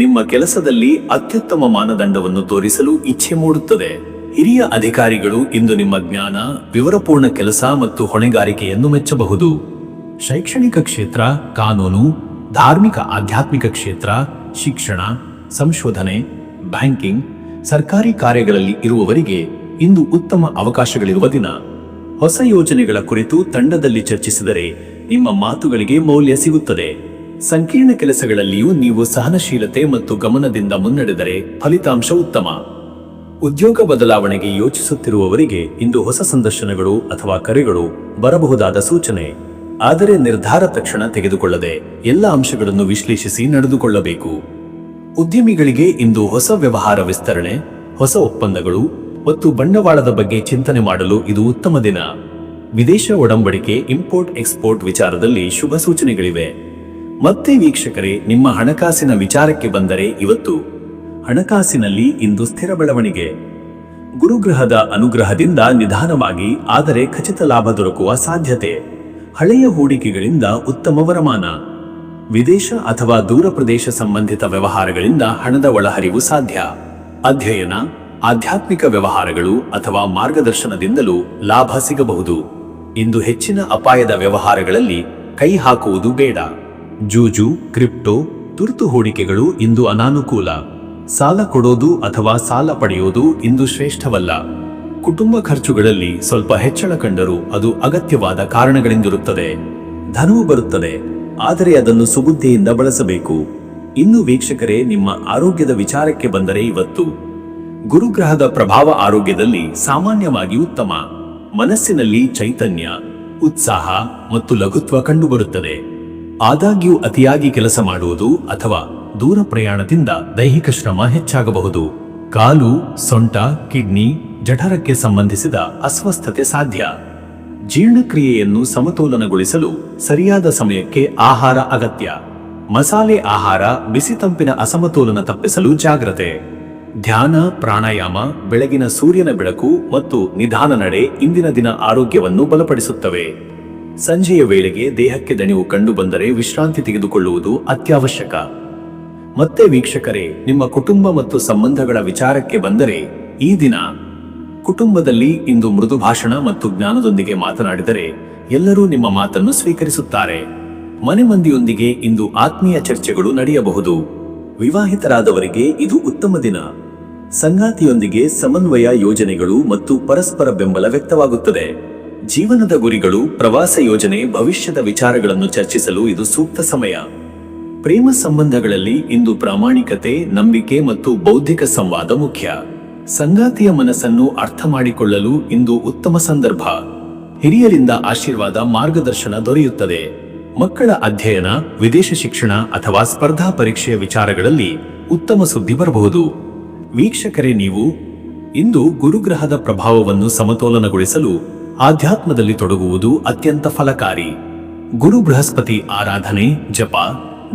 ನಿಮ್ಮ ಕೆಲಸದಲ್ಲಿ ಅತ್ಯುತ್ತಮ ಮಾನದಂಡವನ್ನು ತೋರಿಸಲು ಇಚ್ಛೆ ಮೂಡುತ್ತದೆ. ಹಿರಿಯ ಅಧಿಕಾರಿಗಳು ಇಂದು ನಿಮ್ಮ ಜ್ಞಾನ, ವಿವರಪೂರ್ಣ ಕೆಲಸ ಮತ್ತು ಹೊಣೆಗಾರಿಕೆಯನ್ನು ಮೆಚ್ಚಬಹುದು. ಶೈಕ್ಷಣಿಕ ಕ್ಷೇತ್ರ, ಕಾನೂನು, ಧಾರ್ಮಿಕ ಆಧ್ಯಾತ್ಮಿಕ ಕ್ಷೇತ್ರ, ಶಿಕ್ಷಣ, ಸಂಶೋಧನೆ, ಬ್ಯಾಂಕಿಂಗ್, ಸರ್ಕಾರಿ ಕಾರ್ಯಗಳಲ್ಲಿ ಇರುವವರಿಗೆ ಇಂದು ಉತ್ತಮ ಅವಕಾಶಗಳಿರುವ ದಿನ. ಹೊಸ ಯೋಜನೆಗಳ ಕುರಿತು ತಂಡದಲ್ಲಿ ಚರ್ಚಿಸಿದರೆ ನಿಮ್ಮ ಮಾತುಗಳಿಗೆ ಮೌಲ್ಯ ಸಿಗುತ್ತದೆ. ಸಂಕೀರ್ಣ ಕೆಲಸಗಳಲ್ಲಿಯೂ ನೀವು ಸಹನಶೀಲತೆ ಮತ್ತು ಗಮನದಿಂದ ಮುನ್ನಡೆದರೆ ಫಲಿತಾಂಶ ಉತ್ತಮ. ಉದ್ಯೋಗ ಬದಲಾವಣೆಗೆ ಯೋಚಿಸುತ್ತಿರುವವರಿಗೆ ಇಂದು ಹೊಸ ಸಂದರ್ಶನಗಳು ಅಥವಾ ಕರೆಗಳು ಬರಬಹುದಾದ ಸೂಚನೆ. ಆದರೆ ನಿರ್ಧಾರ ತಕ್ಷಣ ತೆಗೆದುಕೊಳ್ಳದೆ ಎಲ್ಲ ಅಂಶಗಳನ್ನು ವಿಶ್ಲೇಷಿಸಿ ನಡೆದುಕೊಳ್ಳಬೇಕು. ಉದ್ಯಮಿಗಳಿಗೆ ಇಂದು ಹೊಸ ವ್ಯವಹಾರ ವಿಸ್ತರಣೆ, ಹೊಸ ಒಪ್ಪಂದಗಳು ಮತ್ತು ಬಂಡವಾಳದ ಬಗ್ಗೆ ಚಿಂತನೆ ಮಾಡಲು ಇದು ಉತ್ತಮ ದಿನ. ವಿದೇಶ ಒಡಂಬಡಿಕೆ ಇಂಪೋರ್ಟ್ ಎಕ್ಸ್ಪೋರ್ಟ್ ವಿಚಾರದಲ್ಲಿ ಶುಭ ಸೂಚನೆಗಳಿವೆ. ಮತ್ತೆ ವೀಕ್ಷಕರೇ, ನಿಮ್ಮ ಹಣಕಾಸಿನ ವಿಚಾರಕ್ಕೆ ಬಂದರೆ ಇವತ್ತು ಹಣಕಾಸಿನಲ್ಲಿ ಇಂದು ಸ್ಥಿರ ಬೆಳವಣಿಗೆ. ಗುರುಗ್ರಹದ ಅನುಗ್ರಹದಿಂದ ನಿಧಾನವಾಗಿ ಆದರೆ ಖಚಿತ ಲಾಭ ದೊರಕುವ ಸಾಧ್ಯತೆ. ಹಳೆಯ ಹೂಡಿಕೆಗಳಿಂದ ಉತ್ತಮ ವರಮಾನ. ವಿದೇಶ ಅಥವಾ ದೂರ ಪ್ರದೇಶ ಸಂಬಂಧಿತ ವ್ಯವಹಾರಗಳಿಂದ ಹಣದ ಒಳಹರಿವು ಸಾಧ್ಯ. ಅಧ್ಯಯನ, ಆಧ್ಯಾತ್ಮಿಕ ವ್ಯವಹಾರಗಳು ಅಥವಾ ಮಾರ್ಗದರ್ಶನದಿಂದಲೂ ಲಾಭ ಸಿಗಬಹುದು. ಇಂದು ಹೆಚ್ಚಿನ ಅಪಾಯದ ವ್ಯವಹಾರಗಳಲ್ಲಿ ಕೈ ಹಾಕುವುದು ಬೇಡ. ಜೂಜು, ಕ್ರಿಪ್ಟೋ, ತುರ್ತು ಹೂಡಿಕೆಗಳು ಇಂದು ಅನಾನುಕೂಲ. ಸಾಲ ಕೊಡೋದು ಅಥವಾ ಸಾಲ ಪಡೆಯೋದು ಇಂದು ಶ್ರೇಷ್ಠವಲ್ಲ. ಕುಟುಂಬ ಖರ್ಚುಗಳಲ್ಲಿ ಸ್ವಲ್ಪ ಹೆಚ್ಚಳ ಕಂಡರೂ ಅದು ಅಗತ್ಯವಾದ ಕಾರಣಗಳಿಂದಿರುತ್ತದೆ. ಧನವು ಬರುತ್ತದೆ, ಆದರೆ ಅದನ್ನು ಸುಬುದ್ಧಿಯಿಂದ ಬಳಸಬೇಕು. ಇನ್ನು ವೀಕ್ಷಕರೇ, ನಿಮ್ಮ ಆರೋಗ್ಯದ ವಿಚಾರಕ್ಕೆ ಬಂದರೆ ಇವತ್ತು ಗುರುಗ್ರಹದ ಪ್ರಭಾವ ಆರೋಗ್ಯದಲ್ಲಿ ಸಾಮಾನ್ಯವಾಗಿ ಉತ್ತಮ. ಮನಸ್ಸಿನಲ್ಲಿ ಚೈತನ್ಯ, ಉತ್ಸಾಹ ಮತ್ತು ಲಘುತ್ವ ಕಂಡುಬರುತ್ತದೆ. ಆದಾಗ್ಯೂ ಅತಿಯಾಗಿ ಕೆಲಸ ಮಾಡುವುದು ಅಥವಾ ದೂರ ಪ್ರಯಾಣದಿಂದ ದೈಹಿಕ ಶ್ರಮ ಹೆಚ್ಚಾಗಬಹುದು. ಕಾಲು, ಸೊಂಟ, ಕಿಡ್ನಿ, ಜಠರಕ್ಕೆ ಸಂಬಂಧಿಸಿದ ಅಸ್ವಸ್ಥತೆ ಸಾಧ್ಯ. ಜೀರ್ಣಕ್ರಿಯೆಯನ್ನು ಸಮತೋಲನಗೊಳಿಸಲು ಸರಿಯಾದ ಸಮಯಕ್ಕೆ ಆಹಾರ ಅಗತ್ಯ. ಮಸಾಲೆ ಆಹಾರ, ಬಿಸಿ ತಂಪಿನ ಅಸಮತೋಲನ ತಪ್ಪಿಸಲು ಜಾಗ್ರತೆ. ಧ್ಯಾನ, ಪ್ರಾಣಾಯಾಮ, ಬೆಳಗಿನ ಸೂರ್ಯನ ಬೆಳಕು ಮತ್ತು ನಿಧಾನ ನಡೆ ಇಂದಿನ ದಿನ ಆರೋಗ್ಯವನ್ನು ಬಲಪಡಿಸುತ್ತವೆ. ಸಂಜೆಯ ವೇಳೆಗೆ ದೇಹಕ್ಕೆ ದಣಿವು ಕಂಡುಬಂದರೆ ವಿಶ್ರಾಂತಿ ತೆಗೆದುಕೊಳ್ಳುವುದು ಅತ್ಯವಶ್ಯಕ. ಮತ್ತೆ ವೀಕ್ಷಕರೇ, ನಿಮ್ಮ ಕುಟುಂಬ ಮತ್ತು ಸಂಬಂಧಗಳ ವಿಚಾರಕ್ಕೆ ಬಂದರೆ ಈ ದಿನ ಕುಟುಂಬದಲ್ಲಿ ಇಂದು ಮೃದು ಭಾಷಣ ಮತ್ತು ಜ್ಞಾನದೊಂದಿಗೆ ಮಾತನಾಡಿದರೆ ಎಲ್ಲರೂ ನಿಮ್ಮ ಮಾತನ್ನು ಸ್ವೀಕರಿಸುತ್ತಾರೆ. ಮನೆ ಮಂದಿಯೊಂದಿಗೆ ಇಂದು ಆತ್ಮೀಯ ಚರ್ಚೆಗಳು ನಡೆಯಬಹುದು. ವಿವಾಹಿತರಾದವರಿಗೆ ಇದು ಉತ್ತಮ ದಿನ. ಸಂಗಾತಿಯೊಂದಿಗೆ ಸಮನ್ವಯ ಯೋಜನೆಗಳು ಮತ್ತು ಪರಸ್ಪರ ಬೆಂಬಲ ವ್ಯಕ್ತವಾಗುತ್ತದೆ. ಜೀವನದ ಗುರಿಗಳು, ಪ್ರವಾಸ ಯೋಜನೆ, ಭವಿಷ್ಯದ ವಿಚಾರಗಳನ್ನು ಚರ್ಚಿಸಲು ಇದು ಸೂಕ್ತ ಸಮಯ. ಪ್ರೇಮ ಸಂಬಂಧಗಳಲ್ಲಿ ಇಂದು ಪ್ರಾಮಾಣಿಕತೆ, ನಂಬಿಕೆ ಮತ್ತು ಬೌದ್ಧಿಕ ಸಂವಾದ ಮುಖ್ಯ. ಸಂಗಾತಿಯ ಮನಸ್ಸನ್ನು ಅರ್ಥ ಮಾಡಿಕೊಳ್ಳಲು ಇಂದು ಉತ್ತಮ ಸಂದರ್ಭ. ಹಿರಿಯರಿಂದ ಆಶೀರ್ವಾದ, ಮಾರ್ಗದರ್ಶನ ದೊರೆಯುತ್ತದೆ. ಮಕ್ಕಳ ಅಧ್ಯಯನ, ವಿದೇಶ ಶಿಕ್ಷಣ ಅಥವಾ ಸ್ಪರ್ಧಾ ಪರೀಕ್ಷೆಯ ವಿಚಾರಗಳಲ್ಲಿ ಉತ್ತಮ ಸುದ್ದಿ ಬರಬಹುದು. ವೀಕ್ಷಕರೇ, ನೀವು ಇಂದು ಗುರುಗ್ರಹದ ಪ್ರಭಾವವನ್ನು ಸಮತೋಲನಗೊಳಿಸಲು ಆಧ್ಯಾತ್ಮದಲ್ಲಿ ತೊಡಗುವುದು ಅತ್ಯಂತ ಫಲಕಾರಿ. ಗುರು ಬೃಹಸ್ಪತಿ ಆರಾಧನೆ, ಜಪ,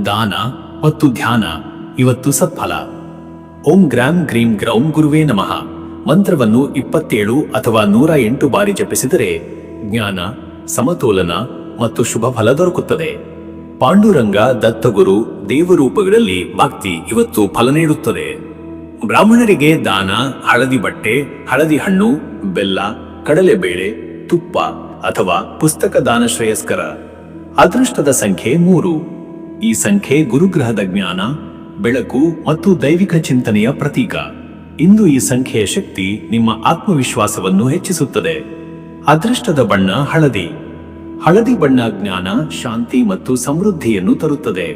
ದಾನ ಮತ್ತು ಧ್ಯಾನ ಇವತ್ತು ಸತ್ಫಲ. ಓಂ ಗ್ರಾಂ ಗ್ರೀಂ ಗ್ರೌಂ ಗುರುವೇ ನಮಃ ಮಂತ್ರವನ್ನು 27 ಅಥವಾ 108 ಬಾರಿ ಜಪಿಸಿದರೆ ಜ್ಞಾನ, ಸಮತೋಲನ ಮತ್ತು ಶುಭ ಫಲ ದೊರಕುತ್ತದೆ. ಪಾಂಡುರಂಗ, ದತ್ತಗುರು, ದೇವರೂಪಗಳಲ್ಲಿ ಭಕ್ತಿ ಇವತ್ತು ಫಲ ನೀಡುತ್ತದೆ. ಬ್ರಾಹ್ಮಣರಿಗೆ ದಾನ, ಹಳದಿ ಬಟ್ಟೆ, ಹಳದಿ ಹಣ್ಣು, ಬೆಲ್ಲ, ಕಡಲೆಬೇಳೆ, ತುಪ್ಪ ಅಥವಾ ಪುಸ್ತಕ ದಾನ ಶ್ರೇಯಸ್ಕರ. ಅದೃಷ್ಟದ ಸಂಖ್ಯೆ 3. ಈ ಸಂಖ್ಯೆ ಗುರುಗ್ರಹದ ಜ್ಞಾನ, ಬೆಳಕು ಮತ್ತು ದೈವಿಕ ಚಿಂತನೆಯ ಪ್ರತೀಕ. ಇಂದು ಈ ಸಂಖ್ಯೆಯ ಶಕ್ತಿ ನಿಮ್ಮ ಆತ್ಮವಿಶ್ವಾಸವನ್ನು ಹೆಚ್ಚಿಸುತ್ತದೆ. ಅದೃಷ್ಟದ ಬಣ್ಣ ಹಳದಿ. ಹಳದಿ ಬಣ್ಣ ಜ್ಞಾನ, ಶಾಂತಿ ಮತ್ತು ಸಮೃದ್ಧಿಯನ್ನು ತರುತ್ತದೆ.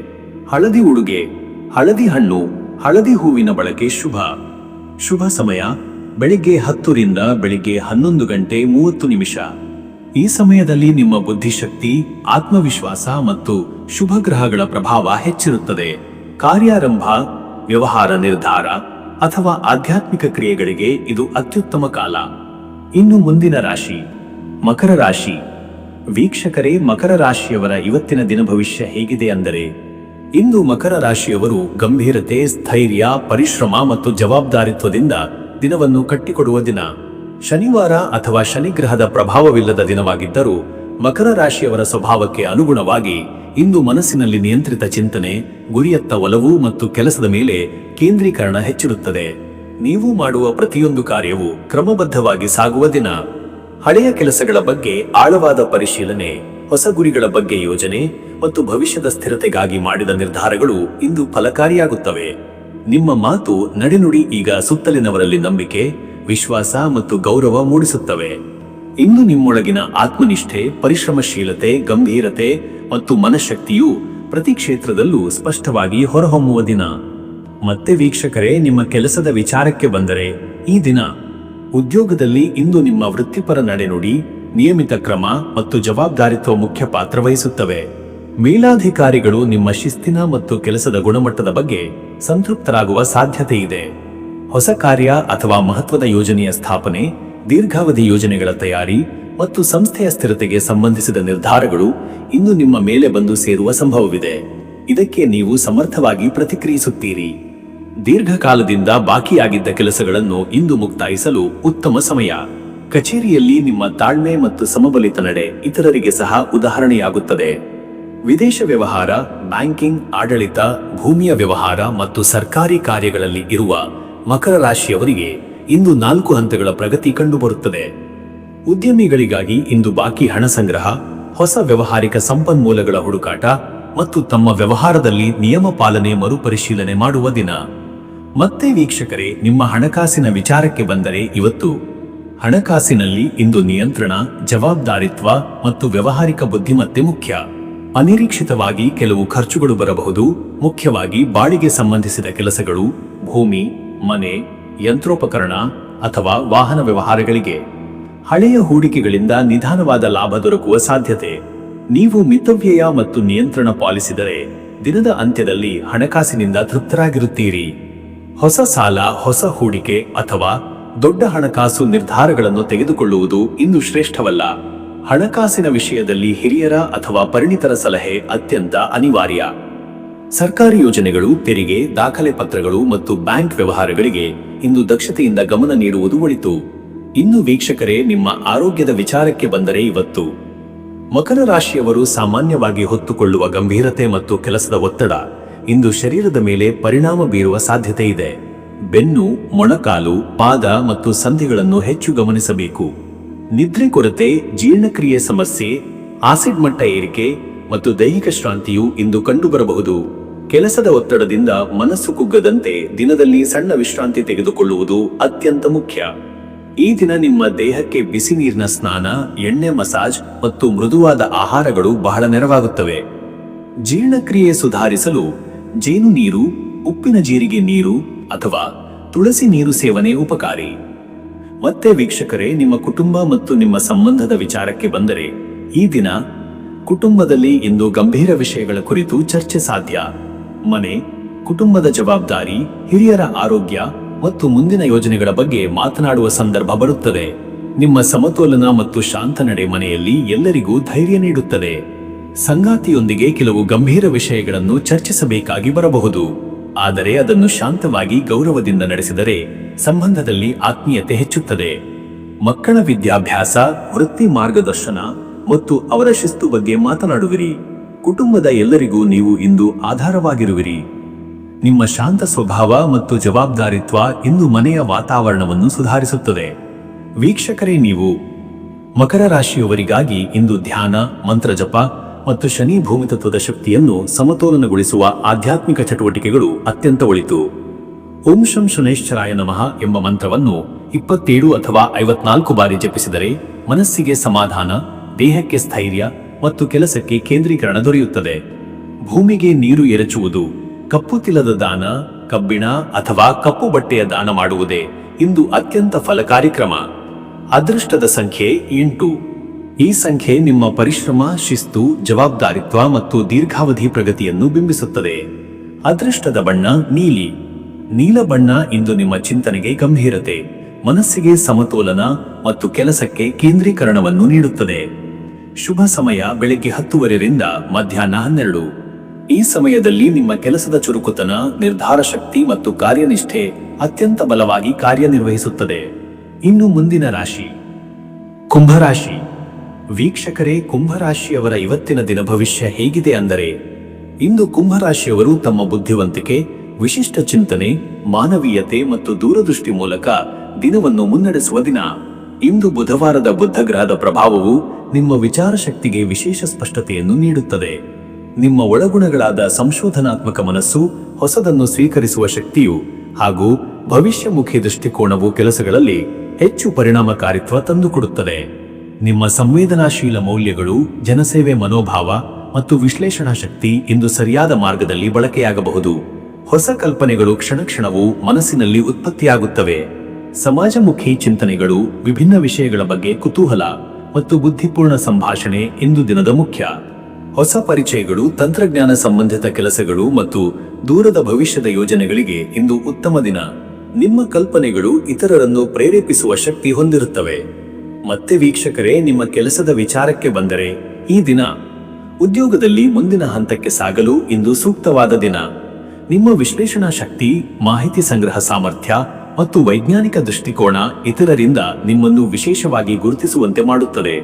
ಹಳದಿ ಉಡುಗೆ, ಹಳದಿ ಹಣ್ಣು, ಹಳದಿ ಹೂವಿನ ಬಳಕೆ ಶುಭ. ಶುಭ ಸಮಯ ಬೆಳಿಗ್ಗೆ 10 ರಿಂದ ಬೆಳಿಗ್ಗೆ 11 ಗಂಟೆ 30 ನಿಮಿಷ. ಈ ಸಮಯದಲ್ಲಿ ನಿಮ್ಮ ಬುದ್ಧಿಶಕ್ತಿ, ಆತ್ಮವಿಶ್ವಾಸ ಮತ್ತು ಶುಭ ಗ್ರಹಗಳ ಪ್ರಭಾವ ಹೆಚ್ಚಿರುತ್ತದೆ. ಕಾರ್ಯಾರಂಭ, ವ್ಯವಹಾರ ನಿರ್ಧಾರ ಅಥವಾ ಆಧ್ಯಾತ್ಮಿಕ ಕ್ರಿಯೆಗಳಿಗೆ ಇದು ಅತ್ಯುತ್ತಮ ಕಾಲ. ಇನ್ನು ಮುಂದಿನ ರಾಶಿ ಮಕರ ರಾಶಿ. ವೀಕ್ಷಕರೇ, ಮಕರ ರಾಶಿಯವರ ಇವತ್ತಿನ ದಿನ ಭವಿಷ್ಯ ಹೇಗಿದೆ ಅಂದರೆ, ಇಂದು ಮಕರ ರಾಶಿಯವರು ಗಂಭೀರತೆ, ಸ್ಥೈರ್ಯ, ಪರಿಶ್ರಮ ಮತ್ತು ಜವಾಬ್ದಾರಿತ್ವದಿಂದ ದಿನವನ್ನು ಕಟ್ಟಿಕೊಡುವ ದಿನ. ಶನಿವಾರ ಅಥವಾ ಶನಿಗ್ರಹದ ಪ್ರಭಾವವಿಲ್ಲದ ದಿನವಾಗಿದ್ದರೂ ಮಕರ ರಾಶಿಯವರ ಸ್ವಭಾವಕ್ಕೆ ಅನುಗುಣವಾಗಿ ಇಂದು ಮನಸ್ಸಿನಲ್ಲಿ ನಿಯಂತ್ರಿತ ಚಿಂತನೆ, ಗುರಿಯತ್ತ ಒಲವು ಮತ್ತು ಕೆಲಸದ ಮೇಲೆ ಕೇಂದ್ರೀಕರಣ ಹೆಚ್ಚಿರುತ್ತದೆ. ನೀವು ಮಾಡುವ ಪ್ರತಿಯೊಂದು ಕಾರ್ಯವೂ ಕ್ರಮಬದ್ಧವಾಗಿ ಸಾಗುವ ದಿನ. ಹಳೆಯ ಕೆಲಸಗಳ ಬಗ್ಗೆ ಆಳವಾದ ಪರಿಶೀಲನೆ, ಹೊಸ ಗುರಿಗಳ ಬಗ್ಗೆ ಯೋಜನೆ ಮತ್ತು ಭವಿಷ್ಯದ ಸ್ಥಿರತೆಗಾಗಿ ಮಾಡಿದ ನಿರ್ಧಾರಗಳು ಇಂದು ಫಲಕಾರಿಯಾಗುತ್ತವೆ. ನಿಮ್ಮ ಮಾತು, ನಡೆನುಡಿ ಈಗ ಸುತ್ತಲಿನವರಲ್ಲಿ ನಂಬಿಕೆ, ವಿಶ್ವಾಸ ಮತ್ತು ಗೌರವ ಮೂಡಿಸುತ್ತವೆ. ಇಂದು ನಿಮ್ಮೊಳಗಿನ ಆತ್ಮನಿಷ್ಠೆ, ಪರಿಶ್ರಮಶೀಲತೆ, ಗಂಭೀರತೆ ಮತ್ತು ಮನಶಕ್ತಿಯು ಪ್ರತಿ ಕ್ಷೇತ್ರದಲ್ಲೂ ಸ್ಪಷ್ಟವಾಗಿ ಹೊರಹೊಮ್ಮುವ ದಿನ. ಮತ್ತೆ ವೀಕ್ಷಕರೇ, ನಿಮ್ಮ ಕೆಲಸದ ವಿಚಾರಕ್ಕೆ ಬಂದರೆ ಈ ದಿನ ಉದ್ಯೋಗದಲ್ಲಿ ಇಂದು ನಿಮ್ಮ ವೃತ್ತಿಪರ ನಡೆನುಡಿ, ನಿಯಮಿತ ಕ್ರಮ ಮತ್ತು ಜವಾಬ್ದಾರಿತ್ವ ಮುಖ್ಯ ಪಾತ್ರ ವಹಿಸುತ್ತವೆ. ಮೇಲಾಧಿಕಾರಿಗಳು ನಿಮ್ಮ ಶಿಸ್ತಿನ ಮತ್ತು ಕೆಲಸದ ಗುಣಮಟ್ಟದ ಬಗ್ಗೆ ಸಂತೃಪ್ತರಾಗುವ ಸಾಧ್ಯತೆ ಇದೆ. ಹೊಸ ಕಾರ್ಯ ಅಥವಾ ಮಹತ್ವದ ಯೋಜನೆಯ ಸ್ಥಾಪನೆ, ದೀರ್ಘಾವಧಿ ಯೋಜನೆಗಳ ತಯಾರಿ ಮತ್ತು ಸಂಸ್ಥೆಯ ಸ್ಥಿರತೆಗೆ ಸಂಬಂಧಿಸಿದ ನಿರ್ಧಾರಗಳು ಇಂದು ನಿಮ್ಮ ಮೇಲೆ ಬಂದು ಸೇರುವ ಸಂಭವವಿದೆ. ಇದಕ್ಕೆ ನೀವು ಸಮರ್ಥವಾಗಿ ಪ್ರತಿಕ್ರಿಯಿಸುತ್ತೀರಿ. ದೀರ್ಘಕಾಲದಿಂದ ಬಾಕಿಯಾಗಿದ್ದ ಕೆಲಸಗಳನ್ನು ಇಂದು ಮುಕ್ತಾಯಿಸಲು ಉತ್ತಮ ಸಮಯ. ಕಚೇರಿಯಲ್ಲಿ ನಿಮ್ಮ ತಾಳ್ಮೆ ಮತ್ತು ಸಮಬಲಿತ ನಡೆ ಇತರರಿಗೆ ಸಹ ಉದಾಹರಣೆಯಾಗುತ್ತದೆ. ವಿದೇಶ ವ್ಯವಹಾರ, ಬ್ಯಾಂಕಿಂಗ್, ಆಡಳಿತ, ಭೂಮಿಯ ವ್ಯವಹಾರ ಮತ್ತು ಸರ್ಕಾರಿ ಕಾರ್ಯಗಳಲ್ಲಿ ಇರುವ ಮಕರ ರಾಶಿಯವರಿಗೆ ಇಂದು 4 ಹಂತಗಳ ಪ್ರಗತಿ ಕಂಡುಬರುತ್ತದೆ. ಉದ್ಯಮಿಗಳಿಗಾಗಿ ಇಂದು ಬಾಕಿ ಹಣ ಸಂಗ್ರಹ, ಹೊಸ ವ್ಯವಹಾರಿಕ ಸಂಪನ್ಮೂಲಗಳ ಹುಡುಕಾಟ ಮತ್ತು ತಮ್ಮ ವ್ಯವಹಾರದಲ್ಲಿ ನಿಯಮ ಪಾಲನೆ ಮರುಪರಿಶೀಲನೆ ಮಾಡುವ ದಿನ. ಮತ್ತೆ ವೀಕ್ಷಕರೇ, ನಿಮ್ಮ ಹಣಕಾಸಿನ ವಿಚಾರಕ್ಕೆ ಬಂದರೆ ಇವತ್ತು ಹಣಕಾಸಿನಲ್ಲಿ ಇಂದು ನಿಯಂತ್ರಣ, ಜವಾಬ್ದಾರಿತ್ವ ಮತ್ತು ವ್ಯವಹಾರಿಕ ಬುದ್ಧಿಮತ್ತೆ ಮುಖ್ಯ. ಅನಿರೀಕ್ಷಿತವಾಗಿ ಕೆಲವು ಖರ್ಚುಗಳು ಬರಬಹುದು, ಮುಖ್ಯವಾಗಿ ಬಾಡಿಗೆ ಸಂಬಂಧಿಸಿದ ಕೆಲಸಗಳು, ಭೂಮಿ, ಮನೆ, ಯಂತ್ರೋಪಕರಣ ಅಥವಾ ವಾಹನ ವ್ಯವಹಾರಗಳಿಗೆ. ಹಳೆಯ ಹೂಡಿಕೆಗಳಿಂದ ನಿಧಾನವಾದ ಲಾಭ ದೊರಕುವ ಸಾಧ್ಯತೆ. ನೀವು ಮಿತವ್ಯಯ ಮತ್ತು ನಿಯಂತ್ರಣ ಪಾಲಿಸಿದರೆ ದಿನದ ಅಂತ್ಯದಲ್ಲಿ ಹಣಕಾಸಿನಿಂದ ತೃಪ್ತರಾಗಿರುತ್ತೀರಿ. ಹೊಸ ಸಾಲ, ಹೊಸ ಹೂಡಿಕೆ ಅಥವಾ ದೊಡ್ಡ ಹಣಕಾಸು ನಿರ್ಧಾರಗಳನ್ನು ತೆಗೆದುಕೊಳ್ಳುವುದು ಇಂದು ಶ್ರೇಷ್ಠವಲ್ಲ. ಹಣಕಾಸಿನ ವಿಷಯದಲ್ಲಿ ಹಿರಿಯರ ಅಥವಾ ಪರಿಣಿತರ ಸಲಹೆ ಅತ್ಯಂತ ಅನಿವಾರ್ಯ. ಸರ್ಕಾರಿ ಯೋಜನೆಗಳು, ತೆರಿಗೆ, ದಾಖಲೆ ಪತ್ರಗಳು ಮತ್ತು ಬ್ಯಾಂಕ್ ವ್ಯವಹಾರಗಳಿಗೆ ಇಂದು ದಕ್ಷತೆಯಿಂದ ಗಮನ ನೀಡುವುದು ಒಳಿತು. ಇನ್ನು ವೀಕ್ಷಕರೇ, ನಿಮ್ಮ ಆರೋಗ್ಯದ ವಿಚಾರಕ್ಕೆ ಬಂದರೆ ಇವತ್ತು ಮಕರ ರಾಶಿಯವರು ಸಾಮಾನ್ಯವಾಗಿ ಹೊತ್ತುಕೊಳ್ಳುವ ಗಂಭೀರತೆ ಮತ್ತು ಕೆಲಸದ ಒತ್ತಡ ಇಂದು ಶರೀರದ ಮೇಲೆ ಪರಿಣಾಮ ಬೀರುವ ಸಾಧ್ಯತೆ ಇದೆ. ಬೆನ್ನು, ಮೊಣಕಾಲು, ಪಾದ ಮತ್ತು ಸಂಧಿಗಳನ್ನು ಹೆಚ್ಚು ಗಮನಿಸಬೇಕು. ನಿದ್ರೆ ಕೊರತೆ, ಜೀರ್ಣಕ್ರಿಯೆ ಸಮಸ್ಯೆ, ಆಸಿಡ್ ಮಟ್ಟ ಏರಿಕೆ ಮತ್ತು ದೈಹಿಕ ಶ್ರಾಂತಿಯು ಇಂದು ಕಂಡುಬರಬಹುದು. ಕೆಲಸದ ಒತ್ತಡದಿಂದ ಮನಸ್ಸು ಕುಗ್ಗದಂತೆ ದಿನದಲ್ಲಿ ಸಣ್ಣ ವಿಶ್ರಾಂತಿ ತೆಗೆದುಕೊಳ್ಳುವುದು ಅತ್ಯಂತ ಮುಖ್ಯ. ಈ ದಿನ ನಿಮ್ಮ ದೇಹಕ್ಕೆ ಬಿಸಿ ನೀರಿನ ಸ್ನಾನ, ಎಣ್ಣೆ ಮಸಾಜ್ ಮತ್ತು ಮೃದುವಾದ ಆಹಾರಗಳು ಬಹಳ ನೆರವಾಗುತ್ತವೆ. ಜೀರ್ಣಕ್ರಿಯೆ ಸುಧಾರಿಸಲು ಜೇನು ನೀರು, ಉಪ್ಪಿನ ಜೀರಿಗೆ ನೀರು ಅಥವಾ ತುಳಸಿ ನೀರು ಸೇವನೆ ಉಪಕಾರಿ. ಮತ್ತೆ ವೀಕ್ಷಕರೇ, ನಿಮ್ಮ ಕುಟುಂಬ ಮತ್ತು ನಿಮ್ಮ ಸಂಬಂಧದ ವಿಚಾರಕ್ಕೆ ಬಂದರೆ ಈ ದಿನ ಕುಟುಂಬದಲ್ಲಿ ಇಂದು ಗಂಭೀರ ವಿಷಯಗಳ ಕುರಿತು ಚರ್ಚೆ ಸಾಧ್ಯ. ಮನೆ, ಕುಟುಂಬದ ಜವಾಬ್ದಾರಿ, ಹಿರಿಯರ ಆರೋಗ್ಯ ಮತ್ತು ಮುಂದಿನ ಯೋಜನೆಗಳ ಬಗ್ಗೆ ಮಾತನಾಡುವ ಸಂದರ್ಭ ಬರುತ್ತದೆ. ನಿಮ್ಮ ಸಮತೋಲನ ಮತ್ತು ಶಾಂತ ನಡೆ ಮನೆಯಲ್ಲಿ ಎಲ್ಲರಿಗೂ ಧೈರ್ಯ ನೀಡುತ್ತದೆ. ಸಂಗಾತಿಯೊಂದಿಗೆ ಕೆಲವು ಗಂಭೀರ ವಿಷಯಗಳನ್ನು ಚರ್ಚಿಸಬೇಕಾಗಿ ಬರಬಹುದು, ಆದರೆ ಅದನ್ನು ಶಾಂತವಾಗಿ ಗೌರವದಿಂದ ನಡೆಸಿದರೆ ಸಂಬಂಧದಲ್ಲಿ ಆತ್ಮೀಯತೆ ಹೆಚ್ಚುತ್ತದೆ. ಮಕ್ಕಳ ವಿದ್ಯಾಭ್ಯಾಸ, ವೃತ್ತಿ ಮಾರ್ಗದರ್ಶನ ಮತ್ತು ಅವರ ಶಿಸ್ತು ಬಗ್ಗೆ ಮಾತನಾಡುವಿರಿ. ಕುಟುಂಬದ ಎಲ್ಲರಿಗೂ ನೀವು ಇಂದು ಆಧಾರವಾಗಿರುವಿರಿ. ನಿಮ್ಮ ಶಾಂತ ಸ್ವಭಾವ ಮತ್ತು ಜವಾಬ್ದಾರಿತ್ವ ಇಂದು ಮನೆಯ ವಾತಾವರಣವನ್ನು ಸುಧಾರಿಸುತ್ತದೆ. ವೀಕ್ಷಕರೇ, ನೀವು ಮಕರ ರಾಶಿಯವರಿಗಾಗಿ ಇಂದು ಧ್ಯಾನ, ಮಂತ್ರಜಪ ಮತ್ತು ಶನಿ ಭೂಮಿತತ್ವದ ಶಕ್ತಿಯನ್ನು ಸಮತೋಲನಗೊಳಿಸುವ ಆಧ್ಯಾತ್ಮಿಕ ಚಟುವಟಿಕೆಗಳು ಅತ್ಯಂತ ಒಳಿತು. ಓಂ ಶಂ ಶನೈಶ್ಚರಾಯ ನಮಃ ಎಂಬ ಮಂತ್ರವನ್ನು 27 ಅಥವಾ 54 ಬಾರಿ ಜಪಿಸಿದರೆ ಮನಸ್ಸಿಗೆ ಸಮಾಧಾನ, ದೇಹಕ್ಕೆ ಸ್ಥೈರ್ಯ ಮತ್ತು ಕೆಲಸಕ್ಕೆ ಕೇಂದ್ರೀಕರಣ ದೊರೆಯುತ್ತದೆ. ಭೂಮಿಗೆ ನೀರು ಎರಚುವುದು, ಕಪ್ಪು ತಿಲದ ದಾನ, ಕಬ್ಬಿಣ ಅಥವಾ ಕಪ್ಪು ಬಟ್ಟೆಯ ದಾನ ಮಾಡುವುದೇ ಇಂದು ಅತ್ಯಂತ ಫಲಕಾರಿ ಕ್ರಮ. ಅದೃಷ್ಟದ ಸಂಖ್ಯೆ 8. ಈ ಸಂಖ್ಯೆ ನಿಮ್ಮ ಪರಿಶ್ರಮ, ಶಿಸ್ತು, ಜವಾಬ್ದಾರಿತ್ವ ಮತ್ತು ದೀರ್ಘಾವಧಿ ಪ್ರಗತಿಯನ್ನು ಬಿಂಬಿಸುತ್ತದೆ. ಅದೃಷ್ಟದ ಬಣ್ಣ ನೀಲಿ. ನೀಲ ಬಣ್ಣ ಇಂದು ನಿಮ್ಮ ಚಿಂತನೆಗೆ ಗಂಭೀರತೆ, ಮನಸ್ಸಿಗೆ ಸಮತೋಲನ ಮತ್ತು ಕೆಲಸಕ್ಕೆ ಕೇಂದ್ರೀಕರಣವನ್ನು ನೀಡುತ್ತದೆ. ಶುಭ ಸಮಯ ಬೆಳಗ್ಗೆ 10:30 ಮಧ್ಯಾಹ್ನ 12. ಈ ಸಮಯದಲ್ಲಿ ನಿಮ್ಮ ಕೆಲಸದ ಚುರುಕುತನ, ನಿರ್ಧಾರ ಶಕ್ತಿ ಮತ್ತು ಕಾರ್ಯನಿಷ್ಠೆ ಅತ್ಯಂತ ಬಲವಾಗಿ ಕಾರ್ಯನಿರ್ವಹಿಸುತ್ತದೆ. ಇನ್ನು ಮುಂದಿನ ರಾಶಿ ಕುಂಭರಾಶಿ. ವೀಕ್ಷಕರೇ, ಕುಂಭರಾಶಿಯವರ ಇವತ್ತಿನ ದಿನ ಭವಿಷ್ಯ ಹೇಗಿದೆ ಅಂದರೆ, ಇಂದು ಕುಂಭರಾಶಿಯವರು ತಮ್ಮ ಬುದ್ಧಿವಂತಿಕೆ, ವಿಶಿಷ್ಟ ಚಿಂತನೆ, ಮಾನವೀಯತೆ ಮತ್ತು ದೂರದೃಷ್ಟಿ ಮೂಲಕ ದಿನವನ್ನು ಮುನ್ನಡೆಸುವ ದಿನ. ಇಂದು ಬುಧವಾರದ ಬುದ್ಧ ಗ್ರಹದ ಪ್ರಭಾವವು ನಿಮ್ಮ ವಿಚಾರ ಶಕ್ತಿಗೆ ವಿಶೇಷ ಸ್ಪಷ್ಟತೆಯನ್ನು ನೀಡುತ್ತದೆ. ನಿಮ್ಮ ಒಳಗುಣಗಳಾದ ಸಂಶೋಧನಾತ್ಮಕ ಮನಸ್ಸು, ಹೊಸದನ್ನು ಸ್ವೀಕರಿಸುವ ಶಕ್ತಿಯು ಹಾಗೂ ಭವಿಷ್ಯಮುಖಿ ದೃಷ್ಟಿಕೋನವು ಕೆಲಸಗಳಲ್ಲಿ ಹೆಚ್ಚು ಪರಿಣಾಮಕಾರಿತ್ವ ತಂದುಕೊಡುತ್ತದೆ. ನಿಮ್ಮ ಸಂವೇದನಾಶೀಲ ಮೌಲ್ಯಗಳು, ಜನಸೇವೆ ಮನೋಭಾವ ಮತ್ತು ವಿಶ್ಲೇಷಣಾ ಶಕ್ತಿ ಇಂದು ಸರಿಯಾದ ಮಾರ್ಗದಲ್ಲಿ ಬಳಕೆಯಾಗಬಹುದು. ಹೊಸ ಕಲ್ಪನೆಗಳು ಕ್ಷಣಕ್ಷಣವೂ ಮನಸ್ಸಿನಲ್ಲಿ ಉತ್ಪತ್ತಿಯಾಗುತ್ತವೆ. ಸಮಾಜಮುಖಿ ಚಿಂತನೆಗಳು, ವಿಭಿನ್ನ ವಿಷಯಗಳ ಬಗ್ಗೆ ಕುತೂಹಲ ಮತ್ತು ಬುದ್ಧಿಪೂರ್ಣ ಸಂಭಾಷಣೆ ಇಂದು ದಿನದ ಮುಖ್ಯ. ಹೊಸ ಪರಿಚಯಗಳು, ತಂತ್ರಜ್ಞಾನ ಸಂಬಂಧಿತ ಕೆಲಸಗಳು ಮತ್ತು ದೂರದ ಭವಿಷ್ಯದ ಯೋಜನೆಗಳಿಗೆ ಇಂದು ಉತ್ತಮ ದಿನ. ನಿಮ್ಮ ಕಲ್ಪನೆಗಳು ಇತರರನ್ನು ಪ್ರೇರೇಪಿಸುವ ಶಕ್ತಿ ಹೊಂದಿರುತ್ತವೆ. ಮತ್ತೆ ವೀಕ್ಷಕರೇ, ನಿಮ್ಮ ಕೆಲಸದ ವಿಚಾರಕ್ಕೆ ಬಂದರೆ ಈ ದಿನ ಉದ್ಯೋಗದಲ್ಲಿ ಮುಂದಿನ ಹಂತಕ್ಕೆ ಸಾಗಲು ಇಂದು ಸೂಕ್ತವಾದ ದಿನ. ನಿಮ್ಮ ವಿಶ್ಲೇಷಣಾ ಶಕ್ತಿ, ಮಾಹಿತಿ ಸಂಗ್ರಹ ಸಾಮರ್ಥ್ಯ ಮತ್ತು ವೈಜ್ಞಾನಿಕ ದೃಷ್ಟಿಕೋನ ಇತರರಿಂದ ನಿಮ್ಮನ್ನು ವಿಶೇಷವಾಗಿ ಗುರುತಿಸುವಂತೆ ಮಾಡುತ್ತದೆ.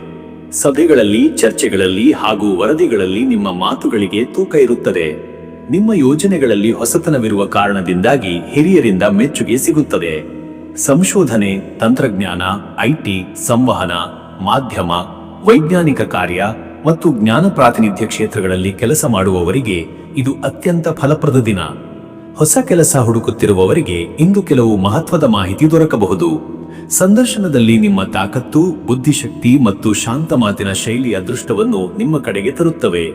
ಸಭೆಗಳಲ್ಲಿ, ಚರ್ಚೆಗಳಲ್ಲಿ ಹಾಗೂ ವರದಿಗಳಲ್ಲಿ ನಿಮ್ಮ ಮಾತುಗಳಿಗೆ ತೂಕ ಇರುತ್ತದೆ. ನಿಮ್ಮ ಯೋಜನೆಗಳಲ್ಲಿ ಹೊಸತನವಿರುವ ಕಾರಣದಿಂದಾಗಿ ಹಿರಿಯರಿಂದ ಮೆಚ್ಚುಗೆ ಸಿಗುತ್ತದೆ. ಸಂಶೋಧನೆ, ತಂತ್ರಜ್ಞಾನ, ಐಟಿ, ಸಂವಹನ, ಮಾಧ್ಯಮ, ವೈಜ್ಞಾನಿಕ ಕಾರ್ಯ ಮತ್ತು ಜ್ಞಾನ ಪ್ರಾತಿನಿಧ್ಯ ಕ್ಷೇತ್ರಗಳಲ್ಲಿ ಕೆಲಸ ಮಾಡುವವರಿಗೆ ಇದು ಅತ್ಯಂತ ಫಲಪ್ರದ ದಿನ. ಹೊಸ ಕೆಲಸ ಹುಡುಕುತ್ತಿರುವವರಿಗೆ ಇಂದು ಕೆಲವು ಮಹತ್ವದ ಮಾಹಿತಿ ದೊರಕಬಹುದು. ಸಂದರ್ಶನದಲ್ಲಿ ನಿಮ್ಮ ತಾಕತ್ತು, ಬುದ್ಧಿಶಕ್ತಿ ಮತ್ತು ಶಾಂತ ಮಾತಿನ ಶೈಲಿ ಅದೃಷ್ಟವನ್ನು ನಿಮ್ಮ ಕಡೆಗೆ ತರುತ್ತವೆ.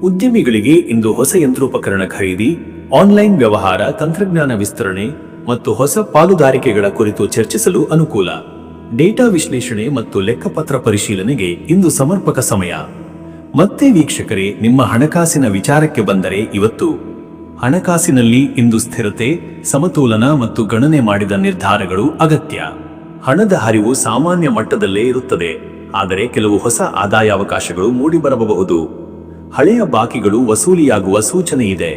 ಉದ್ಯಮಿಗಳಿಗೆ ಇಂದು ಹೊಸ ಯಂತ್ರೋಪಕರಣ ಖರೀದಿ, ಆನ್ಲೈನ್ ವ್ಯವಹಾರ, ತಂತ್ರಜ್ಞಾನ ವಿಸ್ತರಣೆ ಮತ್ತು ಹೊಸ ಪಾಲುದಾರಿಕೆಗಳ ಕುರಿತು ಚರ್ಚಿಸಲು ಅನುಕೂಲ. ಡೇಟಾ ವಿಶ್ಲೇಷಣೆ ಮತ್ತು ಲೆಕ್ಕಪತ್ರ ಪರಿಶೀಲನೆಗೆ ಇಂದು ಸಮರ್ಪಕ ಸಮಯ. ಮತ್ತೆ ವೀಕ್ಷಕರೇ, ನಿಮ್ಮ ಹಣಕಾಸಿನ ವಿಚಾರಕ್ಕೆ ಬಂದರೆ ಇವತ್ತು ಹಣಕಾಸಿನಲ್ಲಿ ಇಂದು ಸ್ಥಿರತೆ, ಸಮತೋಲನ ಮತ್ತು ಗಣನೆ ಮಾಡಿದ ನಿರ್ಧಾರಗಳು ಅಗತ್ಯ. ಹಣದ ಹರಿವು ಸಾಮಾನ್ಯ ಮಟ್ಟದಲ್ಲೇ ಇರುತ್ತದೆ, ಆದರೆ ಕೆಲವು ಹೊಸ ಆದಾಯಾವಕಾಶಗಳು ಮೂಡಿಬರಬಹುದು. ಹಳೆಯ ಬಾಕಿಗಳು ವಸೂಲಿಯಾಗುವ ಸೂಚನೆ ಇದೆ.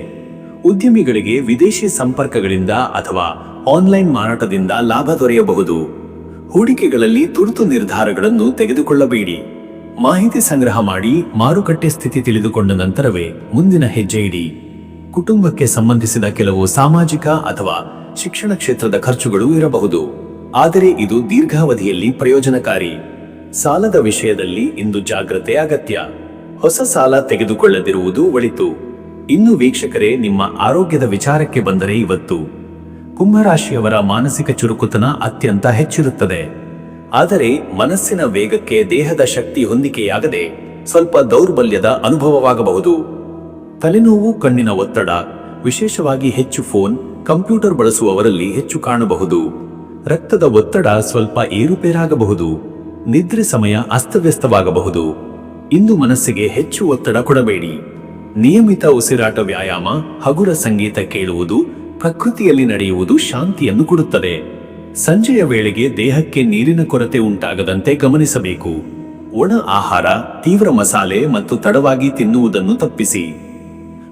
ಉದ್ಯಮಿಗಳಿಗೆ ವಿದೇಶಿ ಸಂಪರ್ಕಗಳಿಂದ ಅಥವಾ ಆನ್ಲೈನ್ ಮಾರಾಟದಿಂದ ಲಾಭ ದೊರೆಯಬಹುದು. ಹೂಡಿಕೆಗಳಲ್ಲಿ ತುರ್ತು ನಿರ್ಧಾರಗಳನ್ನು ತೆಗೆದುಕೊಳ್ಳಬೇಡಿ. ಮಾಹಿತಿ ಸಂಗ್ರಹ ಮಾಡಿ ಮಾರುಕಟ್ಟೆ ಸ್ಥಿತಿ ತಿಳಿದುಕೊಂಡ ನಂತರವೇ ಮುಂದಿನ ಹೆಜ್ಜೆ ಇಡಿ. ಕುಟುಂಬಕ್ಕೆ ಸಂಬಂಧಿಸಿದ ಕೆಲವು ಸಾಮಾಜಿಕ ಅಥವಾ ಶಿಕ್ಷಣ ಕ್ಷೇತ್ರದ ಖರ್ಚುಗಳು ಇರಬಹುದು, ಆದರೆ ಇದು ದೀರ್ಘಾವಧಿಯಲ್ಲಿ ಪ್ರಯೋಜನಕಾರಿ. ಸಾಲದ ವಿಷಯದಲ್ಲಿ ಇಂದು ಜಾಗ್ರತೆ ಅಗತ್ಯ. ಹೊಸ ಸಾಲ ತೆಗೆದುಕೊಳ್ಳದಿರುವುದು ಒಳಿತು. ಇನ್ನು ವೀಕ್ಷಕರೇ, ನಿಮ್ಮ ಆರೋಗ್ಯದ ವಿಚಾರಕ್ಕೆ ಬಂದರೆ ಇವತ್ತು ಕುಂಭರಾಶಿಯವರ ಮಾನಸಿಕ ಚುರುಕುತನ ಅತ್ಯಂತ ಹೆಚ್ಚಿರುತ್ತದೆ. ಆದರೆ ಮನಸ್ಸಿನ ವೇಗಕ್ಕೆ ದೇಹದ ಶಕ್ತಿ ಹೊಂದಿಕೆಯಾಗದೆ ಸ್ವಲ್ಪ ದೌರ್ಬಲ್ಯದ ಅನುಭವವಾಗಬಹುದು. ತಲೆನೋವು, ಕಣ್ಣಿನ ಒತ್ತಡ, ವಿಶೇಷವಾಗಿ ಹೆಚ್ಚು ಫೋನ್, ಕಂಪ್ಯೂಟರ್ ಬಳಸುವವರಲ್ಲಿ ಹೆಚ್ಚು ಕಾಣಬಹುದು. ರಕ್ತದ ಒತ್ತಡ ಸ್ವಲ್ಪ ಏರುಪೇರಾಗಬಹುದು. ನಿದ್ರೆ ಸಮಯ ಅಸ್ತವ್ಯಸ್ತವಾಗಬಹುದು. ಇಂದು ಮನಸ್ಸಿಗೆ ಹೆಚ್ಚು ಒತ್ತಡ ಕೊಡಬೇಡಿ. ನಿಯಮಿತ ಉಸಿರಾಟ, ವ್ಯಾಯಾಮ, ಹಗುರ ಸಂಗೀತ ಕೇಳುವುದು, ಪ್ರಕೃತಿಯಲ್ಲಿ ನಡೆಯುವುದು ಶಾಂತಿಯನ್ನು ಕೊಡುತ್ತದೆ. ಸಂಜೆಯ ವೇಳೆಗೆ ದೇಹಕ್ಕೆ ನೀರಿನ ಕೊರತೆ ಉಂಟಾಗದಂತೆ ಗಮನಿಸಬೇಕು. ಒಣ ಆಹಾರ, ತೀವ್ರ ಮಸಾಲೆ ಮತ್ತು ತಡವಾಗಿ ತಿನ್ನುವುದನ್ನು ತಪ್ಪಿಸಿ.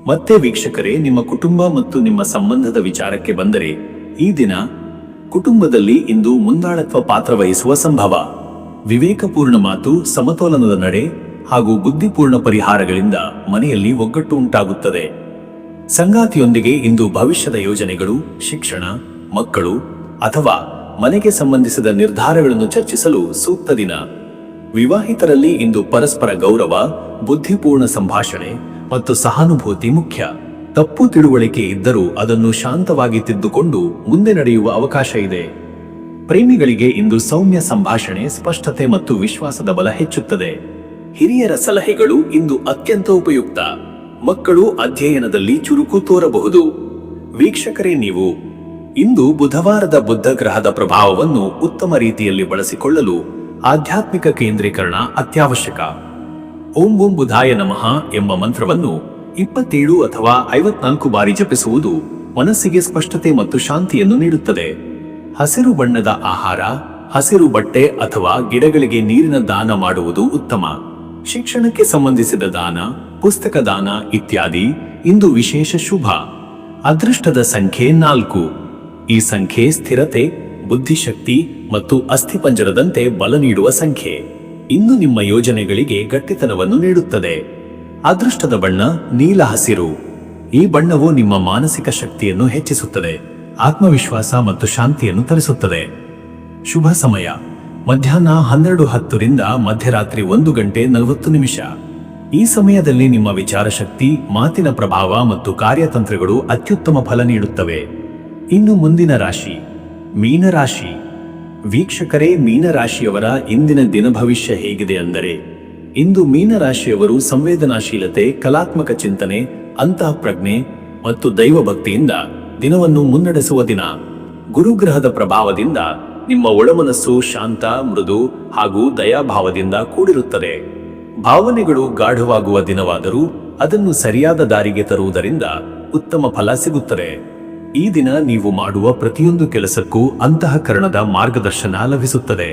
ಮತ್ತೆ ವೀಕ್ಷಕರೇ, ನಿಮ್ಮ ಕುಟುಂಬ ಮತ್ತು ನಿಮ್ಮ ಸಂಬಂಧದ ವಿಚಾರಕ್ಕೆ ಬಂದರೆ ಈ ದಿನ ಕುಟುಂಬದಲ್ಲಿ ಇಂದು ಮುಂದಾಳತ್ವ ಪಾತ್ರ ವಹಿಸುವ ಸಂಭವ. ವಿವೇಕಪೂರ್ಣ ಮಾತು, ಸಮತೋಲನದ ನಡೆ ಹಾಗೂ ಬುದ್ಧಿಪೂರ್ಣ ಪರಿಹಾರಗಳಿಂದ ಮನೆಯಲ್ಲಿ ಒಗ್ಗಟ್ಟು ಉಂಟಾಗುತ್ತದೆ. ಸಂಗಾತಿಯೊಂದಿಗೆ ಇಂದು ಭವಿಷ್ಯದ ಯೋಜನೆಗಳು, ಶಿಕ್ಷಣ, ಮಕ್ಕಳು ಅಥವಾ ಮನೆಗೆ ಸಂಬಂಧಿಸಿದ ನಿರ್ಧಾರಗಳನ್ನು ಚರ್ಚಿಸಲು ಸೂಕ್ತ ದಿನ. ವಿವಾಹಿತರಲ್ಲಿ ಇಂದು ಪರಸ್ಪರ ಗೌರವ, ಬುದ್ಧಿಪೂರ್ಣ ಸಂಭಾಷಣೆ ಮತ್ತು ಸಹಾನುಭೂತಿ ಮುಖ್ಯ. ತಪ್ಪು ತಿಳುವಳಿಕೆ ಇದ್ದರೂ ಅದನ್ನು ಶಾಂತವಾಗಿ ತಿದ್ದುಕೊಂಡು ಮುಂದೆ ನಡೆಯುವ ಅವಕಾಶ ಇದೆ. ಪ್ರೇಮಿಗಳಿಗೆ ಇಂದು ಸೌಮ್ಯ ಸಂಭಾಷಣೆ, ಸ್ಪಷ್ಟತೆ ಮತ್ತು ವಿಶ್ವಾಸದ ಬಲ ಹೆಚ್ಚುತ್ತದೆ. ಹಿರಿಯರ ಸಲಹೆಗಳು ಇಂದು ಅತ್ಯಂತ ಉಪಯುಕ್ತ. ಮಕ್ಕಳು ಅಧ್ಯಯನದಲ್ಲಿ ಚುರುಕು ತೋರಬಹುದು. ವೀಕ್ಷಕರೇ, ನೀವು ಇಂದು ಬುಧವಾರದ ಬುದ್ಧ ಗ್ರಹದ ಪ್ರಭಾವವನ್ನು ಉತ್ತಮ ರೀತಿಯಲ್ಲಿ ಬಳಸಿಕೊಳ್ಳಲು ಆಧ್ಯಾತ್ಮಿಕ ಕೇಂದ್ರೀಕರಣ ಅತ್ಯವಶ್ಯಕ. ಓಂ ಓಂ ಬುಧಾಯ ನಮಃ ಎಂಬ ಮಂತ್ರವನ್ನು 27 ಅಥವಾ 54 ಬಾರಿ ಜಪಿಸುವುದು ಮನಸ್ಸಿಗೆ ಸ್ಪಷ್ಟತೆ ಮತ್ತು ಶಾಂತಿಯನ್ನು ನೀಡುತ್ತದೆ. ಹಸಿರು ಬಣ್ಣದ ಆಹಾರ, ಹಸಿರು ಬಟ್ಟೆ ಅಥವಾ ಗಿಡಗಳಿಗೆ ನೀರಿನ ದಾನ ಮಾಡುವುದು ಉತ್ತಮ. ಶಿಕ್ಷಣಕ್ಕೆ ಸಂಬಂಧಿಸಿದ ದಾನ, ಪುಸ್ತಕ ದಾನ ಇತ್ಯಾದಿ ಇಂದು ವಿಶೇಷ ಶುಭ. ಅದೃಷ್ಟದ ಸಂಖ್ಯೆ 4. ಈ ಸಂಖ್ಯೆ ಸ್ಥಿರತೆ, ಬುದ್ಧಿಶಕ್ತಿ ಮತ್ತು ಅಸ್ಥಿಪಂಜರದಂತೆ ಬಲ ನೀಡುವ ಸಂಖ್ಯೆ. ಇಂದು ನಿಮ್ಮ ಯೋಜನೆಗಳಿಗೆ ಗಟ್ಟಿತನವನ್ನು ನೀಡುತ್ತದೆ. ಅದೃಷ್ಟದ ಬಣ್ಣ ನೀಲ ಹಸಿರು. ಈ ಬಣ್ಣವು ನಿಮ್ಮ ಮಾನಸಿಕ ಶಕ್ತಿಯನ್ನು ಹೆಚ್ಚಿಸುತ್ತದೆ, ಆತ್ಮವಿಶ್ವಾಸ ಮತ್ತು ಶಾಂತಿಯನ್ನು ತರಿಸುತ್ತದೆ. ಶುಭ ಸಮಯ ಮಧ್ಯಾಹ್ನ 12:10 ರಿಂದ ಮಧ್ಯರಾತ್ರಿ 1:40. ಈ ಸಮಯದಲ್ಲಿ ನಿಮ್ಮ ವಿಚಾರ ಶಕ್ತಿ, ಮಾತಿನ ಪ್ರಭಾವ ಮತ್ತು ಕಾರ್ಯತಂತ್ರಗಳು ಅತ್ಯುತ್ತಮ ಫಲ ನೀಡುತ್ತವೆ. ಇನ್ನು ಮುಂದಿನ ರಾಶಿ ಮೀನರಾಶಿ. ವೀಕ್ಷಕರೇ, ಮೀನರಾಶಿಯವರ ಇಂದಿನ ದಿನ ಭವಿಷ್ಯ ಹೇಗಿದೆ ಅಂದರೆ, ಇಂದು ಮೀನರಾಶಿಯವರು ಸಂವೇದನಾಶೀಲತೆ, ಕಲಾತ್ಮಕ ಚಿಂತನೆ, ಅಂತಃಪ್ರಜ್ಞೆ ಮತ್ತು ದೈವಭಕ್ತಿಯಿಂದ ದಿನವನ್ನು ಮುನ್ನಡೆಸುವ ದಿನ. ಗುರುಗ್ರಹದ ಪ್ರಭಾವದಿಂದ ನಿಮ್ಮ ಒಳಮನಸ್ಸು ಶಾಂತ, ಮೃದು ಹಾಗೂ ದಯಾಭಾವದಿಂದ ಕೂಡಿರುತ್ತದೆ. ಭಾವನೆಗಳು ಗಾಢವಾಗುವ ದಿನವಾದರೂ ಅದನ್ನು ಸರಿಯಾದ ದಾರಿಗೆ ತರುವುದರಿಂದ ಉತ್ತಮ ಫಲ ಸಿಗುತ್ತದೆ. ಈ ದಿನ ನೀವು ಮಾಡುವ ಪ್ರತಿಯೊಂದು ಕೆಲಸಕ್ಕೂ ಅಂತಃಕರಣದ ಮಾರ್ಗದರ್ಶನ ಲಭಿಸುತ್ತದೆ.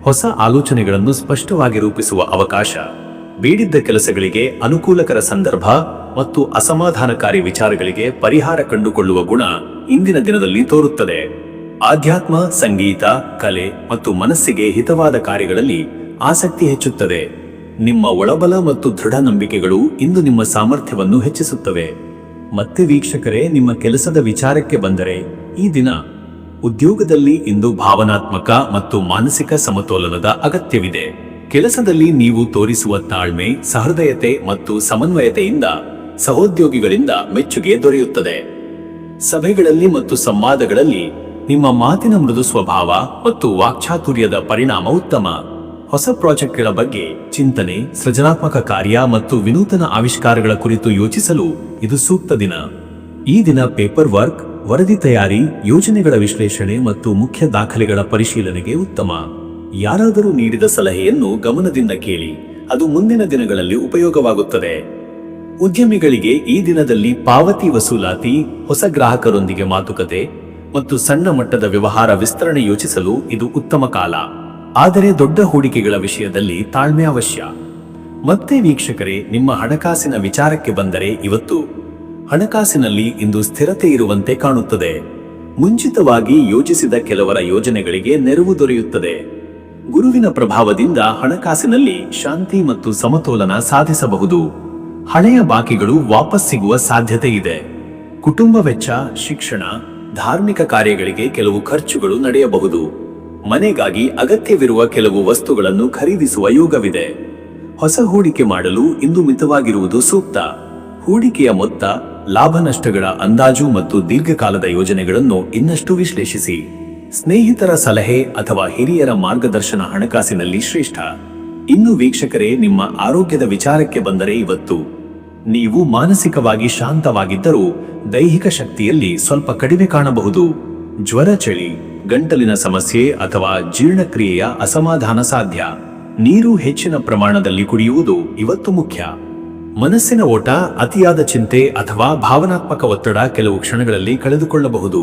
ಹೊಸ ಆಲೋಚನೆಗಳನ್ನು ಸ್ಪಷ್ಟವಾಗಿ ರೂಪಿಸುವ ಅವಕಾಶ, ಬೇಡಿದ್ದ ಕೆಲಸಗಳಿಗೆ ಅನುಕೂಲಕರ ಸಂದರ್ಭ ಮತ್ತು ಅಸಮಾಧಾನಕಾರಿ ವಿಚಾರಗಳಿಗೆ ಪರಿಹಾರ ಕಂಡುಕೊಳ್ಳುವ ಗುಣ ಇಂದಿನ ದಿನದಲ್ಲಿ ತೋರುತ್ತದೆ. ಆಧ್ಯಾತ್ಮ, ಸಂಗೀತ, ಕಲೆ ಮತ್ತು ಮನಸ್ಸಿಗೆ ಹಿತವಾದ ಕಾರ್ಯಗಳಲ್ಲಿ ಆಸಕ್ತಿ ಹೆಚ್ಚುತ್ತದೆ. ನಿಮ್ಮ ಒಳಬಲ ಮತ್ತು ದೃಢ ನಂಬಿಕೆಗಳು ಇಂದು ನಿಮ್ಮ ಸಾಮರ್ಥ್ಯವನ್ನು ಹೆಚ್ಚಿಸುತ್ತವೆ. ಮತ್ತೆ ವೀಕ್ಷಕರೇ, ನಿಮ್ಮ ಕೆಲಸದ ವಿಚಾರಕ್ಕೆ ಬಂದರೆ ಈ ದಿನ ಉದ್ಯೋಗದಲ್ಲಿ ಇಂದು ಭಾವನಾತ್ಮಕ ಮತ್ತು ಮಾನಸಿಕ ಸಮತೋಲನದ ಅಗತ್ಯವಿದೆ. ಕೆಲಸದಲ್ಲಿ ನೀವು ತೋರಿಸುವ ತಾಳ್ಮೆ, ಸಹೃದಯತೆ ಮತ್ತು ಸಮನ್ವಯತೆಯಿಂದ ಸಹೋದ್ಯೋಗಿಗಳಿಂದ ಮೆಚ್ಚುಗೆ ದೊರೆಯುತ್ತದೆ. ಸಭೆಗಳಲ್ಲಿ ಮತ್ತು ಸಂವಾದಗಳಲ್ಲಿ ನಿಮ್ಮ ಮಾತಿನ ಮೃದು ಸ್ವಭಾವ ಮತ್ತು ವಾಕ್ಚಾತುರ್ಯದ ಪರಿಣಾಮ ಉತ್ತಮ. ಹೊಸ ಪ್ರಾಜೆಕ್ಟ್ಗಳ ಬಗ್ಗೆ ಚಿಂತನೆ, ಸೃಜನಾತ್ಮಕ ಕಾರ್ಯ ಮತ್ತು ವಿನೂತನ ಆವಿಷ್ಕಾರಗಳ ಕುರಿತು ಯೋಚಿಸಲು ಇದು ಸೂಕ್ತ ದಿನ. ಈ ದಿನ ಪೇಪರ್ ವರ್ಕ್, ವರದಿ ತಯಾರಿ, ಯೋಜನೆಗಳ ವಿಶ್ಲೇಷಣೆ ಮತ್ತು ಮುಖ್ಯ ದಾಖಲೆಗಳ ಪರಿಶೀಲನೆಗೆ ಉತ್ತಮ. ಯಾರಾದರೂ ನೀಡಿದ ಸಲಹೆಯನ್ನು ಗಮನದಿಂದ ಕೇಳಿ, ಅದು ಮುಂದಿನ ದಿನಗಳಲ್ಲಿ ಉಪಯೋಗವಾಗುತ್ತದೆ. ಉದ್ಯಮಿಗಳಿಗೆ ಈ ದಿನದಲ್ಲಿ ಪಾವತಿ ವಸೂಲಾತಿ, ಹೊಸ ಗ್ರಾಹಕರೊಂದಿಗೆ ಮಾತುಕತೆ ಮತ್ತು ಸಣ್ಣ ಮಟ್ಟದ ವ್ಯವಹಾರ ವಿಸ್ತರಣೆ ಯೋಚಿಸಲು ಇದು ಉತ್ತಮ ಕಾಲ. ಆದರೆ ದೊಡ್ಡ ಹೂಡಿಕೆಗಳ ವಿಷಯದಲ್ಲಿ ತಾಳ್ಮೆ ಅವಶ್ಯ. ಮತ್ತೆ ವೀಕ್ಷಕರೇ, ನಿಮ್ಮ ಹಣಕಾಸಿನ ವಿಚಾರಕ್ಕೆ ಬಂದರೆ ಇವತ್ತು ಹಣಕಾಸಿನಲ್ಲಿ ಇಂದು ಸ್ಥಿರತೆ ಇರುವಂತೆ ಕಾಣುತ್ತದೆ. ಮುಂಚಿತವಾಗಿ ಯೋಜಿಸಿದ ಕೆಲವರ ಯೋಜನೆಗಳಿಗೆ ನೆರವು ದೊರೆಯುತ್ತದೆ. ಗುರುವಿನ ಪ್ರಭಾವದಿಂದ ಹಣಕಾಸಿನಲ್ಲಿ ಶಾಂತಿ ಮತ್ತು ಸಮತೋಲನ ಸಾಧಿಸಬಹುದು. ಹಳೆಯ ಬಾಕಿಗಳು ವಾಪಸ್ ಸಿಗುವ ಸಾಧ್ಯತೆ ಇದೆ. ಕುಟುಂಬ ವೆಚ್ಚ, ಶಿಕ್ಷಣ, ಧಾರ್ಮಿಕ ಕಾರ್ಯಗಳಿಗೆ ಕೆಲವು ಖರ್ಚುಗಳು ನಡೆಯಬಹುದು. ಮನೆಗಾಗಿ ಅಗತ್ಯವಿರುವ ಕೆಲವು ವಸ್ತುಗಳನ್ನು ಖರೀದಿಸುವ ಯೋಗವಿದೆ. ಹೊಸ ಹೂಡಿಕೆ ಮಾಡಲು ಇಂದು ಮಿತವಾಗಿರುವುದು ಸೂಕ್ತ. ಹೂಡಿಕೆಯ ಮೊತ್ತ, ಲಾಭ ನಷ್ಟಗಳ ಅಂದಾಜು ಮತ್ತು ದೀರ್ಘಕಾಲದ ಯೋಜನೆಗಳನ್ನು ಇನ್ನಷ್ಟು ವಿಶ್ಲೇಷಿಸಿ. ಸ್ನೇಹಿತರ ಸಲಹೆ ಅಥವಾ ಹಿರಿಯರ ಮಾರ್ಗದರ್ಶನ ಹಣಕಾಸಿನಲ್ಲಿ ಶ್ರೇಷ್ಠ. ಇನ್ನು ವೀಕ್ಷಕರೇ, ನಿಮ್ಮ ಆರೋಗ್ಯದ ವಿಚಾರಕ್ಕೆ ಬಂದರೆ ಇವತ್ತು ನೀವು ಮಾನಸಿಕವಾಗಿ ಶಾಂತವಾಗಿದ್ದರೂ ದೈಹಿಕ ಶಕ್ತಿಯಲ್ಲಿ ಸ್ವಲ್ಪ ಕಡಿಮೆ ಕಾಣಬಹುದು. ಜ್ವರ, ಚಳಿ, ಗಂಟಲಿನ ಸಮಸ್ಯೆ ಅಥವಾ ಜೀರ್ಣಕ್ರಿಯೆಯ ಅಸಮಾಧಾನ ಸಾಧ್ಯ. ನೀರು ಹೆಚ್ಚಿನ ಪ್ರಮಾಣದಲ್ಲಿ ಕುಡಿಯುವುದು ಇವತ್ತು ಮುಖ್ಯ. ಮನಸ್ಸಿನ ಓಟ, ಅತಿಯಾದ ಚಿಂತೆ ಅಥವಾ ಭಾವನಾತ್ಮಕ ಒತ್ತಡ ಕೆಲವು ಕ್ಷಣಗಳಲ್ಲಿ ಕಳೆದುಕೊಳ್ಳಬಹುದು.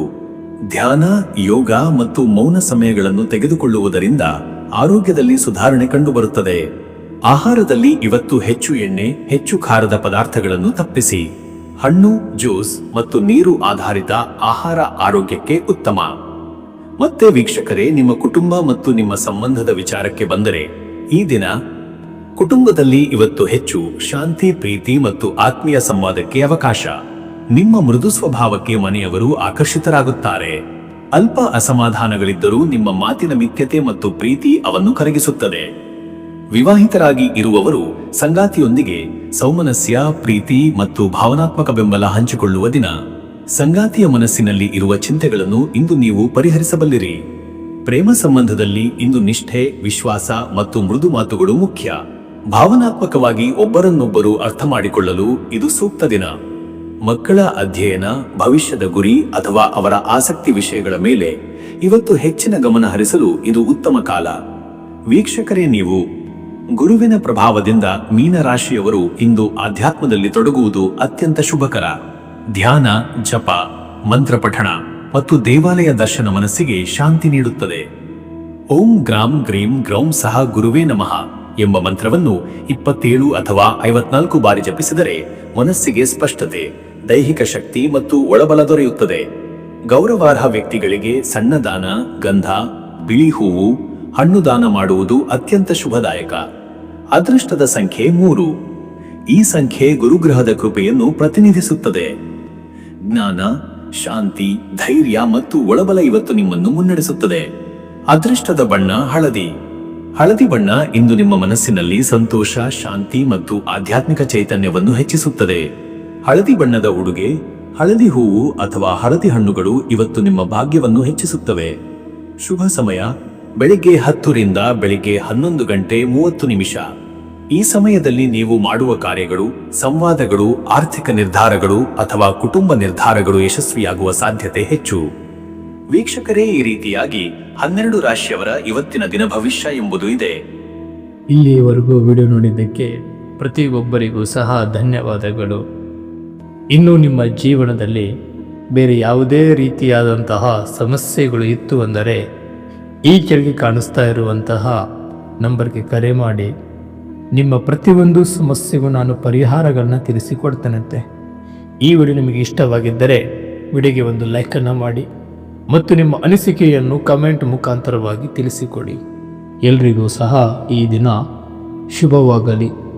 ಧ್ಯಾನ, ಯೋಗ ಮತ್ತು ಮೌನ ಸಮಯಗಳನ್ನು ತೆಗೆದುಕೊಳ್ಳುವುದರಿಂದ ಆರೋಗ್ಯದಲ್ಲಿ ಸುಧಾರಣೆ ಕಂಡುಬರುತ್ತದೆ. ಆಹಾರದಲ್ಲಿ ಇವತ್ತು ಹೆಚ್ಚು ಎಣ್ಣೆ, ಹೆಚ್ಚು ಖಾರದ ಪದಾರ್ಥಗಳನ್ನು ತಪ್ಪಿಸಿ. ಹಣ್ಣು, ಜ್ಯೂಸ್ ಮತ್ತು ನೀರು ಆಧಾರಿತ ಆಹಾರ ಆರೋಗ್ಯಕ್ಕೆ ಉತ್ತಮ. ಮತ್ತೆ ವೀಕ್ಷಕರೇ, ನಿಮ್ಮ ಕುಟುಂಬ ಮತ್ತು ನಿಮ್ಮ ಸಂಬಂಧದ ವಿಚಾರಕ್ಕೆ ಬಂದರೆ ಈ ದಿನ ಕುಟುಂಬದಲ್ಲಿ ಇವತ್ತು ಹೆಚ್ಚು ಶಾಂತಿ, ಪ್ರೀತಿ ಮತ್ತು ಆತ್ಮೀಯ ಸಂವಾದಕ್ಕೆ ಅವಕಾಶ. ನಿಮ್ಮ ಮೃದು ಸ್ವಭಾವಕ್ಕೆ ಮನೆಯವರು ಆಕರ್ಷಿತರಾಗುತ್ತಾರೆ. ಅಲ್ಪ ಅಸಮಾಧಾನಗಳಿದ್ದರೂ ನಿಮ್ಮ ಮಾತಿನ ಮಿಥ್ಯತೆ ಮತ್ತು ಪ್ರೀತಿ ಅವನ್ನು ಕರಗಿಸುತ್ತದೆ. ವಿವಾಹಿತರಾಗಿ ಇರುವವರು ಸಂಗಾತಿಯೊಂದಿಗೆ ಸೌಮನಸ್ಯ, ಪ್ರೀತಿ ಮತ್ತು ಭಾವನಾತ್ಮಕ ಬೆಂಬಲ ಹಂಚಿಕೊಳ್ಳುವ ದಿನ. ಸಂಗಾತಿಯ ಮನಸ್ಸಿನಲ್ಲಿ ಇರುವ ಚಿಂತೆಗಳನ್ನು ಇಂದು ನೀವು ಪರಿಹರಿಸಬಲ್ಲಿರಿ. ಪ್ರೇಮ ಸಂಬಂಧದಲ್ಲಿ ಇಂದು ನಿಷ್ಠೆ, ವಿಶ್ವಾಸ ಮತ್ತು ಮೃದು ಮಾತುಗಳು ಮುಖ್ಯ. ಭಾವನಾತ್ಮಕವಾಗಿ ಒಬ್ಬರನ್ನೊಬ್ಬರು ಅರ್ಥ ಮಾಡಿಕೊಳ್ಳಲು ಇದು ಸೂಕ್ತ ದಿನ. ಮಕ್ಕಳ ಅಧ್ಯಯನ, ಭವಿಷ್ಯದ ಗುರಿ ಅಥವಾ ಅವರ ಆಸಕ್ತಿ ವಿಷಯಗಳ ಮೇಲೆ ಇವತ್ತು ಹೆಚ್ಚಿನ ಗಮನ ಹರಿಸಲು ಇದು ಉತ್ತಮ ಕಾಲ. ವೀಕ್ಷಕರೇ, ನೀವು ಗುರುವಿನ ಪ್ರಭಾವದಿಂದ ಮೀನರಾಶಿಯವರು ಇಂದು ಆಧ್ಯಾತ್ಮದಲ್ಲಿ ತೊಡಗುವುದು ಅತ್ಯಂತ ಶುಭಕರ. ಧ್ಯಾನ, ಜಪ, ಮಂತ್ರ ಪಠಣ ಮತ್ತು ದೇವಾಲಯ ದರ್ಶನ ಮನಸ್ಸಿಗೆ ಶಾಂತಿ ನೀಡುತ್ತದೆ. ಓಂ ಗ್ರಾಂ ಗ್ರೀಂ ಗ್ರೌಂ ಸಹ ಗುರುವೇ ನಮಃ ಎಂಬ ಮಂತ್ರವನ್ನು 27 ಅಥವಾ 54 ಬಾರಿ ಜಪಿಸಿದರೆ ಮನಸ್ಸಿಗೆ ಸ್ಪಷ್ಟತೆ, ದೈಹಿಕ ಶಕ್ತಿ ಮತ್ತು ಒಳಬಲ ದೊರೆಯುತ್ತದೆ. ಗೌರವಾರ್ಹ ವ್ಯಕ್ತಿಗಳಿಗೆ ಸಣ್ಣ ದಾನ, ಗಂಧ, ಬಿಳಿ ಹೂವು, ಹಣ್ಣು ದಾನ ಮಾಡುವುದು ಅತ್ಯಂತ ಶುಭದಾಯಕ. ಅದೃಷ್ಟದ ಸಂಖ್ಯೆ 3. ಈ ಸಂಖ್ಯೆ ಗುರುಗ್ರಹದ ಕೃಪೆಯನ್ನು ಪ್ರತಿನಿಧಿಸುತ್ತದೆ. ಜ್ಞಾನ, ಶಾಂತಿ, ಧೈರ್ಯ ಮತ್ತು ಒಳಬಲ ಇವತ್ತು ನಿಮ್ಮನ್ನು ಮುನ್ನಡೆಸುತ್ತದೆ. ಅದೃಷ್ಟದ ಬಣ್ಣ ಹಳದಿ. ಹಳದಿ ಬಣ್ಣ ಇಂದು ನಿಮ್ಮ ಮನಸ್ಸಿನಲ್ಲಿ ಸಂತೋಷ, ಶಾಂತಿ ಮತ್ತು ಆಧ್ಯಾತ್ಮಿಕ ಚೈತನ್ಯವನ್ನು ಹೆಚ್ಚಿಸುತ್ತದೆ. ಹಳದಿ ಬಣ್ಣದ ಉಡುಗೆ, ಹಳದಿ ಹೂವು ಅಥವಾ ಹಳದಿ ಹಣ್ಣುಗಳು ಇವತ್ತು ನಿಮ್ಮ ಭಾಗ್ಯವನ್ನು ಹೆಚ್ಚಿಸುತ್ತವೆ. ಶುಭ ಸಮಯ ಬೆಳಿಗ್ಗೆ 10 ರಿಂದ ಬೆಳಿಗ್ಗೆ 11 ಗಂಟೆ 30 ನಿಮಿಷ. ಈ ಸಮಯದಲ್ಲಿ ನೀವು ಮಾಡುವ ಕಾರ್ಯಗಳು, ಸಂವಾದಗಳು, ಆರ್ಥಿಕ ನಿರ್ಧಾರಗಳು ಅಥವಾ ಕುಟುಂಬ ನಿರ್ಧಾರಗಳು ಯಶಸ್ವಿಯಾಗುವ ಸಾಧ್ಯತೆ ಹೆಚ್ಚು. ವೀಕ್ಷಕರೇ, ಈ ರೀತಿಯಾಗಿ 12 ರಾಶಿಯವರ ಇವತ್ತಿನ ದಿನ ಭವಿಷ್ಯ ಎಂಬುದು ಇದೆ. ಇಲ್ಲಿಯವರೆಗೂ ವಿಡಿಯೋ ನೋಡಿದ್ದಕ್ಕೆ ಪ್ರತಿಯೊಬ್ಬರಿಗೂ ಸಹ ಧನ್ಯವಾದಗಳು. ಇನ್ನು ನಿಮ್ಮ ಜೀವನದಲ್ಲಿ ಬೇರೆ ಯಾವುದೇ ರೀತಿಯಾದಂತಹ ಸಮಸ್ಯೆಗಳು ಇತ್ತು ಅಂದರೆ ಈ ಕೆಳಗೆ ಕಾಣಿಸ್ತಾ ಇರುವಂತಹ ನಂಬರ್ಗೆ ಕರೆ ಮಾಡಿ ನಿಮ್ಮ ಪ್ರತಿಯೊಂದು ಸಮಸ್ಯೆಗೂ ನಾನು ಪರಿಹಾರಗಳನ್ನ ತಿಳಿಸಿಕೊಡ್ತೇನಂತೆ. ಈ ವಿಡಿಯೋ ನಿಮಗೆ ಇಷ್ಟವಾಗಿದ್ದರೆ ವಿಡಿಯೋಗೆ ಒಂದು ಲೈಕನ್ನು ಮಾಡಿ ಮತ್ತು ನಿಮ್ಮ ಅನಿಸಿಕೆಯನ್ನು ಕಮೆಂಟ್ ಮುಖಾಂತರವಾಗಿ ತಿಳಿಸಿಕೊಡಿ. ಎಲ್ರಿಗೂ ಸಹ ಈ ದಿನ ಶುಭವಾಗಲಿ.